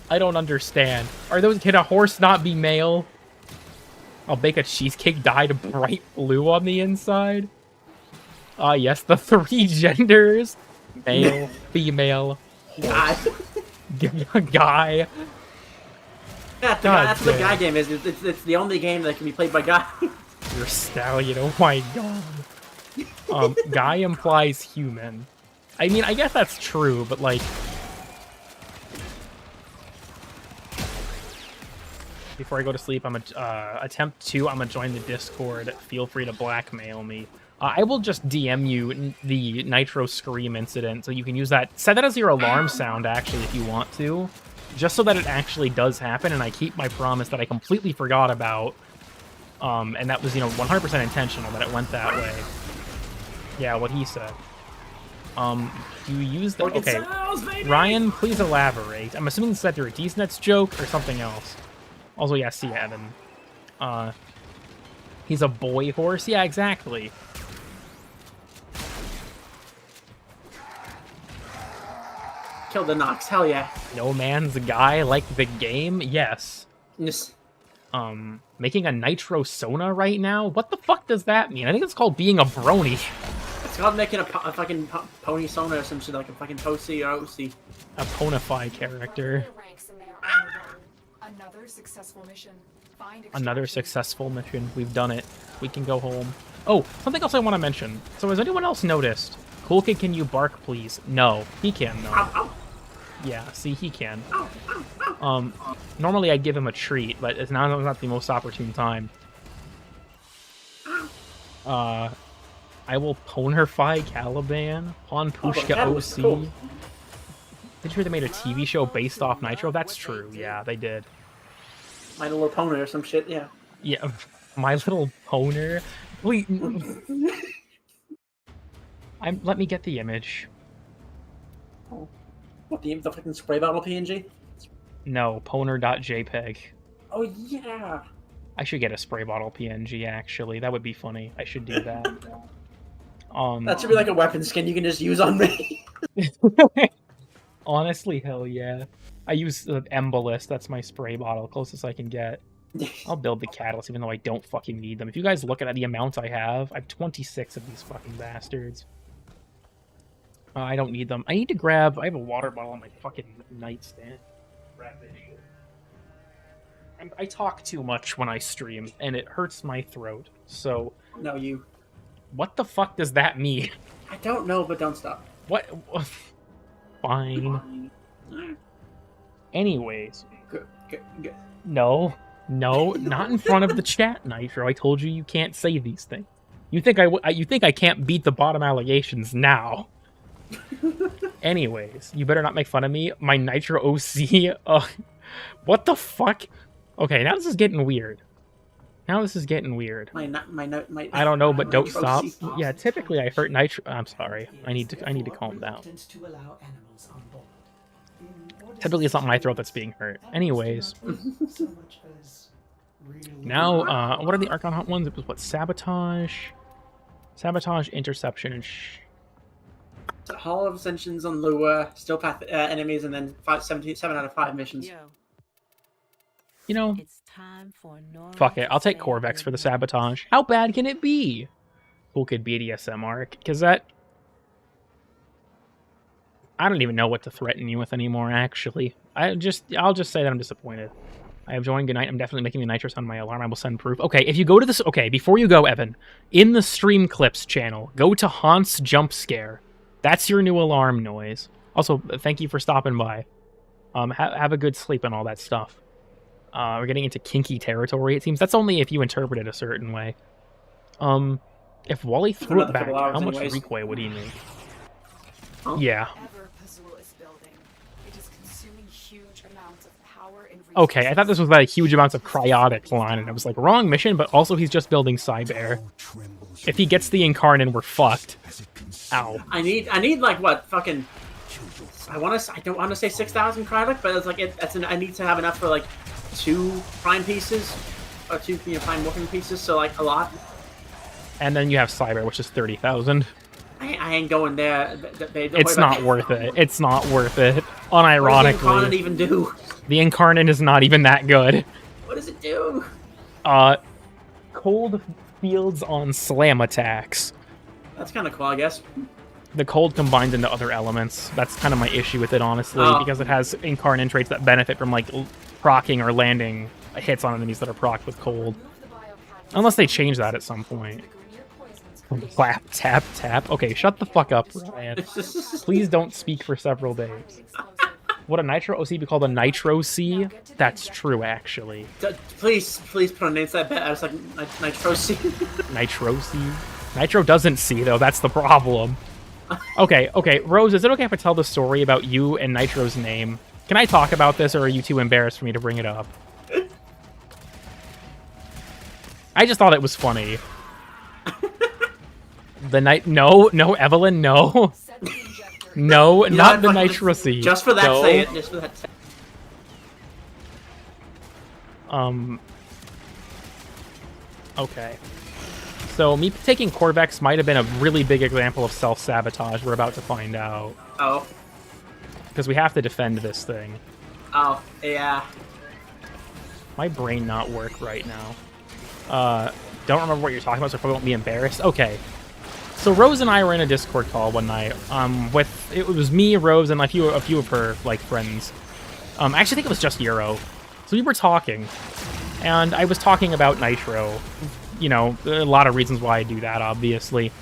I don't understand. Can a horse not be male? I'll bake a cheesecake dyed bright blue on the inside. Ah, yes, the 3 genders. Male, female, God. guy. Yeah, that's what the guy game is. It's the only game that can be played by guys. You're a stallion, oh my god. Guy implies human. I mean, I guess that's true, but like... Before I go to sleep, I'm gonna join the Discord. Feel free to blackmail me. I will just DM you the Nitro Scream incident, so you can use that. Set that as your alarm sound, actually, if you want to. Just so that it actually does happen, and I keep my promise that I completely forgot about. And that was, 100% intentional that it went that way. Yeah, what he said. Do you use the... Okay. balls, baby! Ryan, please elaborate. I'm assuming this is either a D-Nets joke or something else. Also, yeah, see Evan. He's a boy horse? Yeah, exactly. Kill the Nox, hell yeah. No man's a guy like the game? Yes. Yes. Making a nitro sona right now? What the fuck does that mean? I think it's called being a brony. It's called making a fucking pony sona or some shit, like a fucking Posi or OC. A ponify character. Another successful mission. Another successful mission. We've done it. We can go home. Oh, something else I want to mention. So has anyone else noticed? Cool Kid, can you bark, please? No. He can, though. Ow, ow. Yeah, see, he can. Normally I'd give him a treat, but it's not the most opportune time. I will Ponerfy Caliban. Pon Pushka OC. Cool. Did you hear they made a TV show based off Nitro? That's true, yeah, they did. My Little Pony or some shit, yeah. Yeah, My Little Poner. Wait. Let me get the image. Oh. What, the fucking spray bottle PNG? No, Poner.jpg. Oh, yeah. I should get a spray bottle PNG, actually. That would be funny. I should do that. That should be like a weapon skin you can just use on me. Honestly, hell yeah. I use the Embolist. That's my spray bottle, closest I can get. I'll build the Catalyst, even though I don't fucking need them. If you guys look at the amount I have 26 of these fucking bastards. I don't need them. I need to grab... I have a water bottle on my fucking nightstand. Grab this shit. I talk too much when I stream, and it hurts my throat, so... No, you. What the fuck does that mean? I don't know, but don't stop. What? Fine. Anyways. Good. No, not in front of the chat, Nitro. I told you can't say these things. You think I can't beat the bottom allegations now? Anyways, you better not make fun of me. My Nitro OC. What the fuck? Okay, now this is getting weird. I don't know, but don't stop. Yeah, typically I hurt Nitro. I'm sorry. I need to calm down. Typically it's not my throat that's being hurt. Anyways. Now, what are the Archon Hunt ones? It was what? Sabotage, Interception, and Hall of Ascensions on Lure, Still Path enemies, and then 7 out of 5 missions. You know, fuck it. I'll take Corvex for the Sabotage. How bad can it be? Cool Kid BDSM arc, because that... I don't even know what to threaten you with anymore, actually. I'll just say that I'm disappointed. I have joined. Good night. I'm definitely making the Nitro sound my alarm. I will send proof. Okay, if you go to this... Okay, before you go, Evan, in the Stream Clips channel, go to Haunt's Jump Scare. That's your new alarm noise. Also, thank you for stopping by. Have a good sleep and all that stuff. We're getting into kinky territory, it seems. That's only if you interpret it a certain way. If Wally threw it back, how much recoil would he need? Huh? Yeah. Okay, I thought this was like huge amounts of cryotic line, and I was like, wrong mission, but also he's just building Cyber. If he gets the Incarnate, we're fucked. Ow. I need like what fucking. I don't want to say 6,000 cryotic, but it's like I need to have enough for like 2 prime pieces, or 2 prime working pieces, so like a lot. And then you have Cyber, which is 30,000. I ain't going there. It's not worth it. It's not worth it. Unironically. What does the Incarnate even do? The Incarnate is not even that good. What does it do? Cold fields on slam attacks. That's kind of cool, I guess. The cold combined into other elements. That's kind of my issue with it, honestly, because it has Incarnate traits that benefit from, like, proccing or landing hits on enemies that are procced with cold. Unless they change that at some point. Clap, tap, tap. Okay, shut the fuck up, Ryan. Please don't speak for several days. Would a Nitro OC be called a Nitro C? That's true, actually. Please put a name to that bet. I was like, Nitro C. Nitro C? Nitro doesn't see, though. That's the problem. Okay. Rose, is it okay if I tell the story about you and Nitro's name? Can I talk about this, or are you too embarrassed for me to bring it up? I just thought it was funny. No, Evelyn, no. No, You know not what, the fuck, nitro seed. Just for that, No. say it. Just for that. Okay. So me taking Corvex might have been a really big example of self-sabotage. We're about to find out. Oh. Because we have to defend this thing. Oh, yeah. My brain not work right now. Don't remember what you're talking about, so I probably won't be embarrassed. Okay. So Rose and I were in a Discord call one night. With it was me, Rose, and a few of her like friends. I actually think it was just Euro. So we were talking, and I was talking about Nitro. You know, a lot of reasons why I do that, obviously.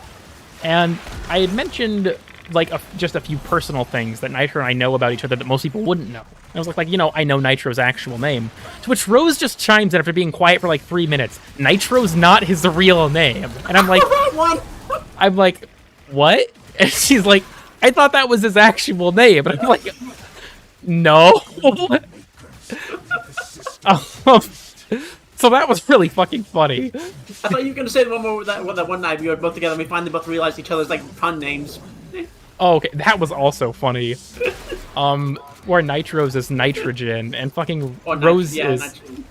And I had mentioned like just a few personal things that Nitro and I know about each other that most people wouldn't know. I was like, you know, I know Nitro's actual name. To which Rose just chimes in after being quiet for like 3 minutes. Nitro's not his real name. And I'm like, what? And she's like, I thought that was his actual name. And I'm like, no. So that was really fucking funny. I thought you were gonna say the one more that one night we were both together and we finally both realized each other's like pun names. Oh, okay, that was also funny. Where Nitro's is nitrogen and fucking Rose is nitrogen.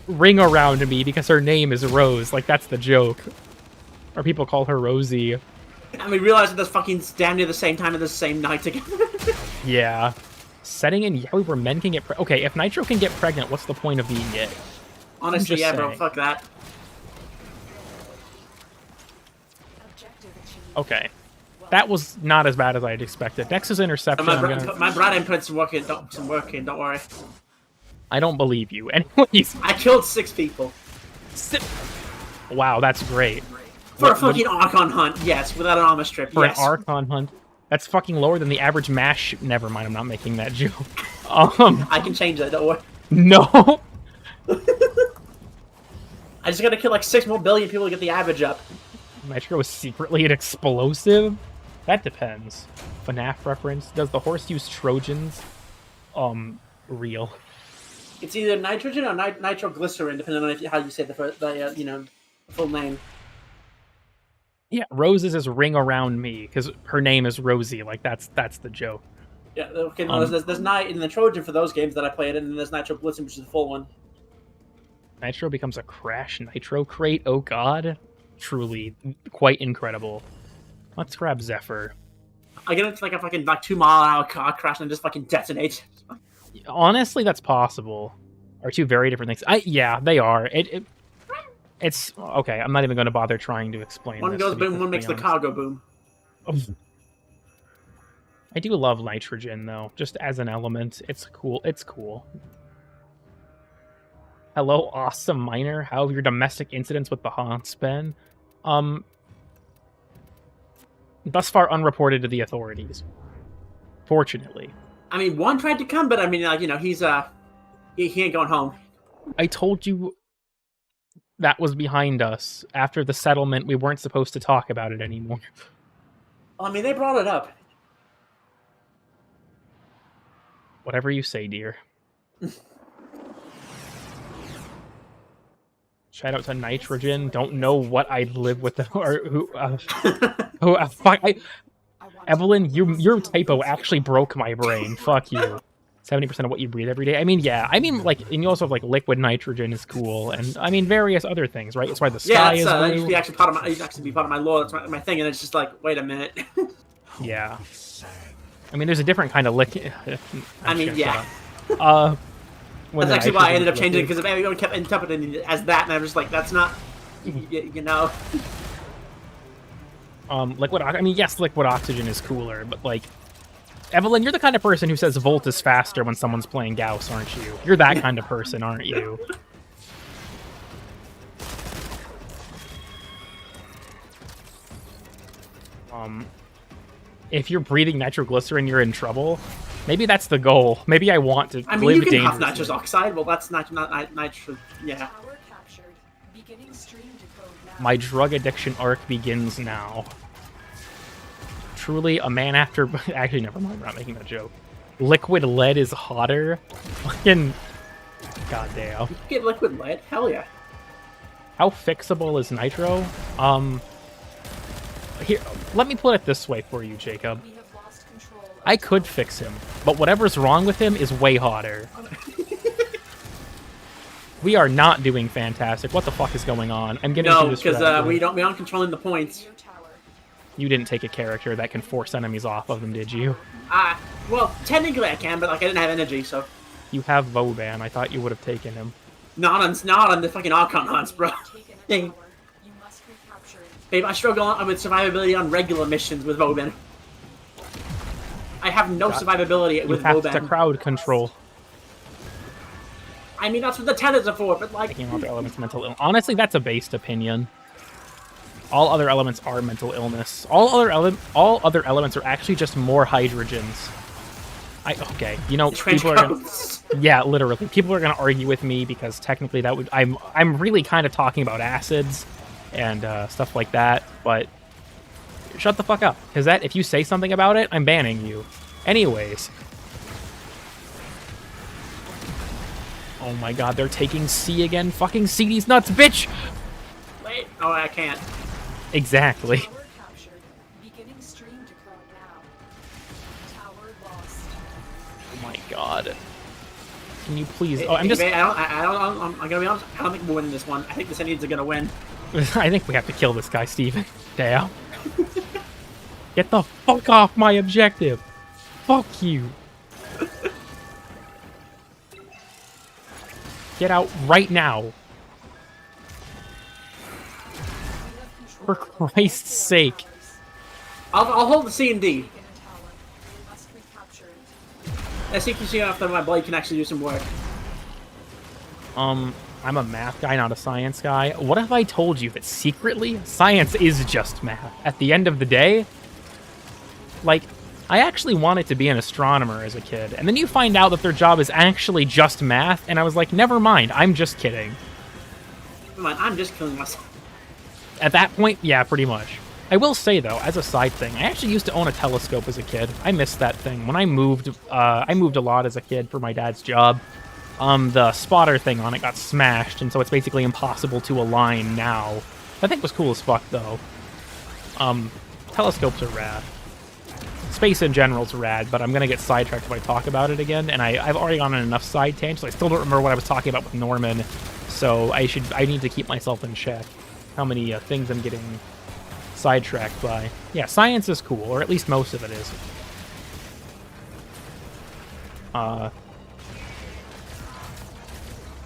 ring around me because her name is Rose. Like, that's the joke. Or people call her Rosie. And we realized that that's fucking damn near the same time at the same night together. Yeah. Setting in Yaoi where men can get okay, if Nitro can get pregnant, what's the point of being gay? Honestly, yeah, bro, saying. fuck that. Okay. That was not as bad as I had expected. Nexus interception. My brother put some work in, don't worry. I don't believe you. Anyways. I killed 6 people. Wow, that's great. For a fucking Archon hunt, yes, without an armor strip, For yes. an Archon hunt. That's fucking lower than the average mash. Never mind, I'm not making that joke. I can change that, don't worry. No. I just gotta kill like 6 more billion people to get the average up. Nitro is secretly an explosive? That depends. FNAF reference. Does the horse use Trojans? Real. It's either nitrogen or nitroglycerin, depending on how you say the full name. Yeah, Roses is ring around me because her name is Rosie. Like that's the joke. Yeah, okay. No, there's Nit in the Trojan for those games that I played, and then there's nitroglycerin, which is the full one. Nitro becomes a Crash Nitro crate. Oh god, truly quite incredible. Let's grab Zephyr. I get into like a fucking 2-mile-an-hour car crash and just fucking detonate. Honestly, that's possible. Are two very different things. Yeah, they are. It's okay. I'm not even going to bother trying to explain. One goes boom, one makes the car go boom. I do love nitrogen though, just as an element. It's cool. It's cool. Hello, awesome miner. How have your domestic incidents with the haunts been? Thus far unreported to the authorities. Fortunately. I mean, one tried to come, but I mean, like, you know, he ain't going home. I told you that was behind us. After the settlement, we weren't supposed to talk about it anymore. Well, I mean, they brought it up. Whatever you say, dear. Shout out to Nitrogen. Don't know what I'd live with or who. Evelyn, your typo actually broke my brain. Fuck you. 70% of what you breathe every day. I mean, yeah. I mean, like, and you also have like liquid nitrogen is cool, and I mean various other things, right? It's why the sky is blue. That used to be actually part of my. It used to actually be part of my lore. That's my thing, and it's just like, wait a minute. Yeah. I mean, there's a different kind of liquid. I mean, yeah. That's actually why I ended up changing it, because everyone kept interpreting it as that, and I was like, that's not, you know. Liquid. I mean, yes, liquid oxygen is cooler, but like, Evelyn, you're the kind of person who says Volt is faster when someone's playing Gauss, aren't you? You're that kind of person, aren't you? If you're breathing nitroglycerin, you're in trouble. Maybe that's the goal. Maybe I want to I mean, live you can have dangerously. nitrous oxide. Well, that's not nitro. Yeah. My drug addiction arc begins now. Truly a man after... Actually, never mind. We're not making that joke. Liquid lead is hotter. Fucking... Goddamn. You get liquid lead? Hell yeah. How fixable is nitro? Here, let me put it this way for you, Jacob. I could fix him, but whatever's wrong with him is way hotter. We are not doing fantastic. What the fuck is going on? I'm getting No, because we aren't controlling the points. You didn't take a character that can force enemies off of them, did you? Well, technically I can, but like I didn't have energy, so. You have Voban. I thought you would have taken him. Not on the fucking Archon hunts, bro. Dang. Babe, I struggle with survivability on regular missions with Voban. I have no survivability with Voban. You have to crowd control. I mean, that's what the tenets are for, but like... Taking other elements mental illness. Honestly, that's a based opinion. All other elements are mental illness. All other elements are actually just more hydrogens. Okay, you know, people are gonna, yeah, literally. People are gonna argue with me because technically that would I'm really kind of talking about acids and stuff like that, but shut the fuck up, because that if you say something about it, I'm banning you. Anyways. Oh my god, they're taking C again. Fucking C these nuts, bitch! Wait, oh, I can't. Exactly. Oh my god. Can you please? Oh, I'm just. I'm gonna be honest. I don't think we're winning this one. I think the Seniors are gonna win. I think we have to kill this guy, Steven. Damn. Get the fuck off my objective. Fuck you. Get out right now. For Christ's sake. I'll hold the C and D. Let's see if you see after my blade can actually do some work. I'm a math guy, not a science guy. What if I told you that secretly, science is just math? At the end of the day, like, I actually wanted to be an astronomer as a kid, and then you find out that their job is actually just math, and I was like, never mind, I'm just kidding. Come on, I'm just killing myself. At that point, yeah, pretty much. I will say, though, as a side thing, I actually used to own a telescope as a kid. I missed that thing. When I moved a lot as a kid for my dad's job. The spotter thing on it got smashed, and so it's basically impossible to align now. I think it was cool as fuck, though. Telescopes are rad. Space in general's rad, but I'm gonna get sidetracked if I talk about it again, and I've already gone on enough side tangents, so I still don't remember what I was talking about with Norman, so I need to keep myself in check. How many things I'm getting sidetracked by. Yeah, science is cool, or at least most of it is.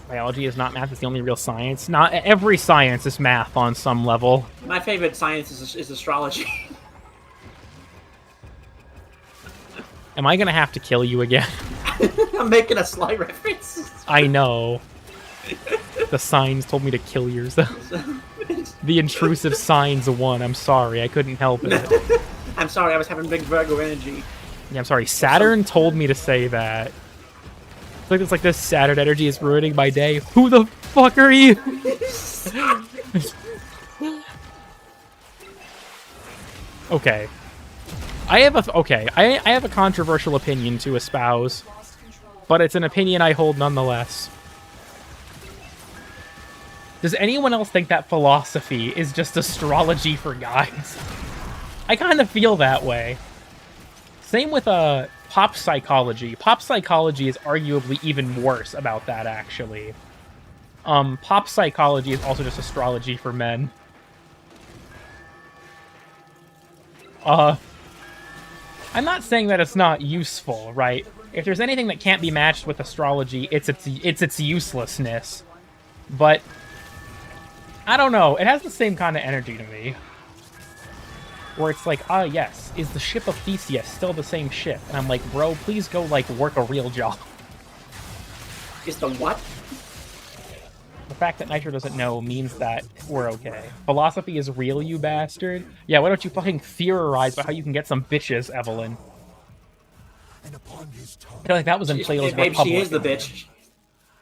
Biology is not math, it's the only real science. Not every science is math on some level. My favorite science is astrology. Am I gonna have to kill you again? I'm making a slight reference. I know. The signs told me to kill yourself. The intrusive signs won. I'm sorry, I couldn't help it. I'm sorry, I was having big Virgo energy. Yeah, I'm sorry. Saturn told me to say that. It's like this Saturn energy is ruining my day. Who the fuck are you? Okay. I have a controversial opinion to espouse, but it's an opinion I hold nonetheless. Does anyone else think that philosophy is just astrology for guys? I kind of feel that way. Same with pop psychology. Pop psychology is arguably even worse about that, actually. Pop psychology is also just astrology for men. I'm not saying that it's not useful, right? If there's anything that can't be matched with astrology, it's its uselessness. But I don't know, it has the same kind of energy to me. Where it's like, ah, yes, is the ship of Theseus still the same ship? And I'm like, bro, please go, like, work a real job. Is the what? The fact that Nitro doesn't know means that we're okay. Philosophy is real, you bastard. Yeah, why don't you fucking theorize about how you can get some bitches, Evelyn? I feel like that was in Plato's Republic. She is the bitch.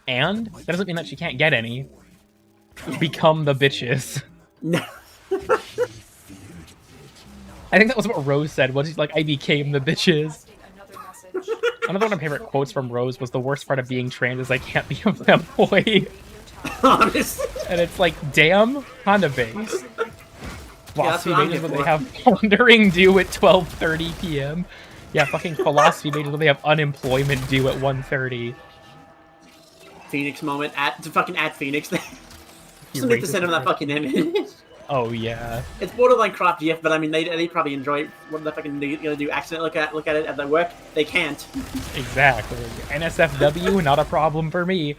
And? That doesn't mean that she can't get any. Become the bitches. No. I think that was what Rose said. Was like, I became the bitches. Another one of my favorite quotes from Rose was, the worst part of being trans is I can't be a boy. Honest. And it's like, damn, Honda base. Philosophy Yeah, majors when they have pondering due at 12:30 p.m. Yeah, fucking philosophy majors they have unemployment due at 1:30. Phoenix moment at Phoenix. You Just need to racist send him that prick. fucking image. Oh yeah. It's borderline crop GIF, but I mean they probably enjoy it. What the fucking gonna do? Accident look at it at their work? They can't. Exactly. NSFW, not a problem for me.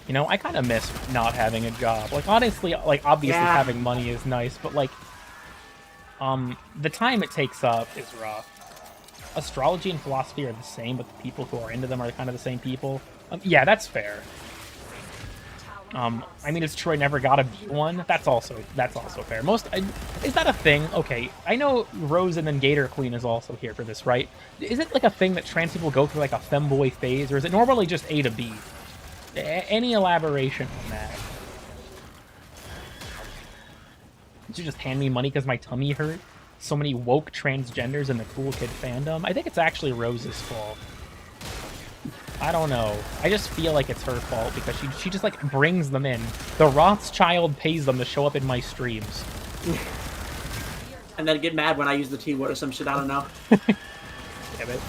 You know, I kind of miss not having a job. Like, honestly, like, obviously Yeah. having money is nice, but, like, the time it takes up is rough. Astrology and philosophy are the same, but the people who are into them are kind of the same people. Yeah, that's fair. I mean, it's true I never got a B1. That's also fair. Is that a thing? Okay, I know Rose and then Gator Queen is also here for this, right? Is it like a thing that trans people go through like a femboy phase, or is it normally just A to B? Any elaboration on that? Did you just hand me money because my tummy hurt? So many woke transgenders in the cool kid fandom? I think it's actually Rose's fault. I don't know. I just feel like it's her fault because she just like brings them in. The Rothschild pays them to show up in my streams. And then get mad when I use the T word or some shit. I don't know. Damn it.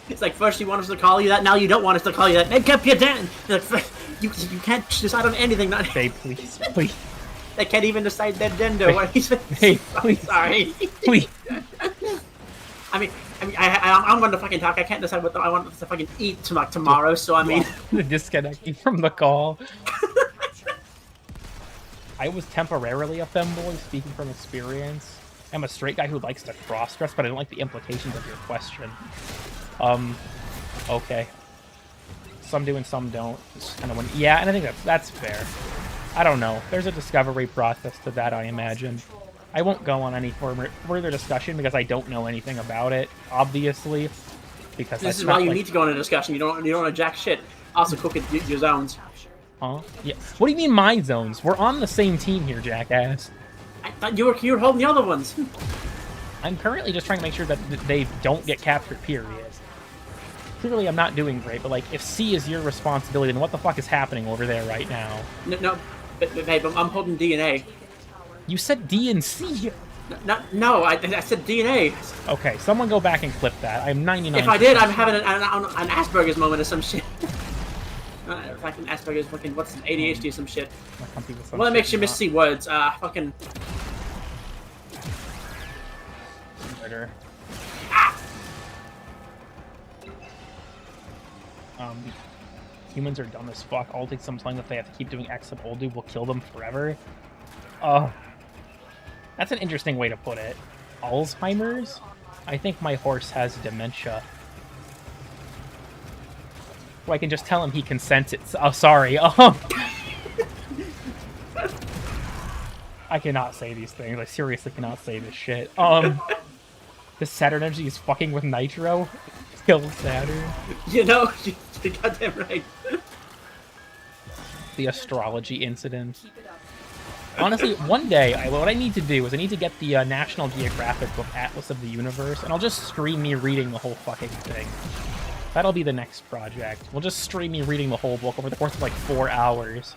It's like first you want us to call you that, now you don't want us to call you that. Make up your damn. Like, you can't decide on anything. Not Hey, please, please. They can't even decide their gender. Hey, please. Sorry. Please. I'm going to fucking talk. I can't decide what I want to fucking eat tomorrow. So I mean, Disconnecting from the call. I was temporarily a femboy, speaking from experience. I'm a straight guy who likes to cross-dress, but I don't like the implications of your question. Okay. Some do and some don't. Just kind of yeah, and I think that's fair. I don't know. There's a discovery process to that, I imagine. I won't go on any further discussion because I don't know anything about it, obviously. Because this is why you need to go on a discussion. You don't want to jack shit. Also, cook it your zones. Huh? Yeah. What do you mean my zones? We're on the same team here, jackass. I thought you were holding the other ones. I'm currently just trying to make sure that they don't get captured, period. Clearly I'm not doing great, but like, if C is your responsibility, then what the fuck is happening over there right now? No, but babe, I'm holding DNA. You said D and C. No, I said DNA. Okay, someone go back and clip that. I'm 99. If I did, I'm having an Asperger's moment or some shit. Fucking Asperger's, fucking what's an ADHD or some shit. Well, that makes you miss C words. Fucking. Murder. Humans are dumb as fuck. All it takes some time that they have to keep doing X and old dude will kill them forever. That's an interesting way to put it. Alzheimer's? I think my horse has dementia. Well, I can just tell him he consents it. Oh, sorry. I cannot say these things. I seriously cannot say this shit. The Saturn energy is fucking with Nitro. Kill Saturn. You know, you're goddamn right. The astrology incident. Honestly, one day, what I need to do is I need to get the National Geographic book Atlas of the Universe, and I'll just stream me reading the whole fucking thing. That'll be the next project. We'll just stream me reading the whole book over the course of like 4 hours.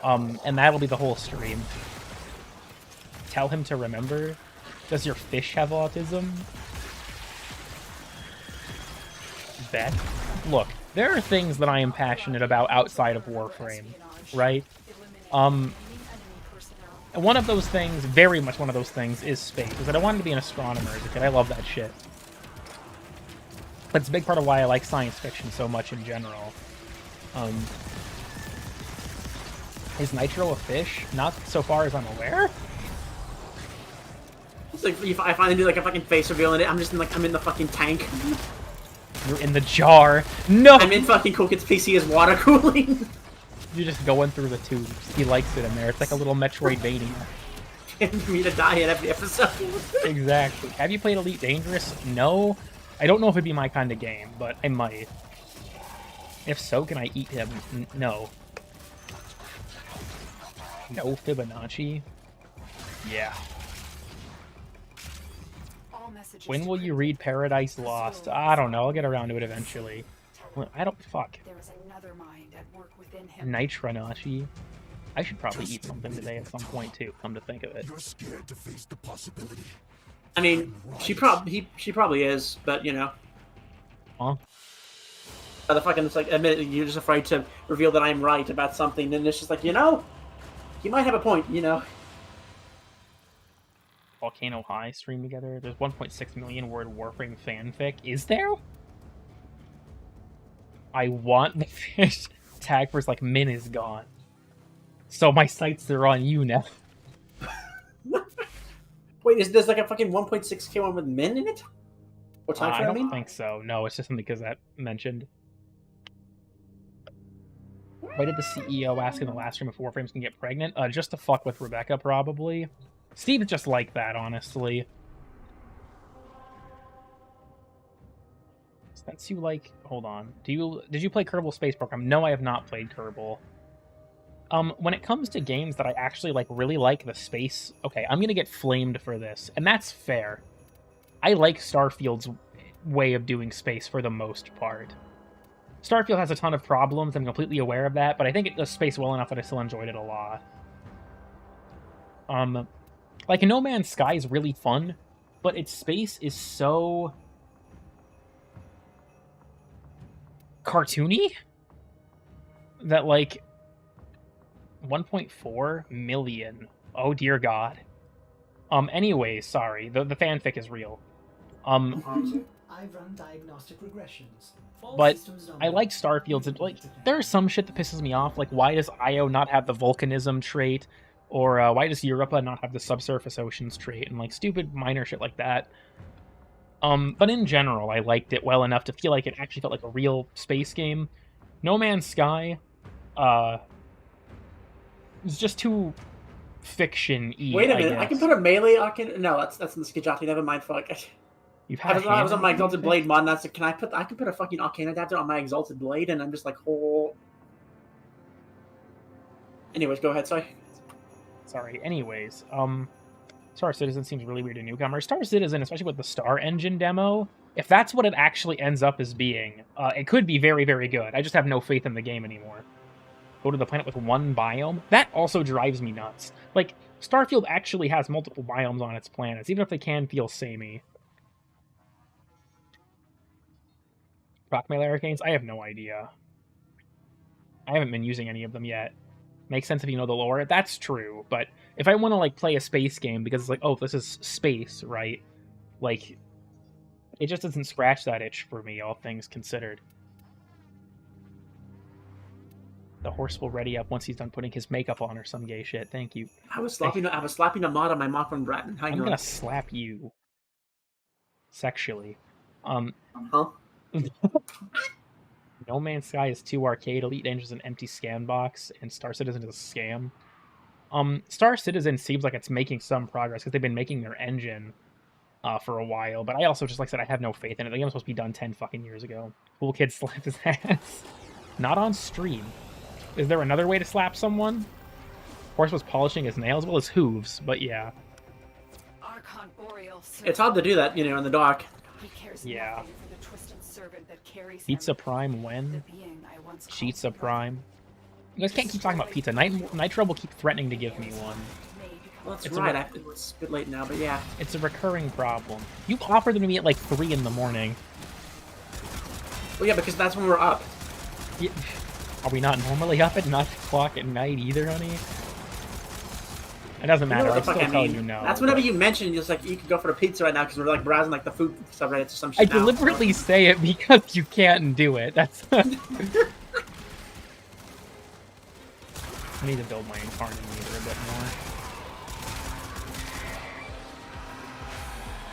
And that'll be the whole stream. Tell him to remember. Does your fish have autism? Bet. Look, there are things that I am passionate about outside of Warframe, right? One of those things, very much one of those things, is space. Is that I wanted to be an astronomer as a kid. I love that shit. That's a big part of why I like science fiction so much in general. Is Nitro a fish? Not so far as I'm aware. It's like if I finally do like a fucking face reveal in it, I'm in the fucking tank. You're in the jar. No! I'm in fucking Cookit's PC as water cooling. You're just going through the tubes. He likes it in there. It's like a little Metroidvania. For me to die in every episode. Exactly. Have you played Elite Dangerous? No. I don't know if it'd be my kind of game, but I might. If so, can I eat him? No. No Fibonacci? Yeah. When will you read Paradise Lost? I don't know. I'll get around to it eventually. I don't... Fuck. Nitronachi. I should probably eat something today at some point too, come to think of it. You're scared to face the possibility. I mean, she probably is, but you know. Huh? The fucking, it's like, admit you're just afraid to reveal that I'm right about something, and it's just like, you know, you might have a point, you know. Volcano High stream together. There's 1.6 million word Warframe fanfic. Is there? I want the fish. Tag first, like, Min is gone. So my sights are on you now. Wait, is there's like a fucking 1.6k one with Min in it? Or time I frame, don't think so. No, it's just something because that mentioned. Why did the CEO ask in the last stream if Warframes can get pregnant? Just to fuck with Rebecca, probably. Steve's just like that, honestly. That's you like... Hold on. Did you play Kerbal Space Program? No, I have not played Kerbal. When it comes to games that I actually, like, really like the space... Okay, I'm gonna get flamed for this, and that's fair. I like Starfield's way of doing space for the most part. Starfield has a ton of problems, I'm completely aware of that, but I think it does space well enough that I still enjoyed it a lot. Like, No Man's Sky is really fun, but its space is so... cartoony? That, like... 1.4 million. Oh, dear God. Anyways, sorry, the fanfic is real. I've run diagnostic regressions. But I like Starfield's, and like, there's some shit that pisses me off, like, why does Io not have the volcanism trait, or why does Europa not have the subsurface oceans trait, and like, stupid minor shit like that. But in general, I liked it well enough to feel like it actually felt like a real space game. No Man's Sky, it's just too fiction-y. Wait a minute, I can put a melee arcane. No, that's in the Skijati. Never mind. Fuck. You've had I was on my Exalted Blade mod, and that's like, I can put a fucking arcane adapter on my Exalted Blade, and I'm just like, oh. Anyways, go ahead. Sorry. Anyways, Star Citizen seems really weird to newcomers. Star Citizen, especially with the Star Engine demo, if that's what it actually ends up as being, it could be very, very good. I just have no faith in the game anymore. Go to the planet with one biome? That also drives me nuts. Like, Starfield actually has multiple biomes on its planets, even if they can feel samey. Rock Mail Hurricanes? I have no idea. I haven't been using any of them yet. Makes sense if you know the lore. That's true, but if I want to, like, play a space game because it's like, oh, this is space, right? Like, it just doesn't scratch that itch for me, all things considered. The horse will ready up once he's done putting his makeup on or some gay shit. Thank you. I was slapping a mod on my Mach 1 Bratton. I'm gonna slap you. Sexually. Huh? No Man's Sky is too arcade, Elite Dangerous is an empty scan box, and Star Citizen is a scam. Star Citizen seems like it's making some progress, because they've been making their engine for a while, but I also, just like I said, I have no faith in it. The game was supposed to be done 10 fucking years ago. Cool Kid slapped his ass. Not on stream. Is there another way to slap someone? Horse was polishing his nails, well, his hooves, but yeah. It's hard to do that, you know, in the dark. Yeah. Pizza Prime when? Pizza Prime. You guys can't keep talking about pizza. Nitro will keep threatening to give me one. Well, that's right. It's a bit late now, but yeah. It's a recurring problem. You offered them to me at like 3 in the morning. Well, yeah, because that's when we're up. Yeah. Are we not normally up at 9 o'clock at night either, honey? It doesn't matter. I'll still tell you no. That's whenever you mention, just like, you could go for a pizza right now because we're like browsing like the food subreddits or some shit. I deliberately say it because you can't do it. That's. I need to build my incarnate meter a bit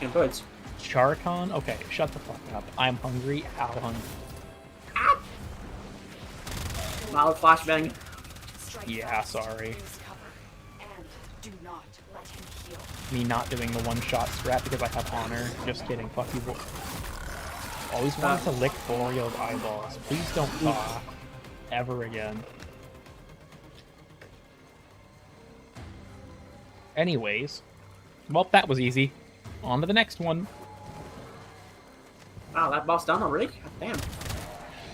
more. Birds. Charcon? Okay, shut the fuck up. I'm hungry. How hungry? Ah! Mild flashbang. Yeah, sorry. Me not doing the one-shot strat because I have honor. Just kidding. Fuck you. Always wanted to lick Borio's eyeballs. Please don't talk. Ever again. Anyways. Well, that was easy. On to the next one. Wow, that boss done already? God damn.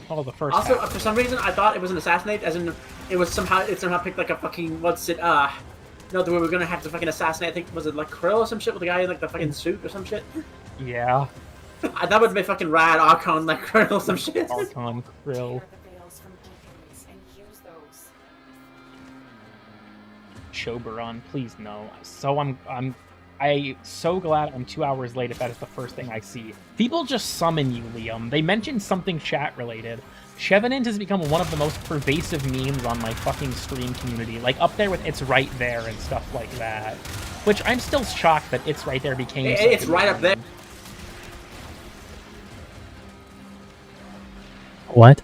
Oh, the first Also, half. for some reason, I thought it was an assassinate, as in, it somehow picked like a fucking no, the way we're gonna have to fucking assassinate. I think was it like Krill or some shit with the guy in like the fucking suit or some shit. Yeah. That would be fucking rad. Archon like Krill or some shit. Archon, Krill. Choberon, please no. So I'm so glad I'm 2 hours late if that is the first thing I see. People just summon you, Liam. They mentioned something chat related. Chevenant has become one of the most pervasive memes on my fucking stream community. Like up there with It's Right There and stuff like that. Which I'm still shocked that It's Right There became It's right up there. What?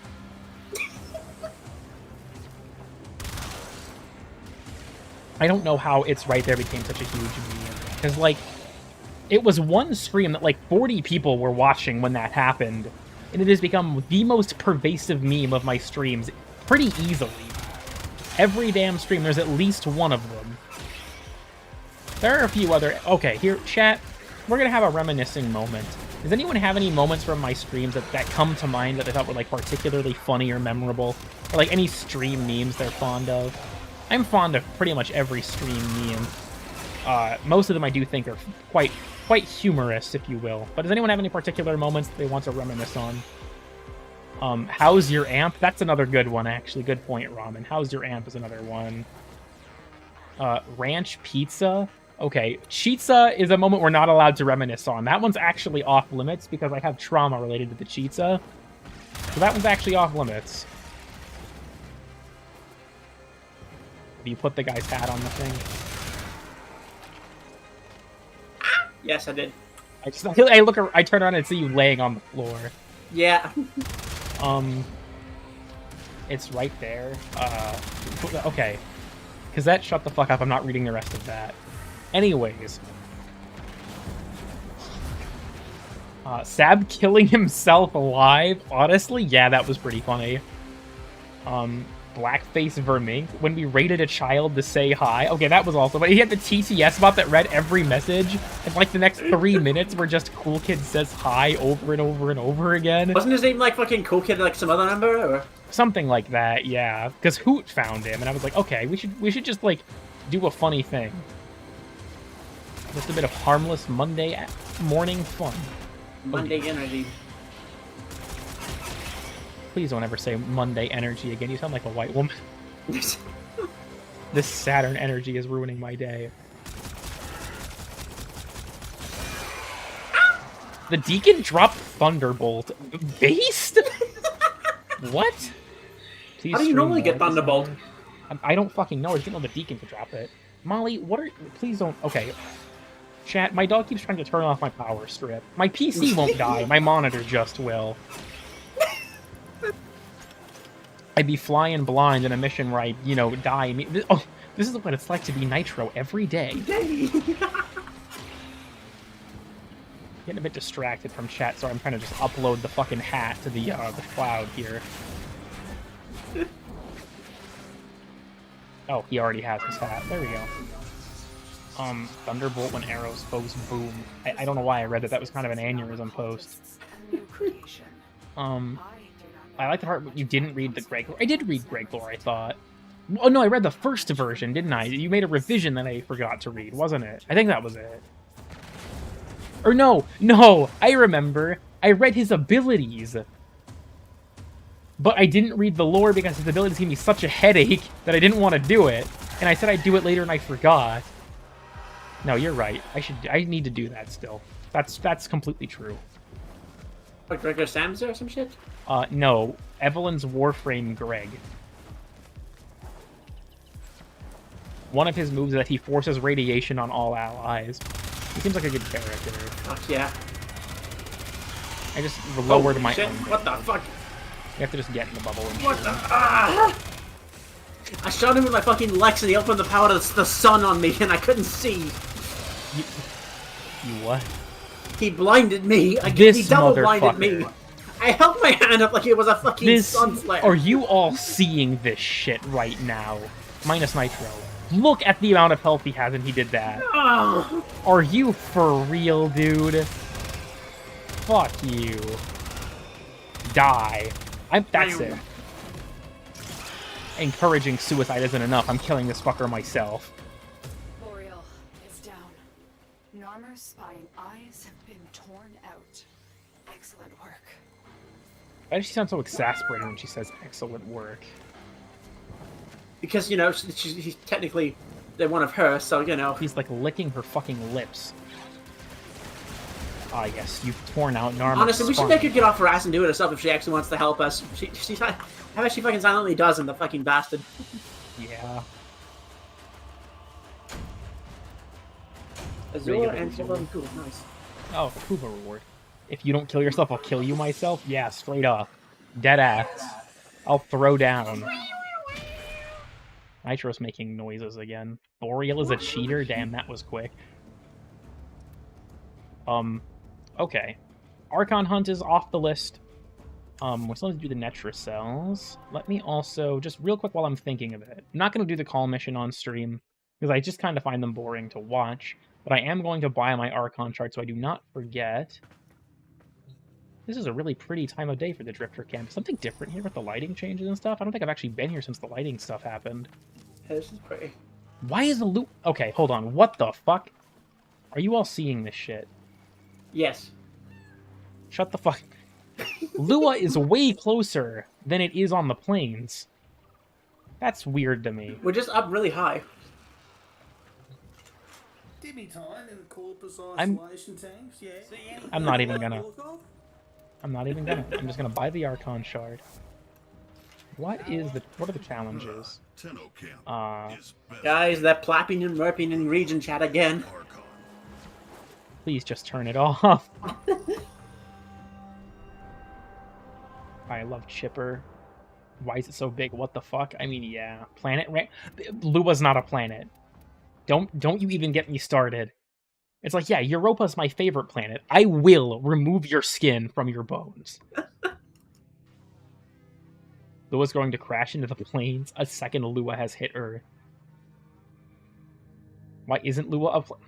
I don't know how It's Right There became such a huge meme. Because, like, it was one stream that, like, 40 people were watching when that happened. And it has become the most pervasive meme of my streams pretty easily. Every damn stream, there's at least one of them. There are a few other... Okay, here, chat, we're gonna have a reminiscing moment. Does anyone have any moments from my streams that come to mind that they thought were, like, particularly funny or memorable? Or, like, any stream memes they're fond of? I'm fond of pretty much every stream meme. Most of them I do think are quite humorous, if you will. But does anyone have any particular moments that they want to reminisce on? How's your amp? That's another good one, actually. Good point, Ramen. How's your amp is another one. Ranch pizza? Okay, Chitza is a moment we're not allowed to reminisce on. That one's actually off limits because I have trauma related to the Chitza. So that one's actually off limits. You put the guy's hat on the thing? Yes, I did. I turn around and see you laying on the floor. Yeah. It's right there. Okay. Cassette, shut the fuck up. I'm not reading the rest of that. Anyways. Sab killing himself alive. Honestly, yeah, that was pretty funny. Blackface Vermink, when we rated a child to say hi. Okay, that was also, but he had the TTS bot that read every message, and like the next 3 minutes were just Cool Kid says hi over and over and over again. Wasn't his name like fucking Cool Kid, like some other number, or something like that? Yeah, because Hoot found him, and I was like, okay, we should just like do a funny thing, just a bit of harmless Monday morning fun. Monday energy. Please don't ever say Monday energy again. You sound like a white woman. This Saturn energy is ruining my day. The Deacon dropped Thunderbolt. Based? What? Please. How do you normally get Thunderbolt? I don't fucking know. I didn't know the Deacon could drop it. Molly, what are... Please don't... Okay. Chat, my dog keeps trying to turn off my power strip. My PC won't die. My monitor just will. I'd be flying blind in a mission where I, you know, die. Oh, this is what it's like to be Nitro every day. Getting a bit distracted from chat, so I'm trying to just upload the fucking hat to the cloud here. Oh, he already has his hat. There we go. Thunderbolt when arrows foes boom. I don't know why I read that. That was kind of an aneurysm post. I like the part where you didn't read the Greg lore. I did read Greg lore, I thought. Oh no, I read the first version, didn't I? You made a revision that I forgot to read, wasn't it? I think that was it. Or no, I remember. I read his abilities. But I didn't read the lore because his abilities gave me such a headache that I didn't want to do it. And I said I'd do it later and I forgot. No, you're right. I need to do that still. That's completely true. Like Gregor Samsa or some shit? No. Evelyn's Warframe Greg. One of his moves is that he forces radiation on all allies. He seems like a good character. Fuck yeah. I just lowered my shit. own. What the fuck? You have to just get in the bubble and what the I shot him with my fucking Lex and he opened the power of the sun on me and I couldn't see. You what? He blinded me. He double blinded me. I held my hand up like it was a fucking sun flare. Are you all seeing this shit right now? Minus Nitro. Look at the amount of health he has and he did that. Oh. Are you for real, dude? Fuck you. Die. That's it. encouraging suicide isn't enough. I'm killing this fucker myself. Boreal is down. Narmer's spine eyes have been torn out. Excellent work. Why does she sound so exasperated when she says excellent work? Because, you know, he's technically they're one of her, so, you know. He's like licking her fucking lips. Ah, yes, you've torn out Narmer's Honestly, we should spine. make her get off her ass and do it herself if she actually wants to help us. I bet she fucking silently doesn't, the fucking bastard. Yeah. Azure and Silver cool, nice. Oh, Kuba reward. If you don't kill yourself, I'll kill you myself? Yeah, straight up. Dead ass. I'll throw down. Nitro's making noises again. Boreal is a cheater? Damn, that was quick. Okay. Archon Hunt is off the list. We're still going to do the Netra cells. Let me also, just real quick while I'm thinking of it, I'm not going to do the call mission on stream, because I just kind of find them boring to watch, but I am going to buy my Archon chart so I do not forget. This is a really pretty time of day for the Drifter camp. Something different here with the lighting changes and stuff? I don't think I've actually been here since the lighting stuff happened. Yeah, this is pretty. Why is the loot... Okay, hold on. What the fuck? Are you all seeing this shit? Yes. Shut the fuck... Lua is way closer than it is on the plains. That's weird to me. We're just up really high. I'm not even gonna... I'm just gonna buy the Archon shard. What are the challenges? Guys, that plapping and merping in region chat again. Please just turn it off. I love Chipper. Why is it so big? What the fuck? I mean, yeah. Planet rank. Lua's not a planet. Don't you even get me started. It's like, yeah, Europa's my favorite planet. I will remove your skin from your bones. Lua's going to crash into the plains a second Lua has hit Earth. Why isn't Lua a planet?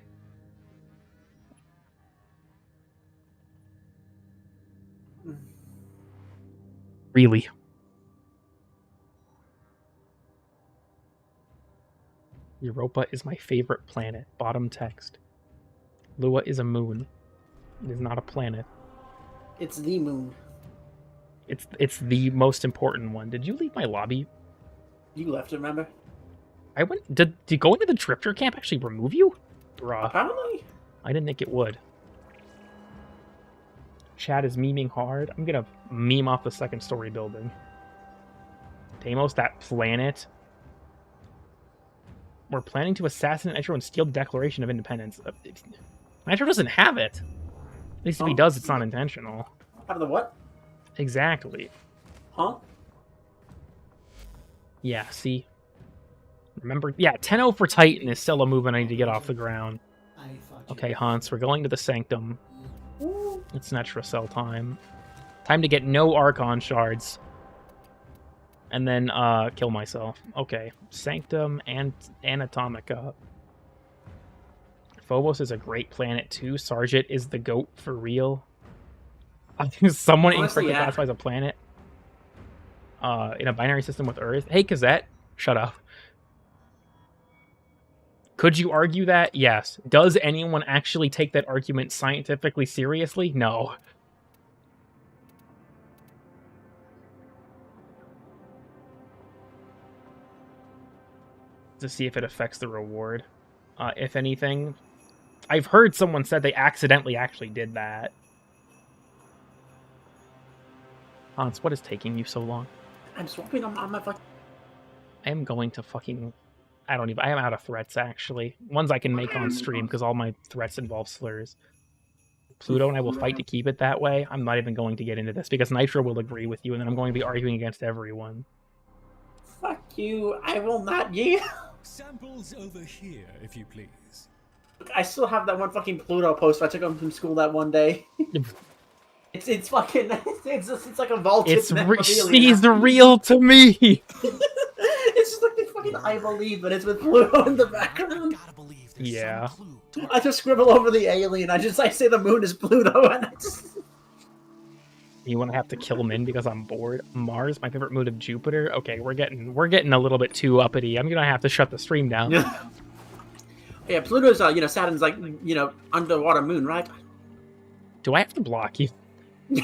Really? Europa is my favorite planet. Bottom text. Lua is a moon. It is not a planet. It's the moon. It's the most important one. Did you leave my lobby? You left, remember? I went. Did going to the Drifter camp actually remove you? Bruh. Apparently. I didn't think it would. Chad is memeing hard. I'm gonna meme off the second story building. Deimos, that planet. We're planning to assassinate Nitro and steal the Declaration of Independence. Nitro doesn't have it. At least if he does, it's not intentional. Out of the what? Exactly. Huh? Yeah, see? Remember? Yeah, 10-0 for Titan is still a move I need to get off the ground. Okay, Hans, we're going to the Sanctum. It's Netra Cell time. Time to get no Archon shards. And then, kill myself. Okay. Sanctum and Anatomica. Phobos is a great planet, too. Sargent is the GOAT for real. Someone incorrectly classifies a planet in a binary system with Earth. Hey, Kazette. Shut up. Could you argue that? Yes. Does anyone actually take that argument scientifically seriously? No. To see if it affects the reward. If anything. I've heard someone said they accidentally actually did that. Hans, what is taking you so long? I'm swapping on my fucking... I am going to fucking... I am out of threats, actually. Ones I can make on stream, because all my threats involve slurs. Pluto and I will fight to keep it that way. I'm not even going to get into this, because Nitro will agree with you, and then I'm going to be arguing against everyone. Fuck you, I will not yield. Samples over here, if you please. I still have that one fucking Pluto poster I took home from school that one day. It's fucking... It's like a vaulted... She's real to me! It's just like the fucking I believe, but it's with Pluto in the background. Yeah. I just scribble over the alien. I say the moon is Pluto, and I just... You want to have to kill Min because I'm bored? Mars, my favorite moon of Jupiter. Okay, we're getting a little bit too uppity. I'm gonna have to shut the stream down. Yeah, Pluto's Saturn's like underwater moon, right? Do I have to block you? Would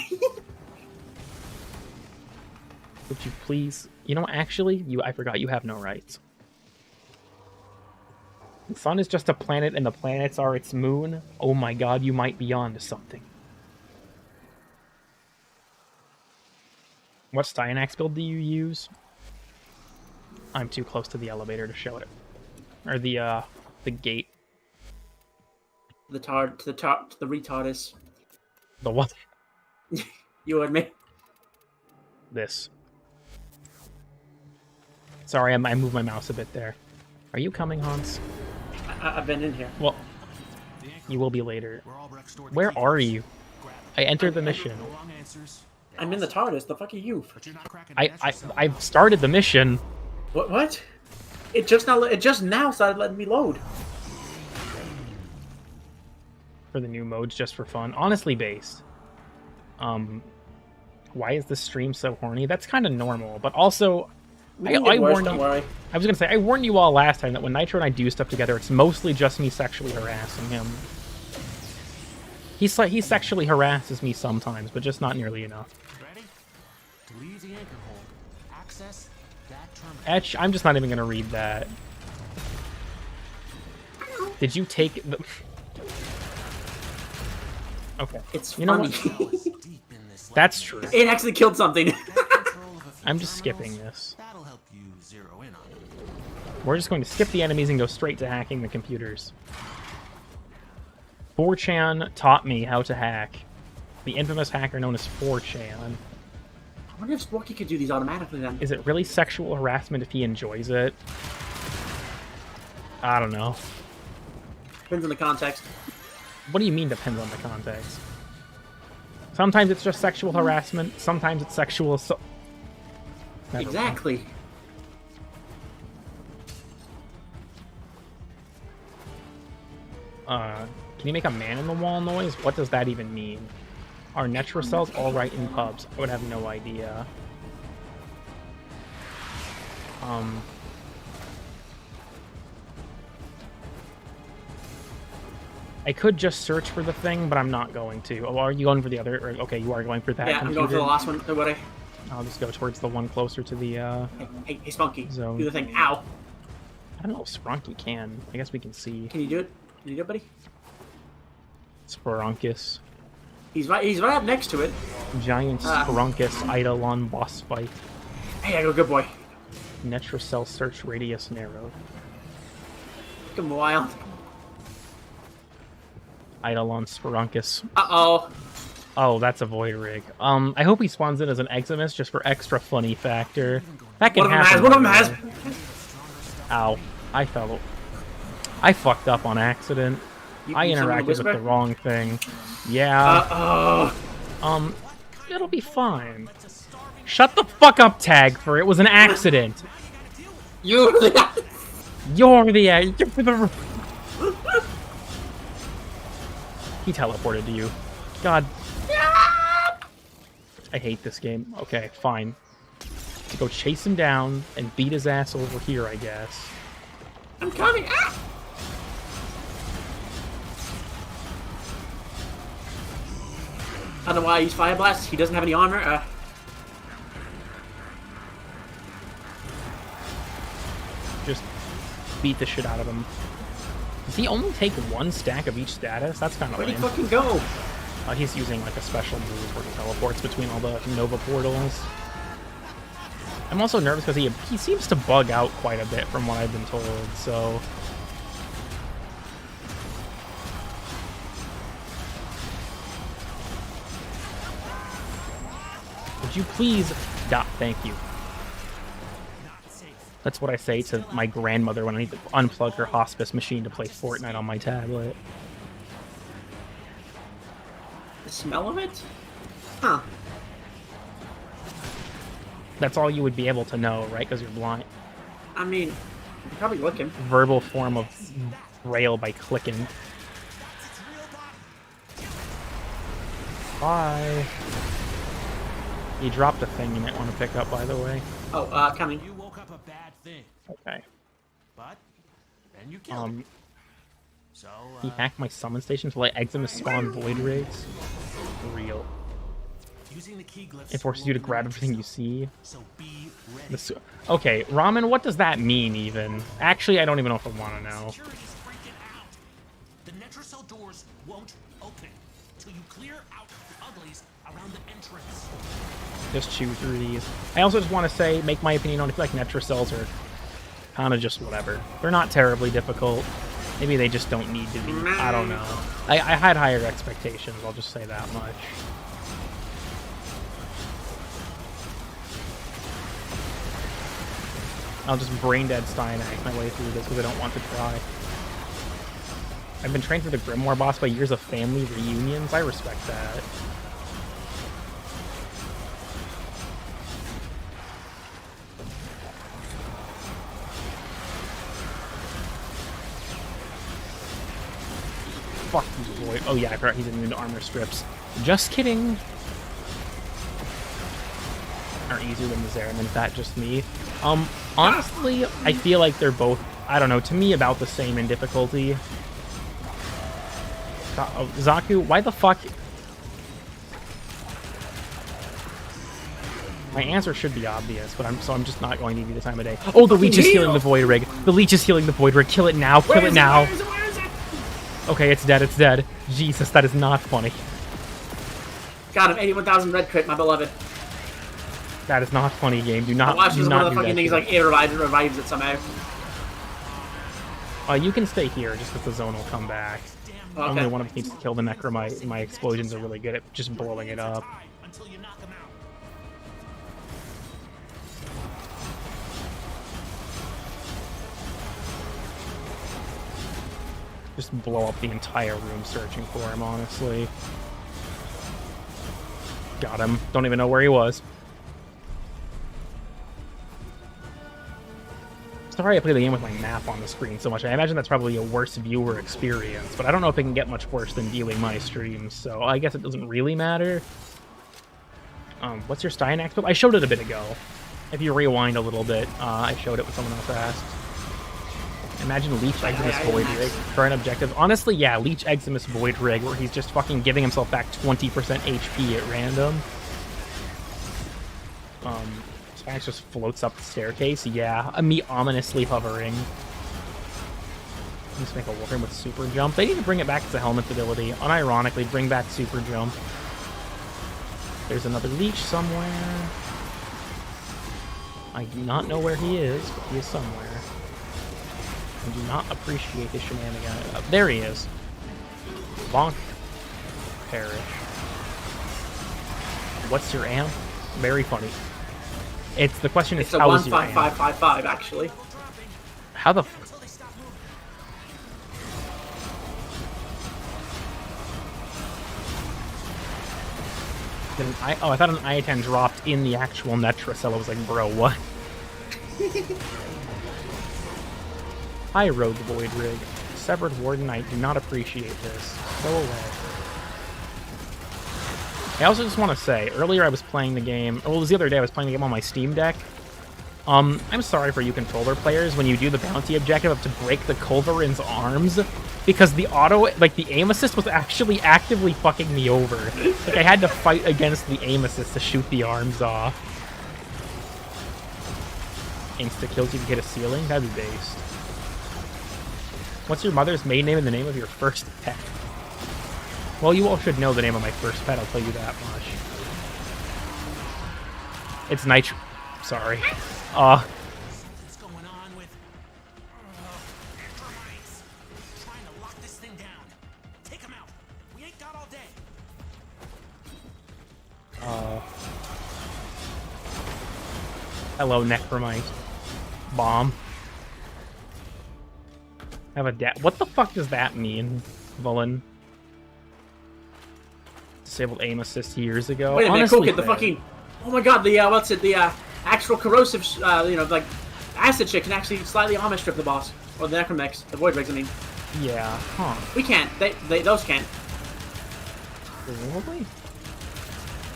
you please? Actually, I forgot you have no rights. The sun is just a planet and the planets are its moon. Oh my god, you might be onto something. What Styanax build do you use? I'm too close to the elevator to show it. Or the gate. The retardus. The what? You and me. This. Sorry, I moved my mouse a bit there. Are you coming, Hans? I've been in here. Well, you will be later. Where are you? I entered the mission. I'm in the TARDIS. The fuck are you? I've started the mission. What? It just now started letting me load. For the new modes, just for fun. Honestly based. Why is the stream so horny? That's kind of normal, but also I warned you. I was gonna say I warned you all last time that when Nitro and I do stuff together, it's mostly just me sexually harassing him. He sexually harasses me sometimes, but just not nearly enough. Ready? To leave the anchor hold, access that terminal. Etch, I'm just not even gonna read that. Did you take the? Okay. It's funny. That's true. It actually killed something. I'm just skipping this. We're just going to skip the enemies and go straight to hacking the computers. 4chan taught me how to hack. The infamous hacker known as 4chan. I wonder if Sporky could do these automatically then. Is it really sexual harassment if he enjoys it? I don't know. Depends on the context. What do you mean depends on the context? Sometimes it's just sexual harassment, sometimes it's sexual assault. Exactly. Can you make a man in the wall noise? What does that even mean? Are Netra cells alright in pubs? I would have no idea. I could just search for the thing, but I'm not going to. Oh, are you going for the other? Or, okay, you are going for that. Yeah, computer? I'm going for the last one. What I'll just go towards the one closer to the Hey, Spunky. Zone. Do the thing. Ow. I don't know if Sprunky can. I guess we can see. Can you do it? Can you do it, buddy? Sporunkus. He's right up next to it. Giant Sporunkus Eidolon boss fight. Hey, I go, good boy. Netra cell search radius narrowed. Come wild. Eidolon Sporunkus. Uh-oh. Oh, that's a void rig. I hope he spawns in as an Eximus just for extra funny factor. That can happen. One of them has. Ow. I fucked up on accident. I interacted with the wrong thing. Yeah. It'll be fine. Shut the fuck up, Tag, for it was an accident. You're the He teleported to you. God. I hate this game. Okay, fine. To go chase him down and beat his ass over here, I guess. I'm coming. Ah! I don't know why I use Fire Blast. He doesn't have any armor. Just beat the shit out of him. Does he only take one stack of each status? That's kind of lame. Where'd he fucking go? He's using like a special move where he teleports between all the Nova portals. I'm also nervous because he seems to bug out quite a bit from what I've been told, so... Would you please stop? Thank you. That's what I say to my grandmother when I need to unplug her hospice machine to play Fortnite on my tablet. The smell of it? Huh. That's all you would be able to know, right? Because you're blind. I mean, you're probably looking. Verbal form of rail by clicking. Bye. He dropped a thing you might want to pick up, by the way. Oh, coming. You woke up a bad thing, Okay. but then you killed it. So, He hacked my summon station to let Eximus spawn void rigs. Real. using the key glyphs It forces you to grab everything you see. So be ready. Okay, Ramen, what does that mean, even? Actually, I don't even know if I want to know. Security's freaking out. The Netrocell doors won't open till you clear out the uglies around the entrance. Just chew through these. I also just want to say, make my opinion on, I feel like Netrocells are kind of just whatever. They're not terribly difficult. Maybe they just don't need to be. I don't know. I had higher expectations, I'll just say that much. I'll just brain dead Steinax my way through this because I don't want to try. I've been trained for the Grimoire boss by years of family reunions. I respect that. Fuck you, boy. Oh yeah, I forgot he's immune to armor strips. Just kidding. Are easier than the Zeramin. Is that just me? Honestly, I feel like they're both, I don't know, to me about the same in difficulty. Zaku, why the fuck? My answer should be obvious, but I'm just not going to give you the time of day. Oh, the leech is healing the Void Rig. The leech is healing the Void Rig. Kill it now. Kill it now. Where is it? Okay, it's dead. It's dead. Jesus, that is not funny. Got him. 81,000 red crit, my beloved. That is not funny, game. Do not Watch do this not one of do the fucking that things shit. like it revives it somehow. You can stay here just because the zone will come back. Okay. Only one of us needs to kill the Necromite. My explosions are really good at just blowing it up. Until you knock them out. Just blow up the entire room searching for him, honestly. Got him. Don't even know where he was. Sorry I play the game with my map on the screen so much. I imagine that's probably a worse viewer experience, but I don't know if it can get much worse than viewing my streams, so I guess it doesn't really matter. What's your Steinax build? I showed it a bit ago. If you rewind a little bit, I showed it when someone else asked. Imagine Leech Eximus Void Rig. Current objective. Honestly, yeah, Leech Eximus Void Rig, where he's just fucking giving himself back 20% HP at random. Steinax just floats up the staircase. Yeah, me ominously hovering. Let's make a Warframe with Super Jump. They need to bring it back to the helmet ability. Unironically, bring back Super Jump. There's another Leech somewhere. I do not know where he is, but he is somewhere. I do not appreciate his shenanigans. There he is. Bonk. Perish. What's your amp? Very funny. It's the question is It's a how is your amp? 15555 actually. How the I thought an I-10 dropped in the actual Netrocell. I was like, bro, what? Hi, Rogue Void Rig. Severed Warden, I do not appreciate this. Go away. I also just want to say, earlier I was playing the game, well, it was the other day I was playing the game on my Steam Deck. I'm sorry for you controller players when you do the bounty objective of to break the Culverin's arms, because the the aim assist was actually actively fucking me over. Like, I had to fight against the aim assist to shoot the arms off. Insta-kills you to hit a ceiling? That'd be based. What's your mother's maiden name and the name of your first pet? Well, you all should know the name of my first pet, I'll tell you that much. It's Nitro... Sorry. What's going on with termites? Trying to lock this thing down. Take them out. We ain't got all day. Hello, Necromite. Bomb. Have a what the fuck does that mean, Vullen? Disabled aim assist years ago. Wait a minute, Honestly, cool kid, the fair. fucking... Oh my god, the, what's it, the, actual corrosive, like, acid shit can actually slightly armor strip the boss. Or the Necromex, the Void Rigs, I mean. Yeah, huh. We can't. Those can't. Presumably?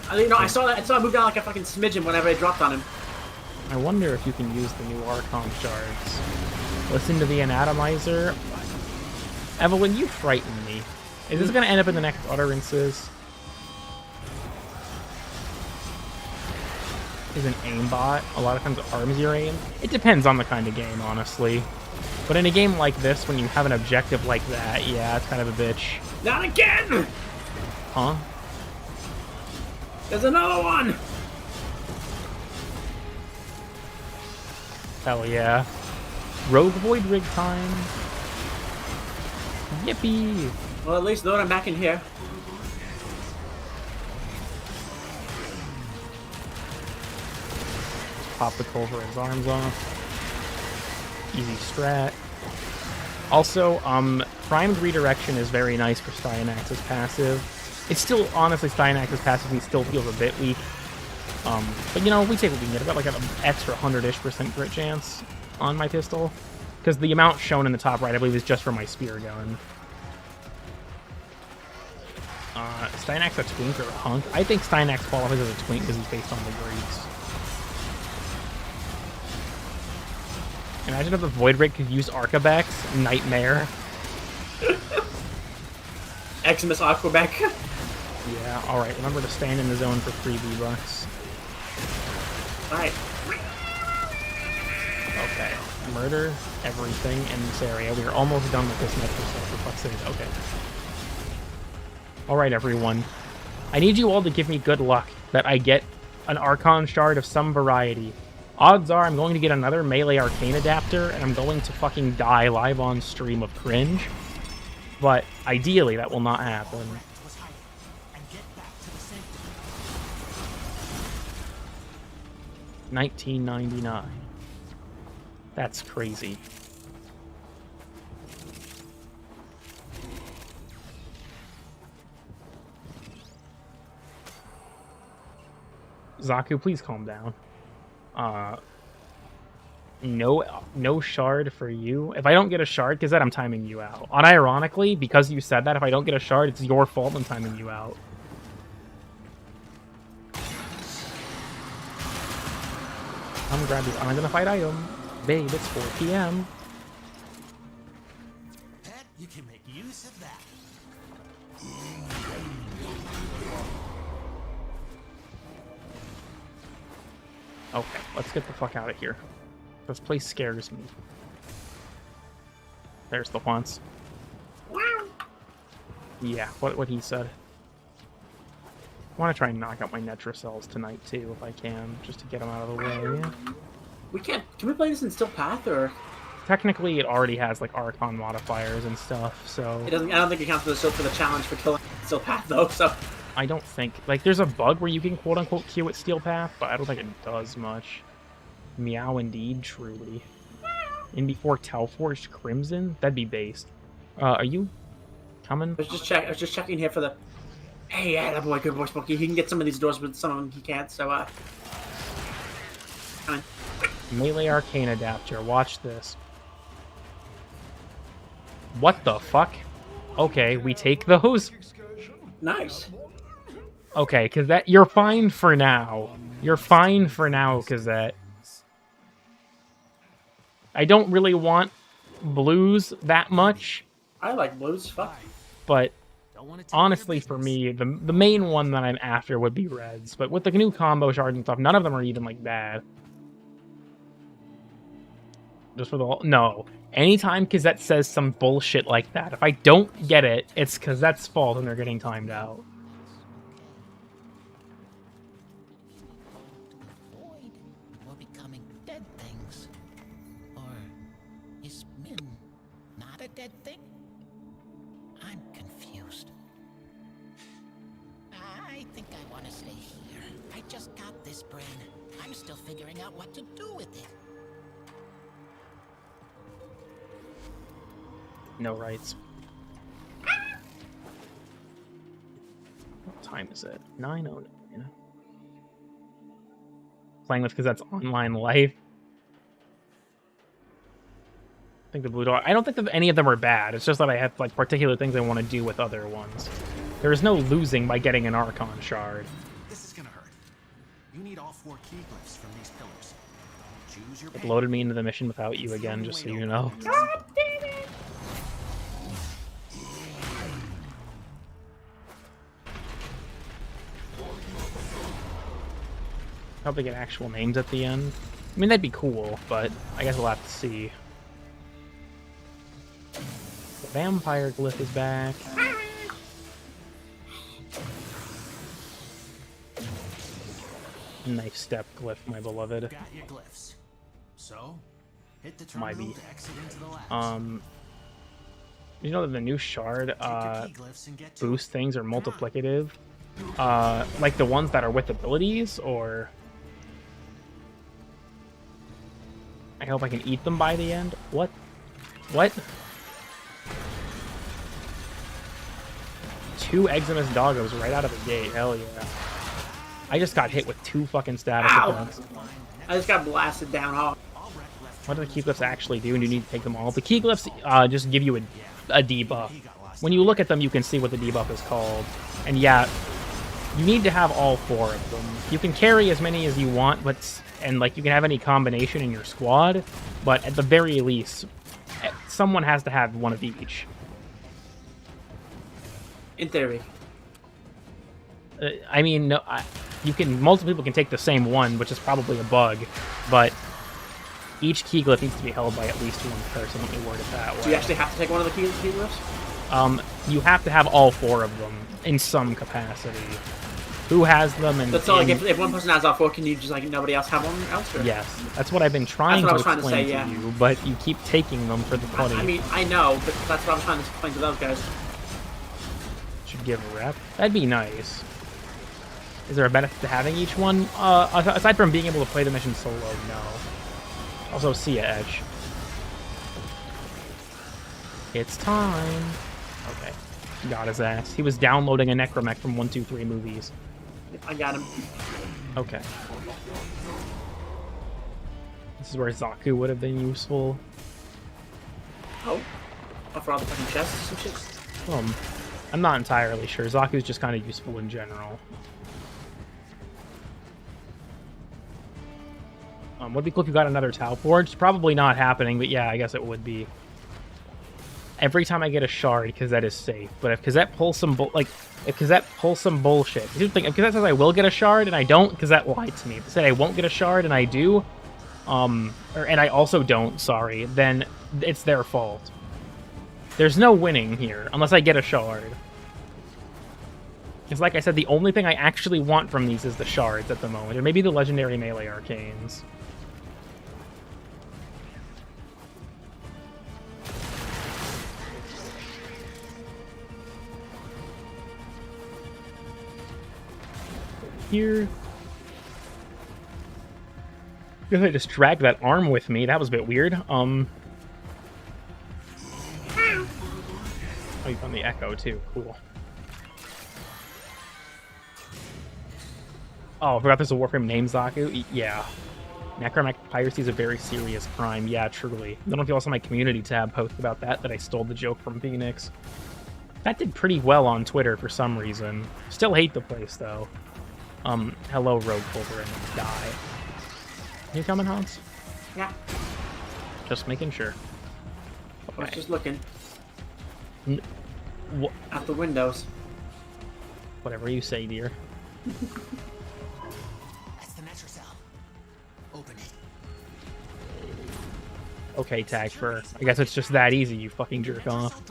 I saw that. I saw it move down like a fucking smidgen whenever I dropped on him. I wonder if you can use the new Archon shards. Listen to the Anatomizer. Evelyn, you frighten me. Is this going to end up in the next utterances? Is an aimbot a lot of times arms your aim? It depends on the kind of game, honestly. But in a game like this, when you have an objective like that, yeah, it's kind of a bitch. Not again! Huh? There's another one! Hell yeah. Rogue Void Rig time. Yippee! Well, at least though I'm back in here. Pop the Culver's arms off. Easy strat. Also, primed redirection is very nice for Styanax's passive. It's still, honestly, Styanax's passive still feels a bit weak. But you know, we take what we can get. I've got like an extra 100-ish% crit chance on my pistol. Because the amount shown in the top right, I believe, is just for my spear gun. Styanax a twink or a hunk? I think Styanax qualifies as a twink because he's based on the Greeks. Imagine if the Void Rig could use Arcabex. Nightmare. Eximus Aquabec. Yeah, alright. Remember to stand in the zone for 3 V-Bucks. Alright. Okay. Murder everything in this area. We are almost done with this metro set, for fuck's sake. Okay. Alright, everyone. I need you all to give me good luck that I get an Archon shard of some variety. Odds are I'm going to get another melee arcane adapter, and I'm going to fucking die live on stream of cringe. But ideally, that will not happen. $19.99. That's crazy. Zaku, please calm down. No shard for you. If I don't get a shard, because I'm timing you out. Unironically, because you said that, if I don't get a shard, it's your fault I'm timing you out. I'm gonna fight Item. Babe, it's 4 p.m. Pet, you can make use of that. Okay, let's get the fuck out of here. This place scares me. There's the once. Yeah, what he said. I want to try and knock out my Netra cells tonight too, if I can, just to get them out of the way. We can't. Can we play this in Still Path or? Technically, it already has like Archon modifiers and stuff, so. It doesn't. I don't think it counts for the challenge for killing Still Path though. So. I don't think like there's a bug where you can quote unquote queue at Steel Path, but I don't think it does much. Meow indeed, truly. In before Telforged Crimson? That'd be based. Are you coming? I was just checking here for the. Hey, yeah, that boy, good boy, Smokey. He can get some of these doors, but some of them he can't. So, come on. Melee Arcane Adapter. Watch this. What the fuck? Okay, we take those. Nice. Okay, because that you're fine for now. You're fine for now, Kazette. I don't really want blues that much. I like blues. Fuck. But honestly, for me, the main one that I'm after would be reds. But with the new combo shards and stuff, none of them are even like bad. Just for the no. Anytime Kazette says some bullshit like that, if I don't get it, it's Kazette's fault and they're getting timed out. Or becoming dead things. Or is Min not a dead thing? I'm confused. I think I want to stay here. I just got this brain. I'm still figuring out what to do with it. No rights. What time is it? 9:09. Playing with Kazette's online life. I think the blue dog. I don't think that any of them are bad. It's just that I have like particular things I want to do with other ones. There is no losing by getting an Archon shard. This is gonna You need all 4 key glyphs from these pillars. Choose your It path. loaded me into the mission without you again, just so you know. Probably get actual names at the end. I mean, that'd be cool, but I guess we'll have to see. The vampire glyph is back. Knife step glyph, my beloved. Got your glyphs. So, hit the Might terminal be. to exit into the labs. You know that the new shard Take your key glyphs and get to boost things are multiplicative? Like the ones that are with abilities, or... I hope I can eat them by the end. What? What? 2 Eximus doggos right out of the gate. Hell yeah. I just got hit with 2 fucking status Ow. events. I just got blasted down hard. What do the key glyphs actually do, and you need to take them all? The key glyphs just give you a debuff. When you look at them, you can see what the debuff is called. And yeah, you need to have all 4 of them. You can carry as many as you want, and like you can have any combination in your squad, but at the very least, someone has to have one of each. In theory. I mean, no, multiple people can take the same one, which is probably a bug, but each key glyph needs to be held by at least one person. Let me word it that way. Do you actually have to take one of the key glyphs? You have to have all 4 of them in some capacity. Who has them? And That's all. Like, if one person has all 4, can you just like nobody else have one else? Or? Yes, that's what I've been trying to explain to you, but you keep taking them for the funny. I mean, I know, but that's what I'm trying to explain to those guys. Should give a rep. That'd be nice. Is there a benefit to having each one? Aside from being able to play the mission solo, no. Also, see ya, Edge. It's time. Okay. Got his ass. He was downloading a necromech from 123 movies. I got him. Okay. This is where Zaku would have been useful. Oh. Oh, for all the fucking chests and shit? I'm not entirely sure. Zaku's just kind of useful in general. Would be cool if you got another Tau Forge. Probably not happening, but yeah, I guess it would be. Every time I get a shard, because that is safe. But if Kazette pulls some bullshit. Here's the thing, if Kazette says I will get a shard and I don't, Kazette lied to me. If they say I won't get a shard and I do, and I also don't, sorry, then it's their fault. There's no winning here, unless I get a shard. Because like I said, the only thing I actually want from these is the shards at the moment, or maybe the legendary melee arcanes. Here. Guess I just dragged that arm with me. That was a bit weird. Oh, you found the echo too. Cool. Oh, I forgot there's a Warframe named Zaku. Yeah. Necromech piracy is a very serious crime. Yeah, truly. I don't know if you all saw my community tab post about that I stole the joke from Phoenix. That did pretty well on Twitter for some reason. Still hate the place, though. Hello, Rogue Wolverine. Die. You coming, Hans? Yeah. Just making sure. I was just looking. At the windows. Whatever you say, dear. That's the metro cell. Open it. Okay, Tag Fur. I guess it's just that easy, you fucking jerk off.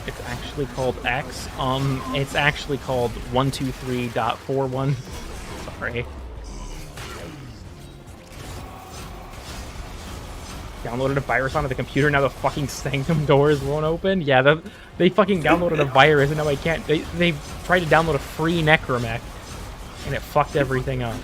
It's actually called X. It's actually called 123.41. Sorry. Downloaded a virus onto the computer, now the fucking Sanctum doors won't open? Yeah, they fucking downloaded a virus and now I can't. They tried to download a free necromech and it fucked everything up.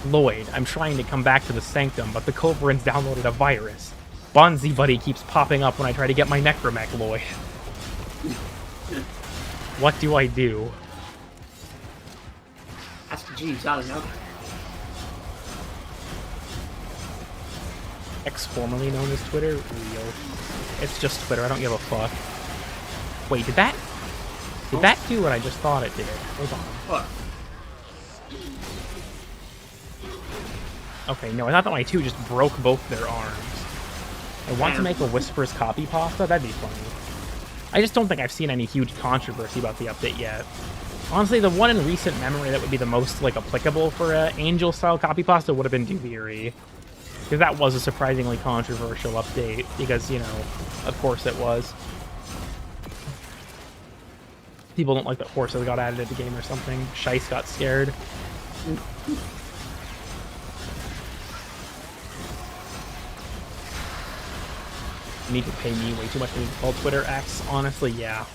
Lloyd, I'm trying to come back to the Sanctum, but the Culverins downloaded a virus. Bonzi Buddy keeps popping up when I try to get my necromech, Lloyd. What do I do? Ask Jeeves, I don't know. X formerly known as Twitter? Real. It's just Twitter, I don't give a fuck. Wait, did that do what I just thought it did? Hold on. What? Okay, no, I thought that my 2 just broke both their arms. I want to make a Whisper's copy pasta, that'd be funny. I just don't think I've seen any huge controversy about the update yet. Honestly, the one in recent memory that would be the most, like, applicable for a Angel-style copy pasta would have been Duviri. Because that was a surprisingly controversial update, because, you know, of course it was. People don't like that horses got added to the game or something. Shice got scared. You need to pay me way too much to be called Twitter X. Honestly, yeah.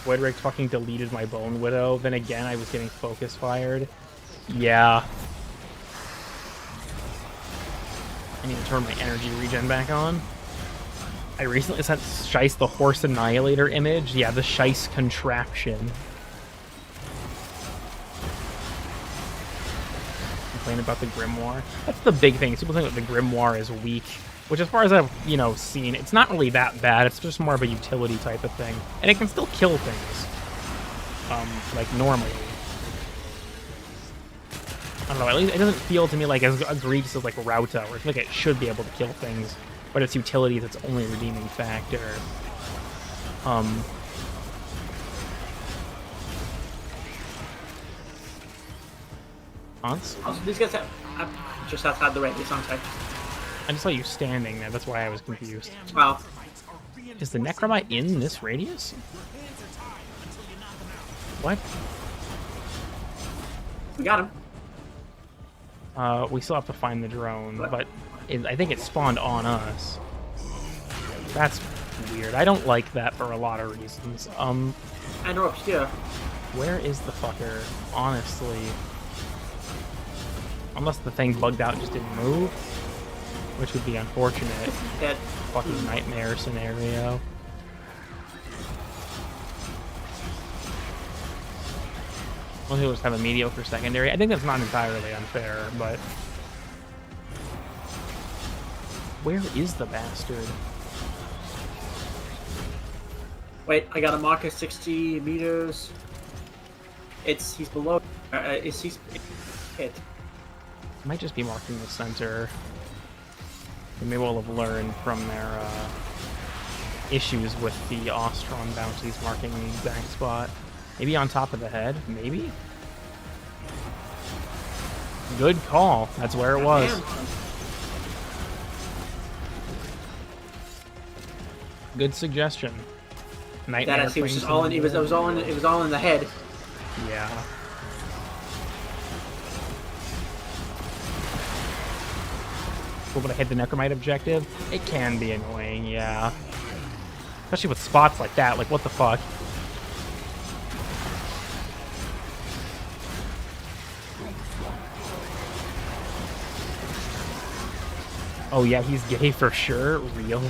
Wedrick fucking deleted my Bone Widow. Then again, I was getting focus fired. Yeah. I need to turn my energy regen back on. I recently sent Shice the Horse Annihilator image. Yeah, the Shice contraption. Complain about the Grimoire. That's the big thing. People think that the Grimoire is weak. Which, as far as I've, you know, seen, it's not really that bad. It's just more of a utility type of thing. And it can still kill things. Like, normally. I don't know, at least it doesn't feel to me like as egregious as, like, Rauta, where I feel like it should be able to kill things. But its utility is its only redeeming factor. Hans? Also, these guys have just outside the radius, aren't they? I just saw you standing there, that's why I was confused. Well, Is the Necromite in this radius? What? we got him. We still have to find the drone, but I think it spawned on us. That's weird. I don't like that for a lot of reasons. I know up here. Where is the fucker? Honestly. Unless the thing bugged out and just didn't move. Which would be unfortunate. Dead. Fucking nightmare scenario. Most people just have a mediocre secondary. I think that's not entirely unfair, but... Where is the bastard? Wait, I got a marker 60 meters. He's below. He's hit. Might just be marking the center. Maybe we'll have learned from their issues with the Ostron bounties marking the exact spot. Maybe on top of the head? Maybe? Good call. That's where it was. Good suggestion. Nightmare. That was just all in. It was all in the head. Yeah. Able to hit the Necromite objective? It can be annoying, yeah. Especially with spots like that, like what the fuck? Oh yeah, he's gay for sure. Real.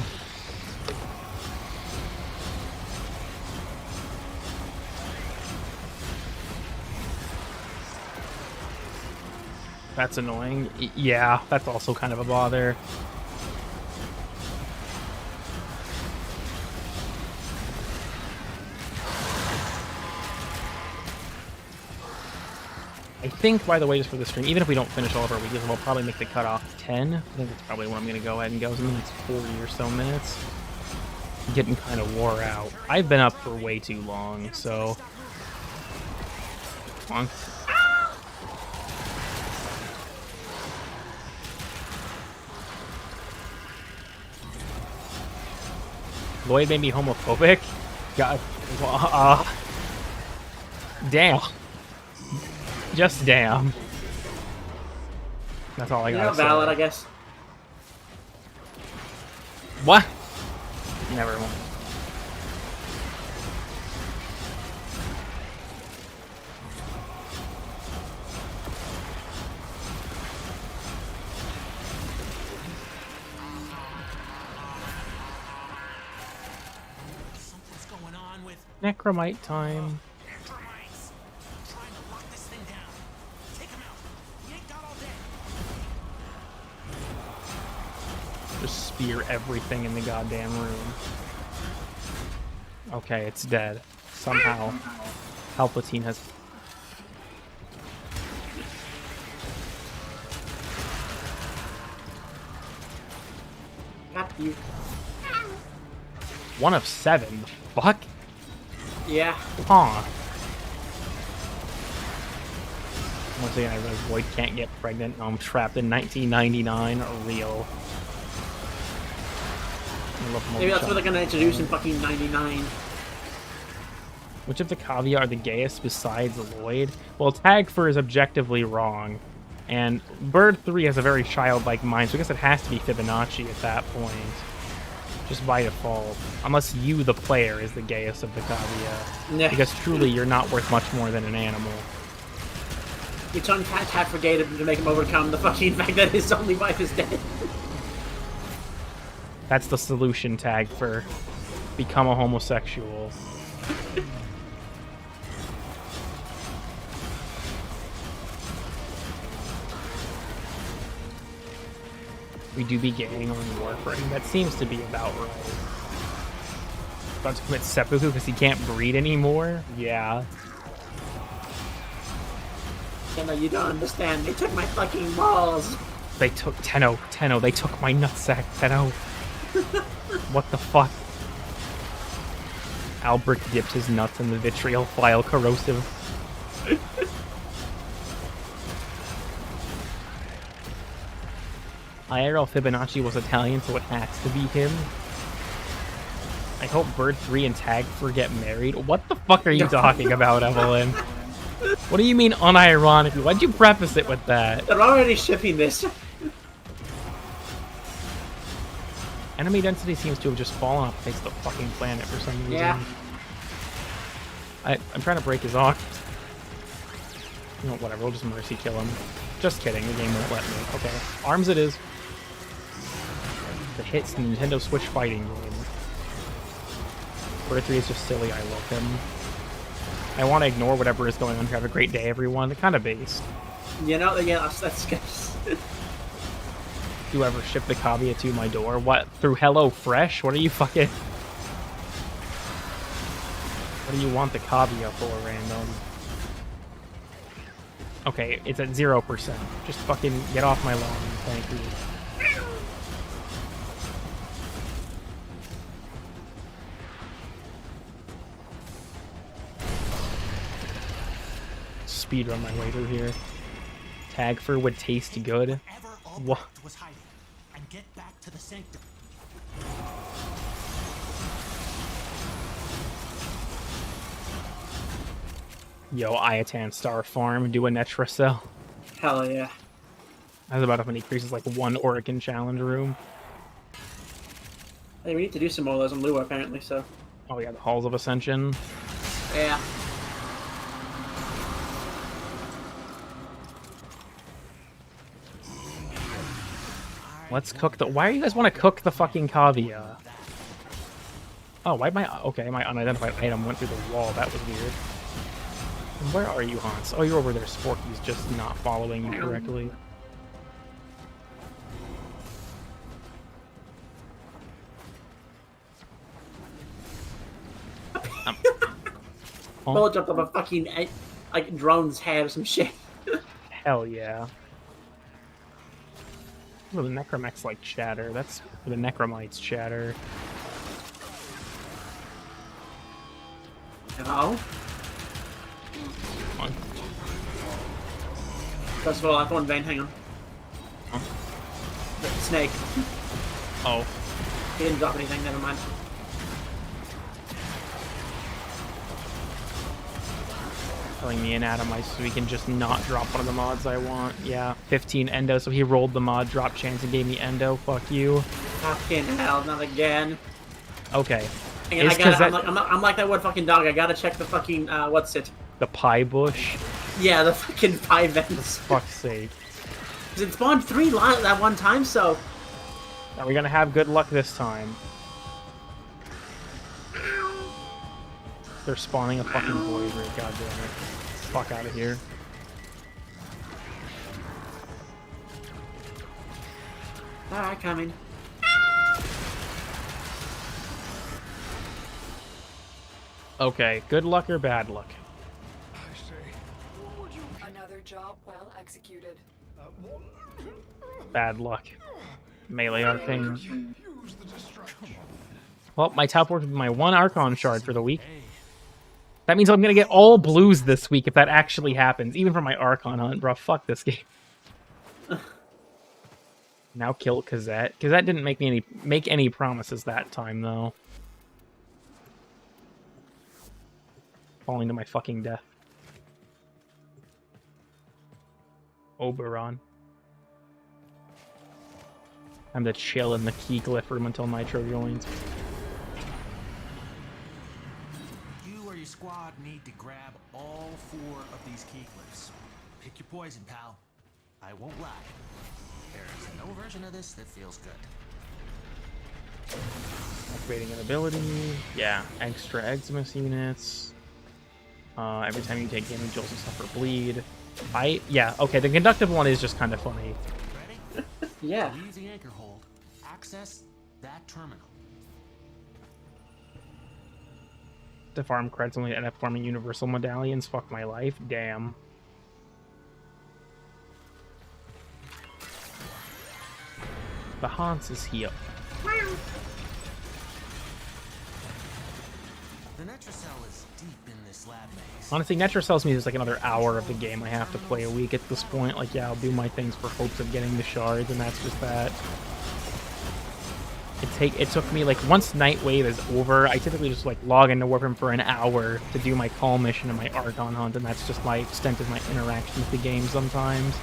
That's annoying. Yeah, that's also kind of a bother. I think, by the way, just for the stream, even if we don't finish all of our weekends, we'll probably make the cutoff 10. I think that's probably when I'm going to go ahead and go. It's 40 or so minutes. Getting kind of wore out. I've been up for way too long, so... Come on. Lloyd made me homophobic? God. Damn. Just damn. That's all I got. Valid, I guess. What? Never mind. Necromite time. spear everything in the goddamn room. Okay, it's dead. Somehow, Palpatine has... Got you. 1 of 7. Fuck? Yeah. Huh. Once again, I realize Void can't get pregnant. I'm trapped in 1999. Real. Maybe that's what they're gonna introduce in fucking 99. Which of the Kavya are the gayest besides Lloyd? Well, Tagfer is objectively wrong. And Bird 3 has a very childlike mind, so I guess it has to be Fibonacci at that point. Just by default. Unless you, the player, is the gayest of the Kavya. Yeah. Because truly, you're not worth much more than an animal. You turn Cat for gay to make him overcome the fucking fact that his only wife is dead. That's the solution, Tagfer. Become a homosexual. We do be gaying on Warframe. That seems to be about right. About to commit seppuku because he can't breed anymore? Yeah. No, you don't understand. They took my fucking balls. They took... Tenno, they took my nutsack, Tenno. What the fuck? Albrecht dipped his nuts in the vitriol file corrosive. IRL Fibonacci was Italian, so it has to be him. I hope Bird 3 and Tagfer get married. What the fuck are you talking about, Evelyn? What do you mean unironically? Why'd you preface it with that? They're already shipping this. Enemy density seems to have just fallen off the face of the fucking planet for some reason. Yeah. I'm trying to break his arms. You know, whatever, we'll just mercy kill him. Just kidding, the game won't let me. Okay, arms it is. The hits the Nintendo Switch fighting game. Bird 3 is just silly, I love him. I want to ignore whatever is going on here. Have a great day, everyone. They're kind of based. You know, yeah, that's good. Do you ever ship the Kavya to my door? What? Through Hello Fresh? What are you fucking... What do you want the Kavya for, random? Okay, it's at 0%. Just fucking get off my lawn, thank you. Speedrun my way through here. Tagfer would taste good. What? And get back to the sanctum. Yo, Iatan Star Farm, do a Netra cell. Hell yeah. That's about how many increases like 1 Oregon challenge room. Hey, we need to do some more of those in Lua, apparently, so. Oh yeah, the Halls of Ascension. Yeah. Let's cook the... Why do you guys want to cook the fucking Kavya? Oh, why my... Okay, my unidentified item went through the wall. That was weird. And where are you, Hans? Oh, you're over there. Sporky's just not following you correctly. Bullet jumped off a fucking, like, drone's head or some shit. Hell yeah. Oh, the Necromechs like chatter. That's where the Necromites chatter. Hello? Come on. First of all, I have one vein, hang on. Huh? The snake. Oh. He didn't drop anything, never mind. Telling me an atomize so we can just not drop one of the mods I want. Yeah, 15 endo, so he rolled the mod drop chance and gave me endo. Fuck you. Fucking hell, not again. Okay. And I'm like that one fucking dog. I gotta check the fucking, what's it? The pie bush? Yeah, the fucking pie vents. For fuck's sake. It spawned 3 that one time, so... Are we gonna have good luck this time? They're spawning a fucking void rig, goddammit. Fuck out of here. Alright, coming. Okay, good luck or bad luck? I say, Another job well executed. what? Bad luck. Melee arcing. Use the distraction. Well, my teleport would be my 1 Archon shard for the week. That means I'm gonna get all blues this week if that actually happens, even for my Archon hunt, bro. Fuck this game. Now kill Kazette. Kazette didn't make any promises that time though. Falling to my fucking death. Oberon. I'm to chill in the key glyph room until Nitro joins. You or your squad need to grab all 4 of these key glyphs. Pick your poison, pal. I won't lie. There's no version of this that feels good. Activating an ability. Yeah, extra Eximus units. Every time you take damage, you also suffer bleed. Yeah, okay, the conductive one is just kind of funny. Ready? Yeah. Leave the anchor hold. Access that terminal. To farm creds only end up farming universal medallions. Fuck my life. Damn. The Hans is here. The Netracell is deep in this lab maze. Honestly, Netra tells me there's like another hour of the game I have to play a week at this point. Like, yeah, I'll do my things for hopes of getting the shards, and that's just that. It took me, like, once Night Wave is over, I typically just, like, log into Warframe for an hour to do my call mission and my Archon hunt, and that's just my extent of my interaction with the game sometimes.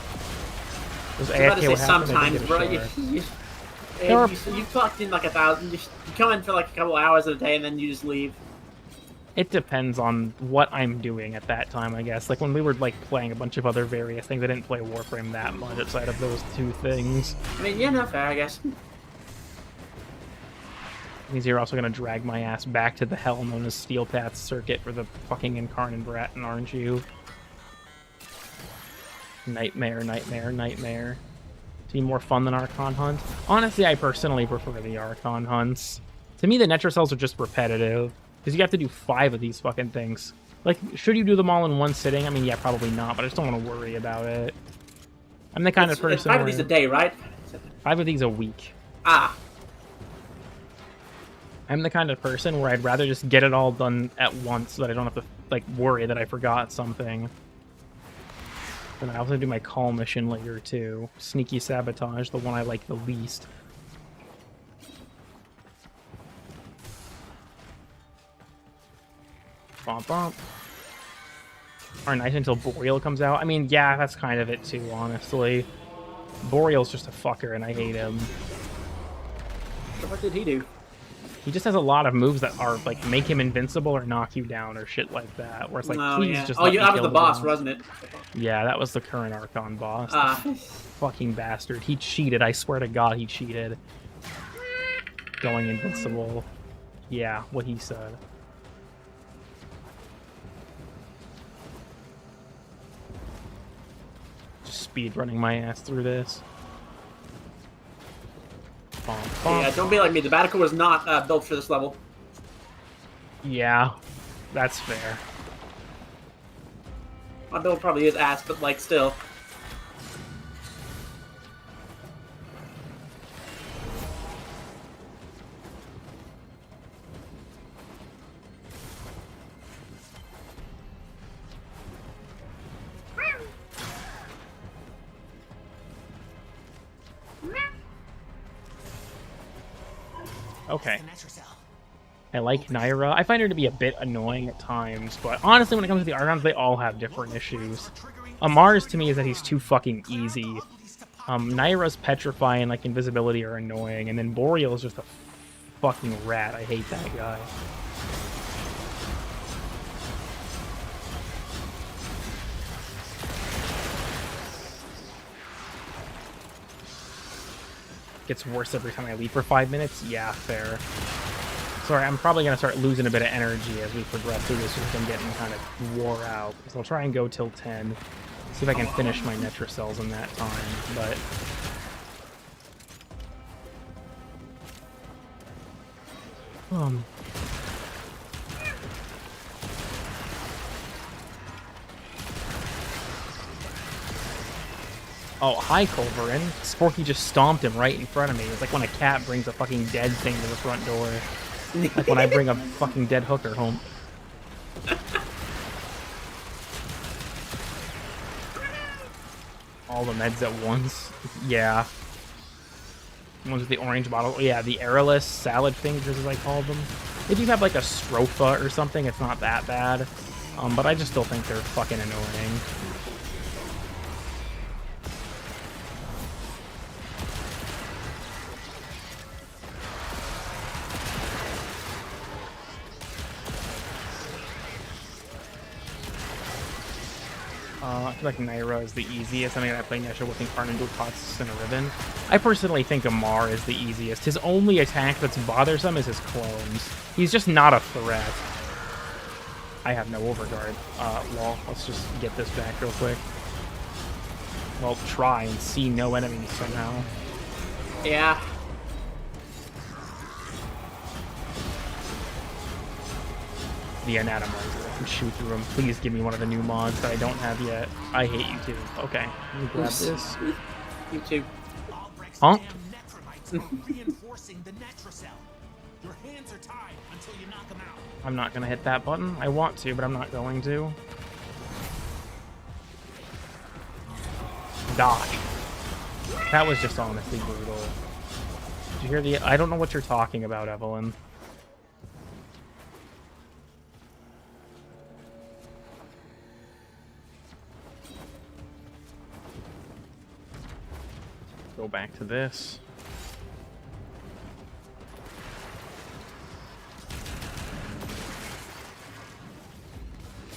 I was about to say sometimes, bro. You clocked in like 1,000. You come in for like a couple hours a day, and then you just leave. It depends on what I'm doing at that time, I guess. Like, when we were, like, playing a bunch of other various things, I didn't play Warframe that much outside of those 2 things. I mean, yeah, no, fair, I guess. Means you're also gonna drag my ass back to the hell known as Steel Path Circuit for the fucking Incarnate Bratin, aren't you? Nightmare, nightmare, nightmare. To be more fun than Archon Hunt? Honestly, I personally prefer the Archon Hunts. To me, the Netracells are just repetitive. Because you have to do 5 of these fucking things. Like, should you do them all in one sitting? I mean, yeah, probably not, but I just don't want to worry about it. I'm the kind of person It's 5 of these a day, right? 5 of these a week. Ah. I'm the kind of person where I'd rather just get it all done at once so that I don't have to, like, worry that I forgot something. And I also do my call mission later, too. Sneaky Sabotage, the one I like the least. Bomp bomp. Or nice until Boreal comes out. I mean, yeah, that's kind of it, too, honestly. Boreal's just a fucker, and I hate him. What did he do? He just has a lot of moves that are, like, make him invincible or knock you down or shit like that. Where it's like, please just let me that was kill the boss, him. wasn't it? Yeah, that was the current Archon boss. Fucking bastard. He cheated. I swear to God, he cheated. Going invincible. Yeah, what he said. Just speed running my ass through this. Bomp, bomp. Yeah, don't be like me. The Batico was not built for this level. Yeah, that's fair. My build probably is ass, but like still. Okay. I like Naira. I find her to be a bit annoying at times, but honestly, when it comes to the Archons, they all have different issues. Mars, to me, is that he's too fucking easy. Naira's Petrify and, like, Invisibility are annoying, and then Boreal is just a fucking rat. I hate that guy. Gets worse every time I leave for 5 minutes? Yeah, fair. Sorry, I'm probably going to start losing a bit of energy as we progress through this because I'm getting kind of wore out. So I'll try and go till 10. See if I can finish my Netracells in that time, but... Oh, hi, Culverin. Sporky just stomped him right in front of me. It's like when a cat brings a fucking dead thing to the front door. Like when I bring a fucking dead hooker home. All the meds at once. Yeah. The ones with the orange bottle. Yeah, the airless salad fingers, as I called them. If you have like a stropha or something, it's not that bad. But I just still think they're fucking annoying. I feel like Naira is the easiest. I mean, I play Nesha whipping Karn into a Potts and a Ribbon. I personally think Amar is the easiest. His only attack that's bothersome is his clones. He's just not a threat. I have no overguard. Well, let's just get this back real quick. Well, try and see no enemies somehow. Yeah. The Anatomizer. I can shoot through them. Please give me one of the new mods that I don't have yet. I hate you too. Okay, let me grab this. You too. Huh? I'm not gonna hit that button. I want to, but I'm not going to. Die. That was just honestly brutal. Did you hear the... I don't know what you're talking about, Evelyn. Go back to this.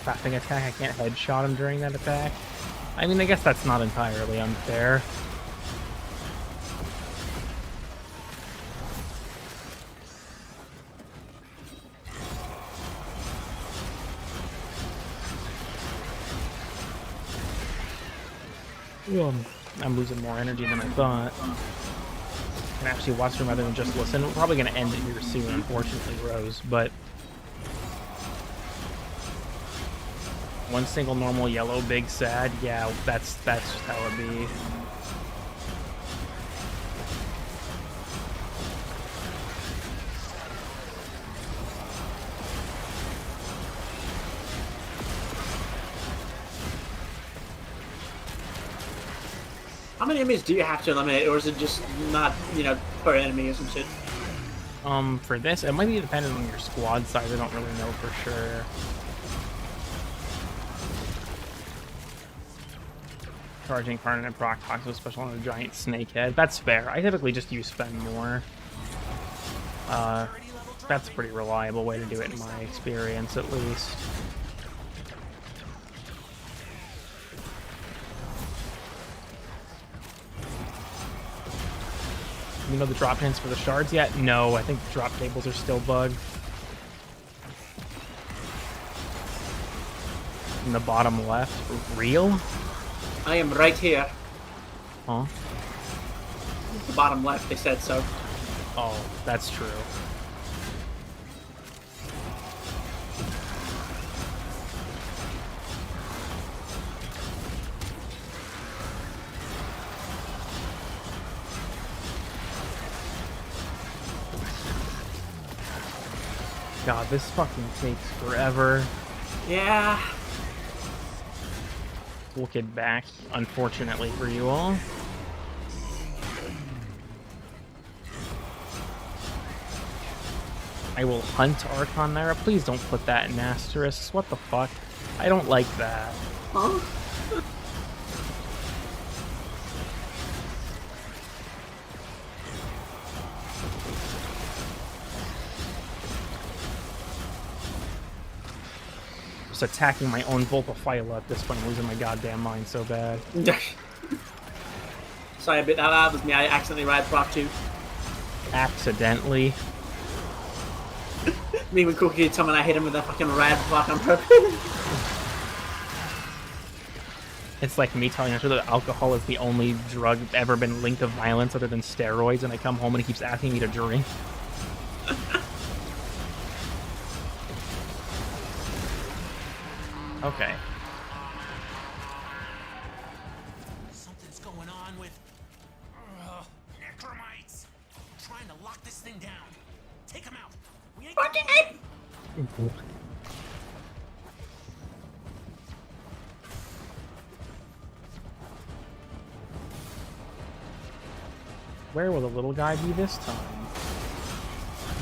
Crafting attack, I can't headshot him during that attack. I mean, I guess that's not entirely unfair. I'm losing more energy than I thought. I can actually watch them rather than just listen. We're probably going to end it here soon, unfortunately, Rose, but... One single normal yellow big sad, yeah, that's just how it be. How many enemies do you have to eliminate, or is it just not, you know, per enemy or some shit? For this, it might be dependent on your squad size. I don't really know for sure. Charging Karn and proc Toxo special on a giant snake head. That's fair. I typically just use spend more. That's a pretty reliable way to do it in my experience, at least. You know the drop hints for the shards yet? No, I think the drop tables are still bugged. In the bottom left. Real? I am right here. Huh? The bottom left, they said so. Oh, that's true. God, this fucking takes forever. Yeah. We'll get back, unfortunately for you all. I will hunt Archon Naira. Please don't put that in asterisks. What the fuck? I don't like that. Huh? Just attacking my own Volpaphyla at this point. I'm losing my goddamn mind so bad. Sorry, but that was me. I accidentally ride Proc 2. Accidentally. Me when Cookie told me I hit him with a fucking rad block on purpose. It's like me telling her that alcohol is the only drug ever been linked to violence other than steroids, and I come home and he keeps asking me to drink. Okay. Something's going on. this thing down. Take him out. We ain't Fucking it! Where will the little guy be this time?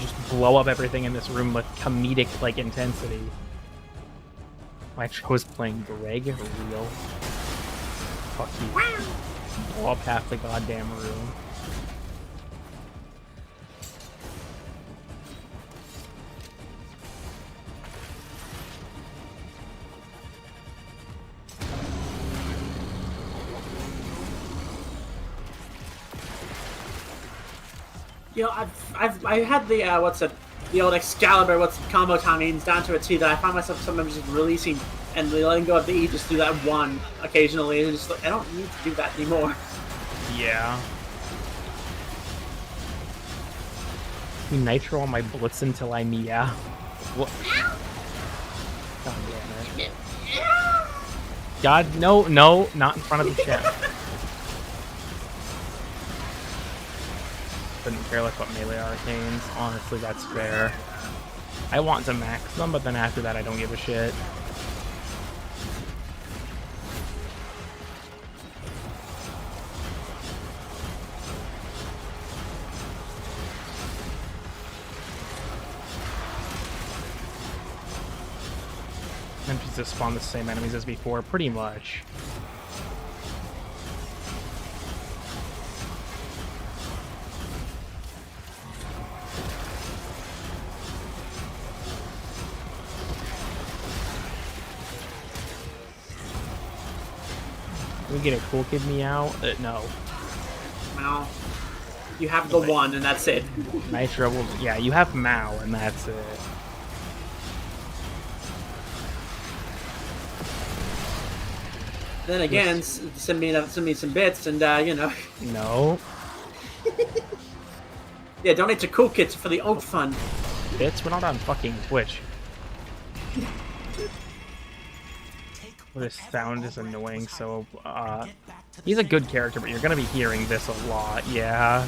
Just blow up everything in this room with comedic, like, intensity. I chose playing Greg or real. Fuck you. Blow up half the goddamn room. You know, I had the the old Excalibur, combo timings down to a T that I find myself sometimes just releasing and letting go of the E just do that one occasionally, and just like I don't need to do that anymore. Yeah. You nitro on my blitz until I meow. What? God damn it. God, no, not in front of the chat. Couldn't care less about melee arcanes. Honestly, that's fair. I want to max them, but then after that, I don't give a shit. And just spawn the same enemies as before, pretty much. We get a cool kid meow? No. Now, you have the one, and that's it. Nitro will, yeah, you have Mao, and that's it. Then again, send me some bits, and you know. No. Yeah, donate to Cool Kids for the Oak Fund. Bits? We're not on fucking Twitch. This sound is annoying, so, he's a good character, but you're gonna be hearing this a lot, yeah.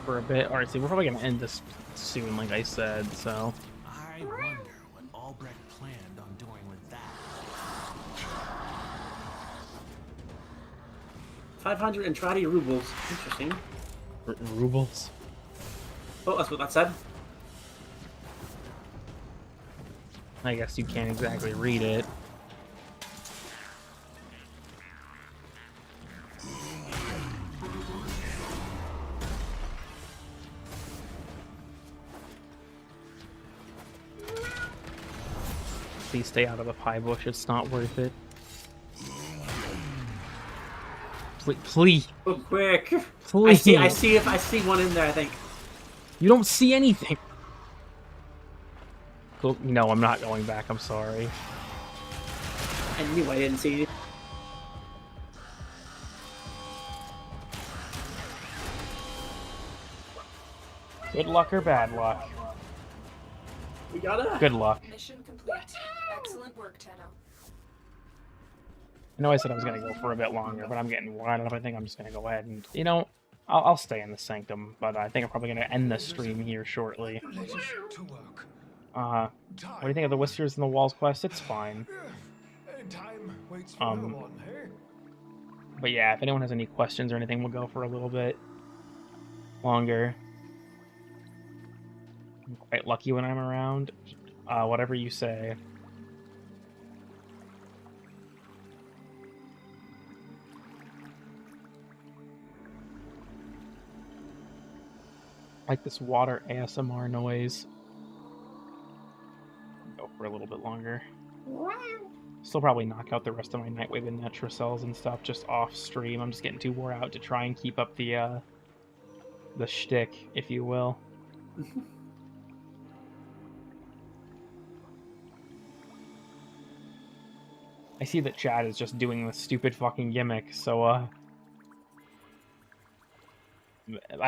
For a bit. Alright, see, we're probably gonna end this soon, like I said, so. I wonder what Albrecht planned on doing with that. 530 rubles. Interesting. Rubles? Oh, that's what that said. I guess you can't exactly read it. Please stay out of the pie bush, it's not worth it. Please. Oh, quick. Please. I see one in there, I think. You don't see anything. Cool. No, I'm not going back, I'm sorry. I knew I didn't see it. Good luck or bad luck? We gotta. Good luck. Mission complete. Excellent work, Tenno. I know I said I was going to go for a bit longer, but I'm getting wound up. I think I'm just going to go ahead and, you know, I'll stay in the Sanctum, but I think I'm probably going to end the stream here shortly. What do you think of the Whiskers and the Walls quest? It's fine. But yeah, if anyone has any questions or anything, we'll go for a little bit longer. I'm quite lucky when I'm around. Whatever you say. I like this water ASMR noise. Go for a little bit longer. Still probably knock out the rest of my Nightwave and Netra cells and stuff just off stream. I'm just getting too wore out to try and keep up the shtick, if you will. I see that Chad is just doing the stupid fucking gimmick, so, I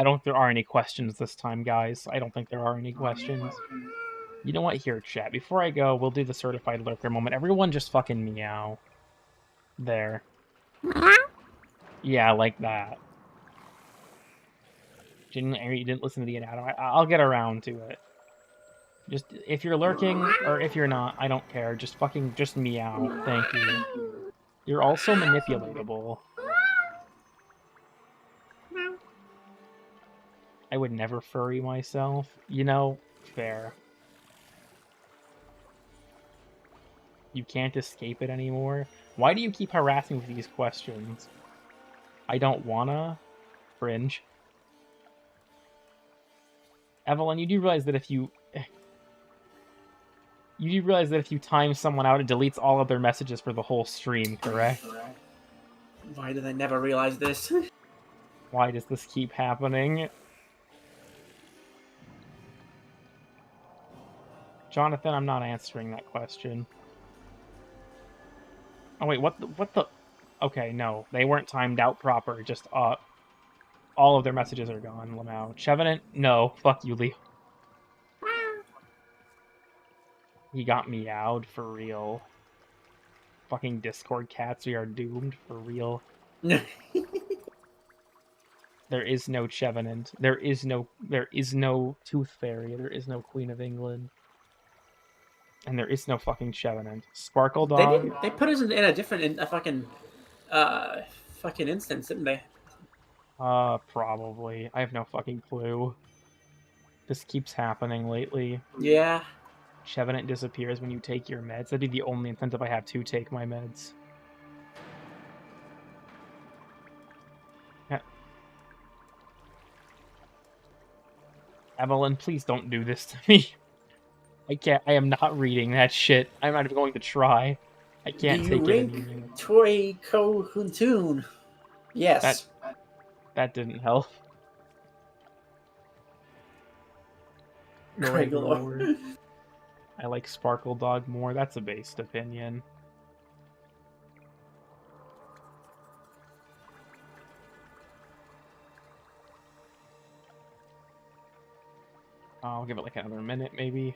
don't think there are any questions this time, guys. I don't think there are any questions. You know what? Here, chat. Before I go, we'll do the certified lurker moment. Everyone just fucking meow. There. Yeah, like that. You didn't listen to the anatomy. I'll get around to it. Just, if you're lurking, or if you're not, I don't care. Just fucking, just meow. Thank you. You're also manipulatable. I would never furry myself. You know, fair. You can't escape it anymore. Why do you keep harassing me with these questions? I don't wanna. Fringe. Evelyn, you do realize that if you... You do realize that if you time someone out, it deletes all of their messages for the whole stream, correct? Why did I never realize this? Why does this keep happening? Jonathan, I'm not answering that question. Oh wait, what the... Okay, no, they weren't timed out proper, just, all of their messages are gone, Lamau. Chevenant, no, fuck you, Leo. He got meowed, for real. Fucking Discord cats, we are doomed, for real. There is no Chevenant. There is no Tooth Fairy. There is no Queen of England. And there is no fucking Chevenant. Sparkle Dog. They put us in a different fucking instance, didn't they? Probably. I have no fucking clue. This keeps happening lately. Yeah. Chevenant disappears when you take your meds. That'd be the only incentive I have to take my meds. Yeah. Evelyn, please don't do this to me. I can't. I am not reading that shit. I'm not even going to try. I can't take it anymore. Toy Ko-Huntun. Yes. That didn't help. Gregor. I like Sparkle Dog more. That's a based opinion. I'll give it like another minute, maybe.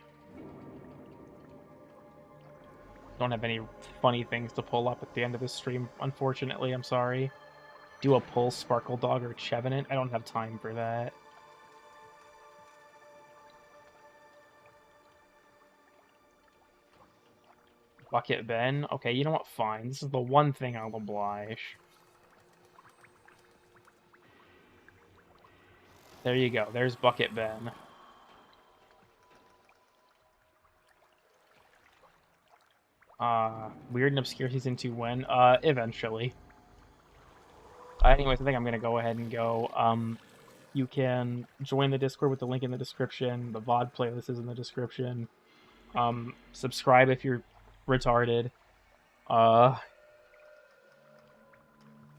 Don't have any funny things to pull up at the end of the stream, unfortunately. I'm sorry. Do a pull Sparkle Dog or Chevenant? I don't have time for that. Bucket Ben? Okay, you know what? Fine. This is the one thing I'll oblige. There you go. There's Bucket Ben. Weird and Obscure Season 2 when? Eventually. Anyways, I think I'm gonna go ahead and go. You can join the Discord with the link in the description. The VOD playlist is in the description. Subscribe if you're retarded. I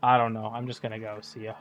don't know. I'm just gonna go. See ya.